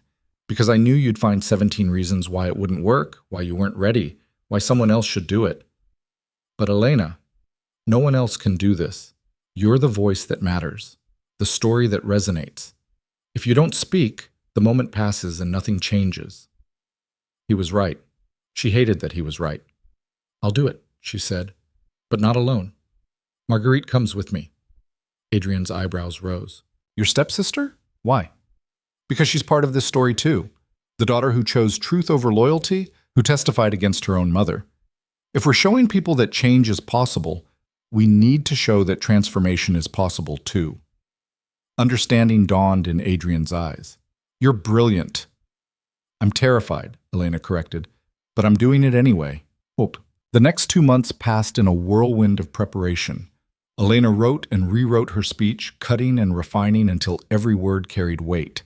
Speaker 1: Because I knew you'd find 17 reasons why it wouldn't work, why you weren't ready, why someone else should do it. But Elena, no one else can do this. You're the voice that matters, the story that resonates. If you don't speak, the moment passes and nothing changes. He was right. She hated that he was right. I'll do it, she said, but not alone. Marguerite comes with me. Adrian's eyebrows rose. Your stepsister? Why? Because she's part of this story too. The daughter who chose truth over loyalty, who testified against her own mother. If we're showing people that change is possible, we need to show that transformation is possible too. Understanding dawned in Adrian's eyes. You're brilliant. I'm terrified, Elena corrected, but I'm doing it anyway. Hope. The next 2 months passed in a whirlwind of preparation. Elena wrote and rewrote her speech, cutting and refining until every word carried weight.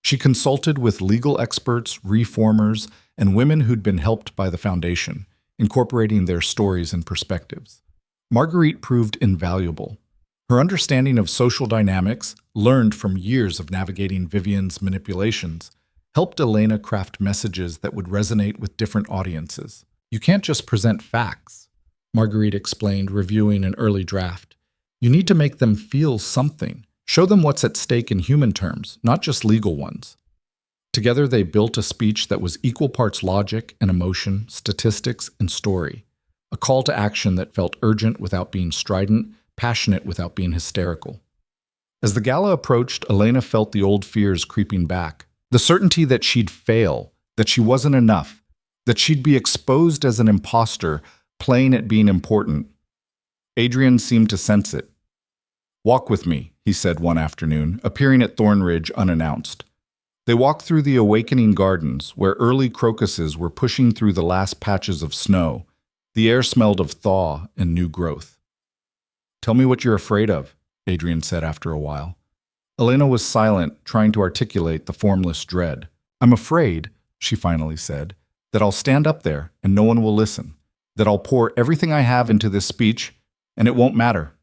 Speaker 1: She consulted with legal experts, reformers, and women who'd been helped by the foundation, incorporating their stories and perspectives. Marguerite proved invaluable. Her understanding of social dynamics, learned from years of navigating Vivian's manipulations, helped Elena craft messages that would resonate with different audiences. You can't just present facts, Marguerite explained, reviewing an early draft. You need to make them feel something. Show them what's at stake in human terms, not just legal ones. Together they built a speech that was equal parts logic and emotion, statistics and story. A call to action that felt urgent without being strident, passionate without being hysterical. As the gala approached, Elena felt the old fears creeping back. The certainty that she'd fail, that she wasn't enough, that she'd be exposed as an imposter, playing at being important. Adrian seemed to sense it. Walk with me, he said one afternoon, appearing at Thornridge unannounced. They walked through the awakening gardens, where early crocuses were pushing through the last patches of snow. The air smelled of thaw and new growth. Tell me what you're afraid of, Adrian said after a while. Elena was silent, trying to articulate the formless dread. I'm afraid, she finally said, that I'll stand up there and no one will listen, that I'll pour everything I have into this speech and it won't matter,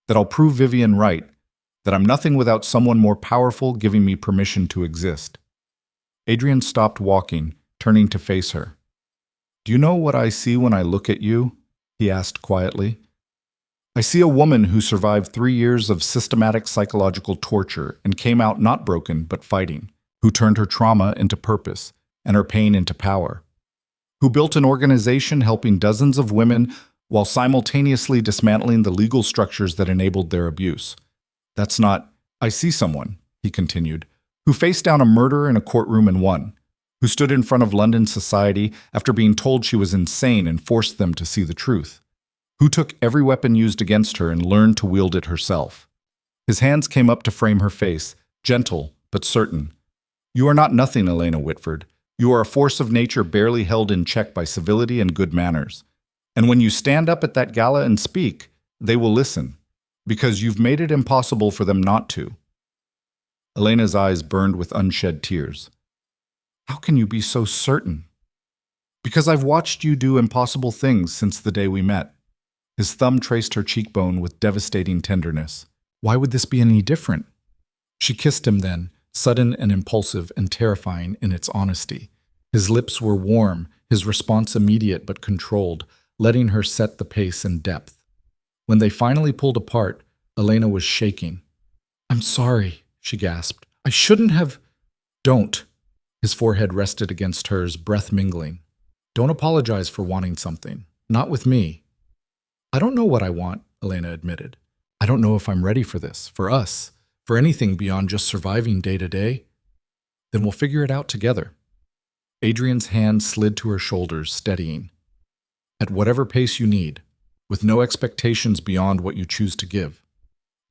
Speaker 1: that I'll prove Vivian right, that I'm nothing without someone more powerful giving me permission to exist. Adrian stopped walking, turning to face her. Do you know what I see when I look at you? He asked quietly. I see a woman who survived 3 years of systematic psychological torture and came out not broken but fighting, who turned her trauma into purpose and her pain into power, who built an organization helping dozens of women while simultaneously dismantling the legal structures that enabled their abuse. That's not, I see someone, he continued, who faced down a murder in a courtroom and won, who stood in front of London society after being told she was insane and forced them to see the truth, who took every weapon used against her and learned to wield it herself. His hands came up to frame her face, gentle but certain. You are not nothing, Elena Whitford. You are a force of nature barely held in check by civility and good manners. And when you stand up at that gala and speak, they will listen, because you've made it impossible for them not to." Elena's eyes burned with unshed tears. "How can you be so certain?" "Because I've watched you do impossible things since the day we met." His thumb traced her cheekbone with devastating tenderness. "Why would this be any different?" She kissed him then, sudden and impulsive and terrifying in its honesty. His lips were warm, his response immediate but controlled, letting her set the pace and depth. When they finally pulled apart, Elena was shaking. "I'm sorry," she gasped. "I shouldn't have—" "Don't." His forehead rested against hers, breath mingling. "Don't apologize for wanting something. Not with me." "I don't know what I want," Elena admitted. "I don't know if I'm ready for this, for us, for anything beyond just surviving day to day." "Then we'll figure it out together." Adrian's hand slid to her shoulders, steadying. "At whatever pace you need, with no expectations beyond what you choose to give."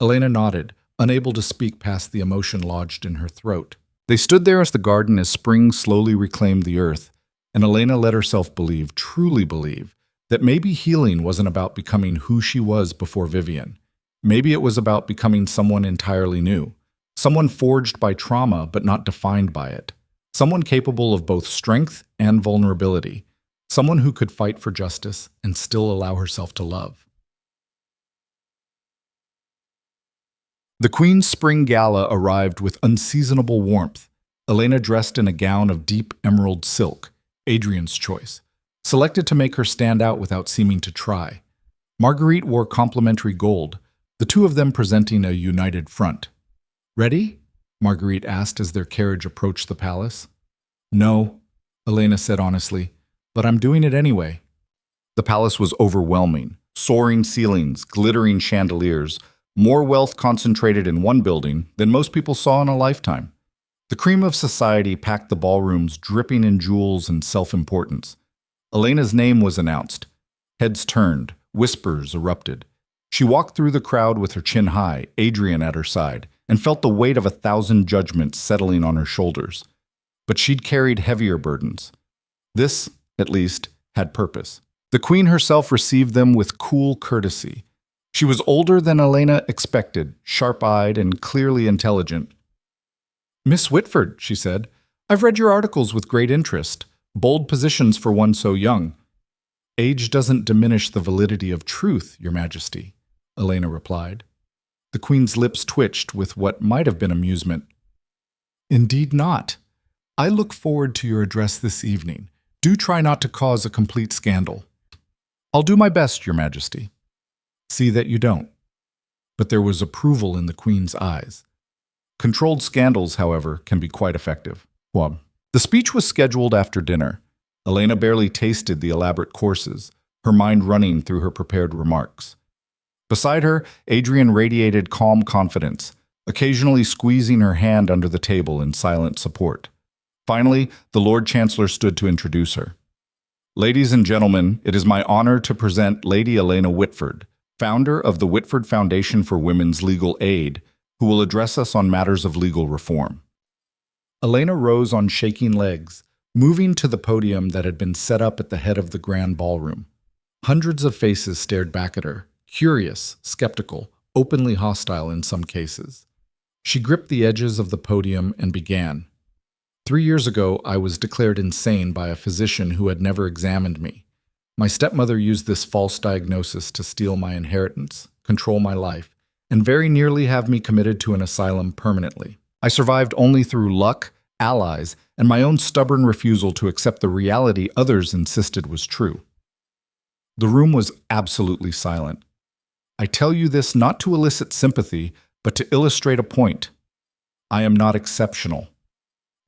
Speaker 1: Elena nodded, unable to speak past the emotion lodged in her throat. They stood there as the garden as spring slowly reclaimed the earth, and Elena let herself believe, truly believe, that maybe healing wasn't about becoming who she was before Vivian. Maybe it was about becoming someone entirely new, someone forged by trauma but not defined by it, someone capable of both strength and vulnerability, someone who could fight for justice and still allow herself to love. The Queen's Spring Gala arrived with unseasonable warmth. Elena dressed in a gown of deep emerald silk, Adrian's choice, selected to make her stand out without seeming to try. Marguerite wore complementary gold, the two of them presenting a united front. "Ready?" Marguerite asked as their carriage approached the palace. "No," Elena said honestly, "but I'm doing it anyway." The palace was overwhelming. Soaring ceilings, glittering chandeliers, more wealth concentrated in one building than most people saw in a lifetime. The cream of society packed the ballrooms, dripping in jewels and self-importance. Elena's name was announced. Heads turned, whispers erupted. She walked through the crowd with her chin high, Adrian at her side, and felt the weight of 1,000 judgments settling on her shoulders. But she'd carried heavier burdens. This, at least, had purpose. The Queen herself received them with cool courtesy. She was older than Elena expected, sharp-eyed and clearly intelligent. "Miss Whitford," she said, "I've read your articles with great interest. Bold positions for one so young." "Age doesn't diminish the validity of truth, Your Majesty," Elena replied. The Queen's lips twitched with what might have been amusement. "Indeed not. I look forward to your address this evening. Do try not to cause a complete scandal." "I'll do my best, Your Majesty." "See that you don't." But there was approval in the Queen's eyes. Controlled scandals, however, can be quite effective. The speech was scheduled after dinner. Elena barely tasted the elaborate courses, her mind running through her prepared remarks. Beside her, Adrian radiated calm confidence, occasionally squeezing her hand under the table in silent support. Finally, the Lord Chancellor stood to introduce her. "Ladies and gentlemen, it is my honor to present Lady Elena Whitford, founder of the Whitford Foundation for Women's Legal Aid, who will address us on matters of legal reform." Elena rose on shaking legs, moving to the podium that had been set up at the head of the grand ballroom. Hundreds of faces stared back at her, curious, skeptical, openly hostile in some cases. She gripped the edges of the podium and began. 3 years ago, I was declared insane by a physician who had never examined me. My stepmother used this false diagnosis to steal my inheritance, control my life, and very nearly have me committed to an asylum permanently. I survived only through luck, allies, and my own stubborn refusal to accept the reality others insisted was true. The room was absolutely silent. I tell you this not to elicit sympathy, but to illustrate a point. I am not exceptional.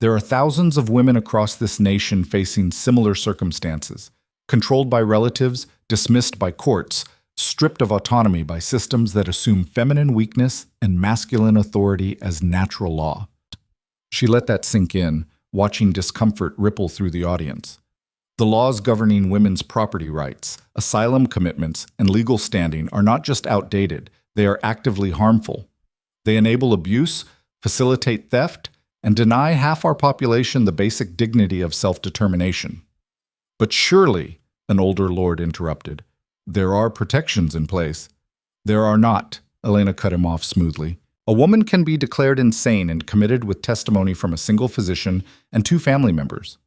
Speaker 1: There are thousands of women across this nation facing similar circumstances, controlled by relatives, dismissed by courts, stripped of autonomy by systems that assume feminine weakness and masculine authority as natural law. She let that sink in, watching discomfort ripple through the audience. The laws governing women's property rights, asylum commitments, and legal standing are not just outdated, they are actively harmful. They enable abuse, facilitate theft, and deny half our population the basic dignity of self-determination. But surely, an older lord interrupted, there are protections in place. There are not, Elena cut him off smoothly. A woman can be declared insane and committed with testimony from a single physician and 2 family members.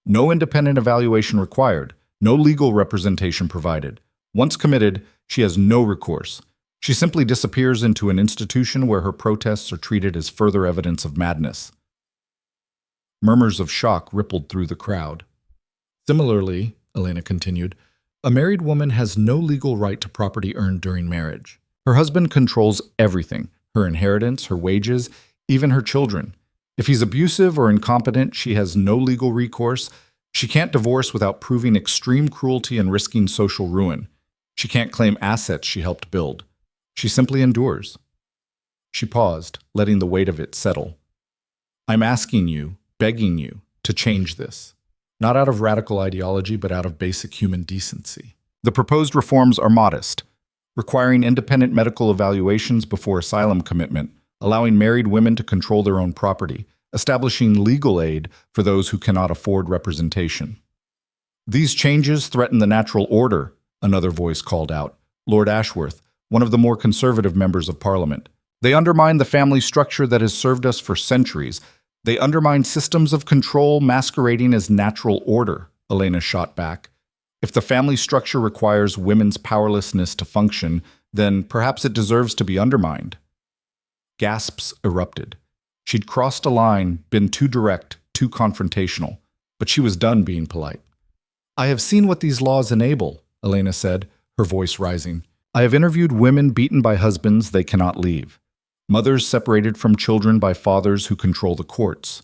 Speaker 1: No independent evaluation required, no legal representation provided. Once committed, she has no recourse. She simply disappears into an institution where her protests are treated as further evidence of madness. Murmurs of shock rippled through the crowd. Similarly, Elena continued, a married woman has no legal right to property earned during marriage. Her husband controls everything, her inheritance, her wages, even her children. If he's abusive or incompetent, she has no legal recourse. She can't divorce without proving extreme cruelty and risking social ruin. She can't claim assets she helped build. She simply endures. She paused, letting the weight of it settle. I'm asking you, begging you, to change this. Not out of radical ideology, but out of basic human decency. The proposed reforms are modest, requiring independent medical evaluations before asylum commitment, allowing married women to control their own property, establishing legal aid for those who cannot afford representation. These changes threaten the natural order, another voice called out, Lord Ashworth, one of the more conservative members of Parliament. They undermine the family structure that has served us for centuries. They undermine systems of control masquerading as natural order, Elena shot back. If the family structure requires women's powerlessness to function, then perhaps it deserves to be undermined. Gasps erupted. She'd crossed a line, been too direct, too confrontational, but she was done being polite. I have seen what these laws enable, Elena said, her voice rising. I have interviewed women beaten by husbands they cannot leave. Mothers separated from children by fathers who control the courts.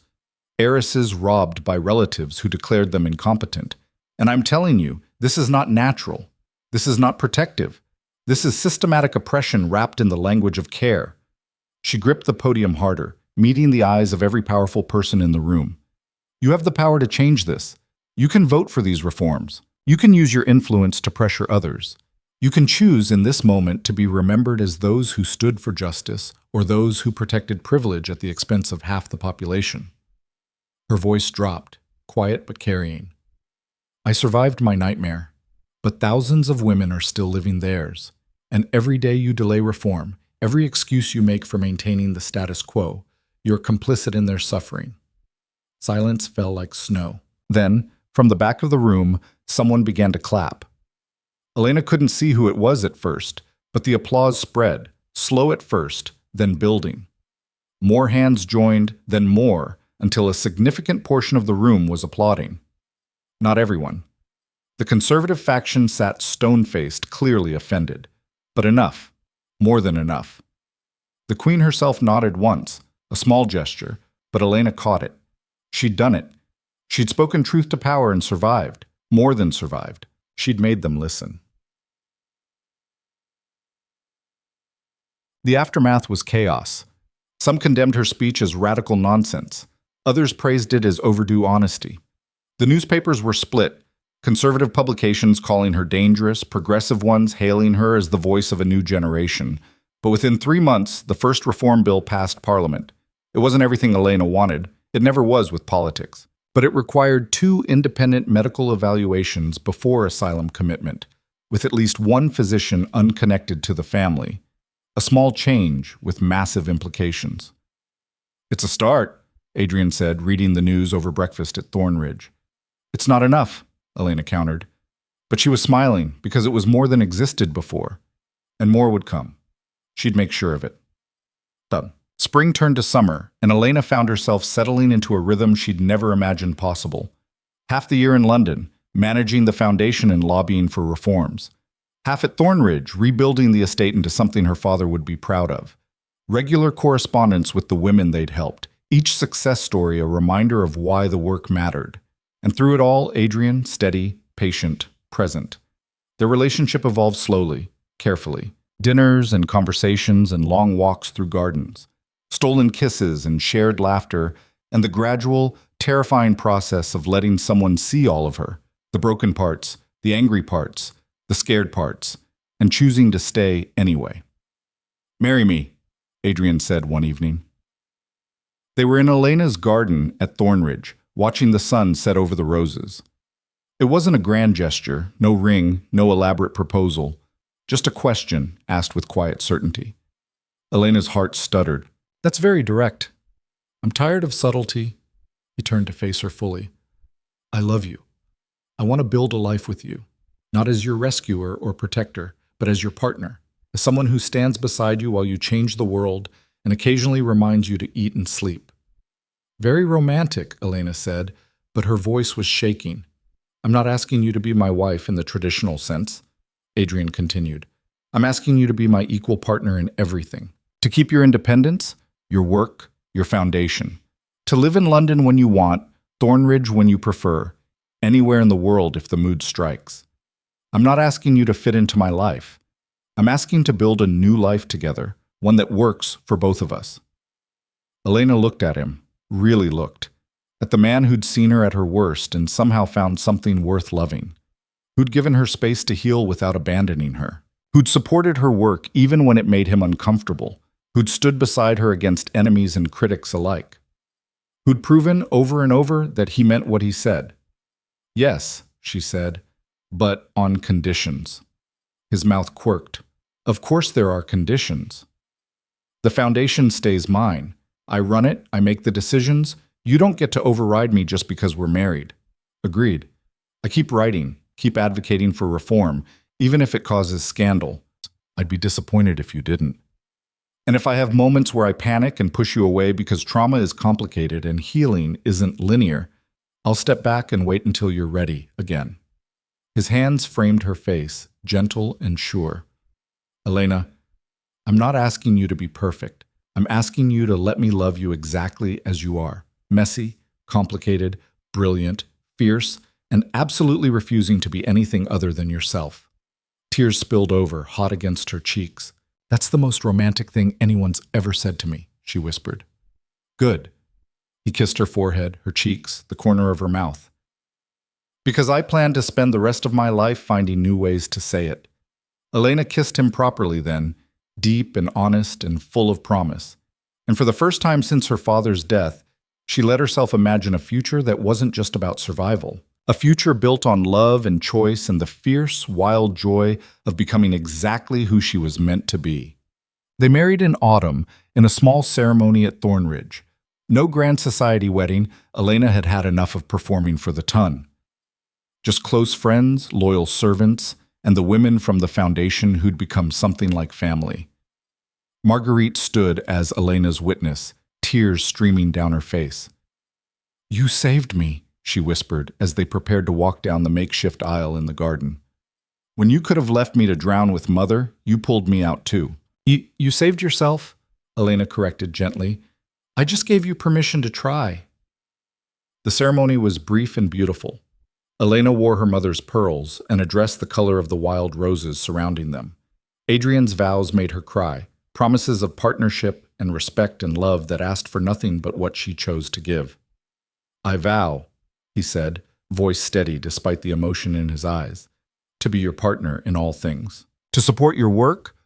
Speaker 1: Heiresses robbed by relatives who declared them incompetent. And I'm telling you, this is not natural. This is not protective. This is systematic oppression wrapped in the language of care. She gripped the podium harder, meeting the eyes of every powerful person in the room. You have the power to change this. You can vote for these reforms. You can use your influence to pressure others. You can choose in this moment to be remembered as those who stood for justice or those who protected privilege at the expense of half the population. Her voice dropped, quiet but carrying. I survived my nightmare, but thousands of women are still living theirs, and every day you delay reform, every excuse you make for maintaining the status quo, you're complicit in their suffering. Silence fell like snow. Then, from the back of the room, someone began to clap. Elena couldn't see who it was at first, but the applause spread, slow at first, then building. More hands joined, then more, until a significant portion of the room was applauding. Not everyone. The conservative faction sat stone-faced, clearly offended. But enough. More than enough. The Queen herself nodded once, a small gesture, but Elena caught it. She'd done it. She'd spoken truth to power and survived. More than survived. She'd made them listen. The aftermath was chaos. Some condemned her speech as radical nonsense. Others praised it as overdue honesty. The newspapers were split, conservative publications calling her dangerous, progressive ones hailing her as the voice of a new generation. But within 3 months, the first reform bill passed Parliament. It wasn't everything Elena wanted. It never was with politics. But it required 2 independent medical evaluations before asylum commitment, with at least one physician unconnected to the family. A small change with massive implications. It's a start, Adrian said, reading the news over breakfast at Thornridge. It's not enough, Elena countered. But she was smiling because it was more than existed before. And more would come. She'd make sure of it. Spring turned to summer, and Elena found herself settling into a rhythm she'd never imagined possible. Half the year in London, managing the foundation and lobbying for reforms. Half at Thornridge, rebuilding the estate into something her father would be proud of. Regular correspondence with the women they'd helped, each success story a reminder of why the work mattered. And through it all, Adrian, steady, patient, present. Their relationship evolved slowly, carefully. Dinners and conversations and long walks through gardens. Stolen kisses and shared laughter, and the gradual, terrifying process of letting someone see all of her, the broken parts, the angry parts, the scared parts, and choosing to stay anyway. Marry me, Adrian said one evening. They were in Elena's garden at Thornridge, watching the sun set over the roses. It wasn't a grand gesture, no ring, no elaborate proposal, just a question asked with quiet certainty. Elena's heart stuttered. That's very direct. I'm tired of subtlety. He turned to face her fully. I love you. I want to build a life with you, not as your rescuer or protector, but as your partner, as someone who stands beside you while you change the world and occasionally reminds you to eat and sleep. Very romantic, Elena said, but her voice was shaking. I'm not asking you to be my wife in the traditional sense, Adrian continued. I'm asking you to be my equal partner in everything. To keep your independence, your work, your foundation. To live in London when you want, Thornridge when you prefer, anywhere in the world if the mood strikes. I'm not asking you to fit into my life. I'm asking to build a new life together, one that works for both of us. Elena looked at him, really looked, at the man who'd seen her at her worst and somehow found something worth loving, who'd given her space to heal without abandoning her, who'd supported her work even when it made him uncomfortable, who'd stood beside her against enemies and critics alike, who'd proven over and over that he meant what he said. Yes, she said, but on conditions. His mouth quirked. Of course there are conditions. The foundation stays mine. I run it, I make the decisions. You don't get to override me just because we're married. Agreed. I keep writing, keep advocating for reform, even if it causes scandal. I'd be disappointed if you didn't. And if I have moments where I panic and push you away because trauma is complicated and healing isn't linear, I'll step back and wait until you're ready again. His hands framed her face, gentle and sure. Elena, I'm not asking you to be perfect. I'm asking you to let me love you exactly as you are. Messy, complicated, brilliant, fierce, and absolutely refusing to be anything other than yourself. Tears spilled over, hot against her cheeks. That's the most romantic thing anyone's ever said to me, she whispered. Good. He kissed her forehead, her cheeks, the corner of her mouth. Because I plan to spend the rest of my life finding new ways to say it. Elena kissed him properly then, deep and honest and full of promise. And for the first time since her father's death, she let herself imagine a future that wasn't just about survival. A future built on love and choice and the fierce, wild joy of becoming exactly who she was meant to be. They married in autumn in a small ceremony at Thornridge. No grand society wedding, Elena had had enough of performing for the ton. Just close friends, loyal servants, and the women from the foundation who'd become something like family. Marguerite stood as Elena's witness, tears streaming down her face. You saved me, she whispered as they prepared to walk down the makeshift aisle in the garden. When you could have left me to drown with Mother, you pulled me out too. You saved yourself, Elena corrected gently. I just gave you permission to try. The ceremony was brief and beautiful. Elena wore her mother's pearls and addressed the color of the wild roses surrounding them. Adrian's vows made her cry, promises of partnership and respect and love that asked for nothing but what she chose to give. I vow, he said, voice steady despite the emotion in his eyes, to be your partner in all things, to support your work,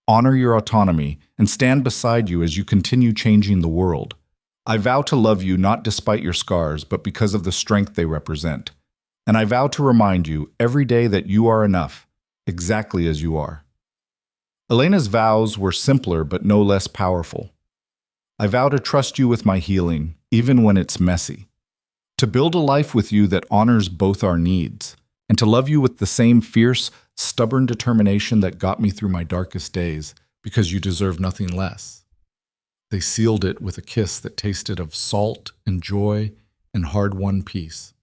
Speaker 1: honor your autonomy, and stand beside you as you continue changing the world. I vow to love you not despite your scars, but because of the strength they represent. And I vow to remind you every day that you are enough, exactly as you are. Elena's vows were simpler but no less powerful. I vow to trust you with my healing, even when it's messy. To build a life with you that honors both our needs, and to love you with the same fierce, stubborn determination that got me through my darkest days, because you deserve nothing less. They sealed it with a kiss that tasted of salt and joy and hard-won peace.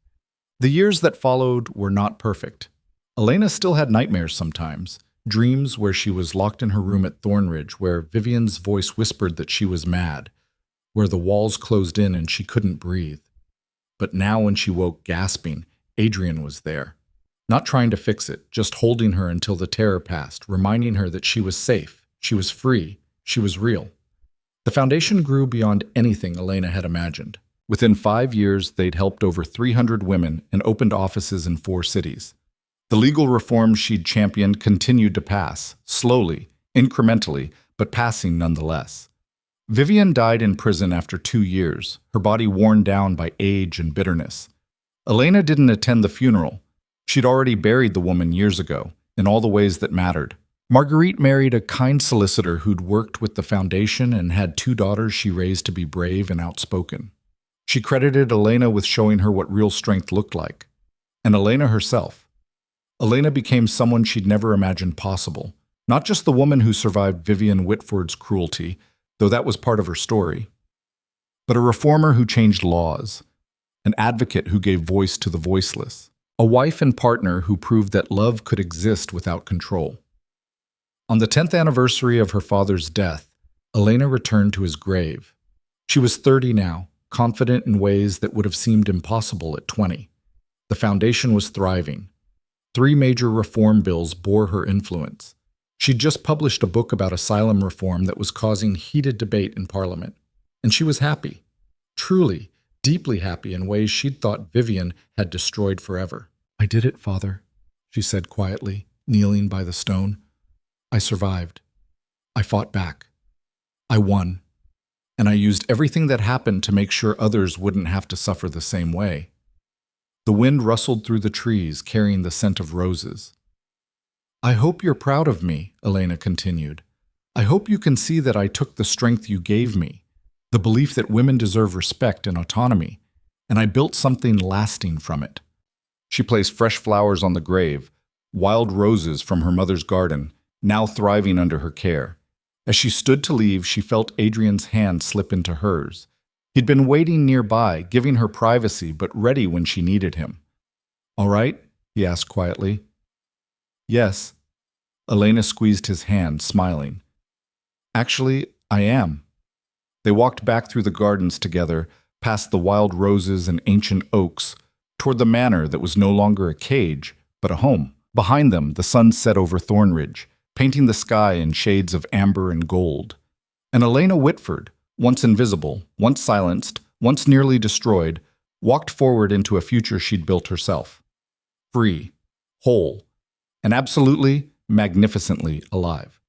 Speaker 1: The years that followed were not perfect. Elena still had nightmares sometimes, dreams where she was locked in her room at Thornridge, where Vivian's voice whispered that she was mad, where the walls closed in and she couldn't breathe. But now when she woke gasping, Adrian was there. Not trying to fix it, just holding her until the terror passed, reminding her that she was safe, she was free, she was real. The foundation grew beyond anything Elena had imagined. Within 5 years, they'd helped over 300 women and opened offices in 4 cities. The legal reforms she'd championed continued to pass, slowly, incrementally, but passing nonetheless. Vivian died in prison after 2 years, her body worn down by age and bitterness. Elena didn't attend the funeral. She'd already buried the woman years ago, in all the ways that mattered. Marguerite married a kind solicitor who'd worked with the foundation and had 2 daughters she raised to be brave and outspoken. She credited Elena with showing her what real strength looked like. And Elena herself. Elena became someone she'd never imagined possible. Not just the woman who survived Vivian Whitford's cruelty, though that was part of her story, but a reformer who changed laws, an advocate who gave voice to the voiceless, a wife and partner who proved that love could exist without control. On the 10th anniversary of her father's death, Elena returned to his grave. She was 30 now, confident in ways that would have seemed impossible at 20. The foundation was thriving. 3 major reform bills bore her influence. She'd just published a book about asylum reform that was causing heated debate in Parliament. And she was happy. Truly, deeply happy in ways she'd thought Vivian had destroyed forever. "I did it, Father," she said quietly, kneeling by the stone. "I survived. I fought back. I won. And I used everything that happened to make sure others wouldn't have to suffer the same way." The wind rustled through the trees, carrying the scent of roses. "I hope you're proud of me," Elena continued. "I hope you can see that I took the strength you gave me, the belief that women deserve respect and autonomy, and I built something lasting from it." She placed fresh flowers on the grave, wild roses from her mother's garden, now thriving under her care. As she stood to leave, she felt Adrian's hand slip into hers. He'd been waiting nearby, giving her privacy, but ready when she needed him. "All right?" he asked quietly. "Yes." Elena squeezed his hand, smiling. "Actually, I am." They walked back through the gardens together, past the wild roses and ancient oaks, toward the manor that was no longer a cage, but a home. Behind them, the sun set over Thornridge, painting the sky in shades of amber and gold. And Elena Whitford, once invisible, once silenced, once nearly destroyed, walked forward into a future she'd built herself. Free, whole, and absolutely, magnificently alive.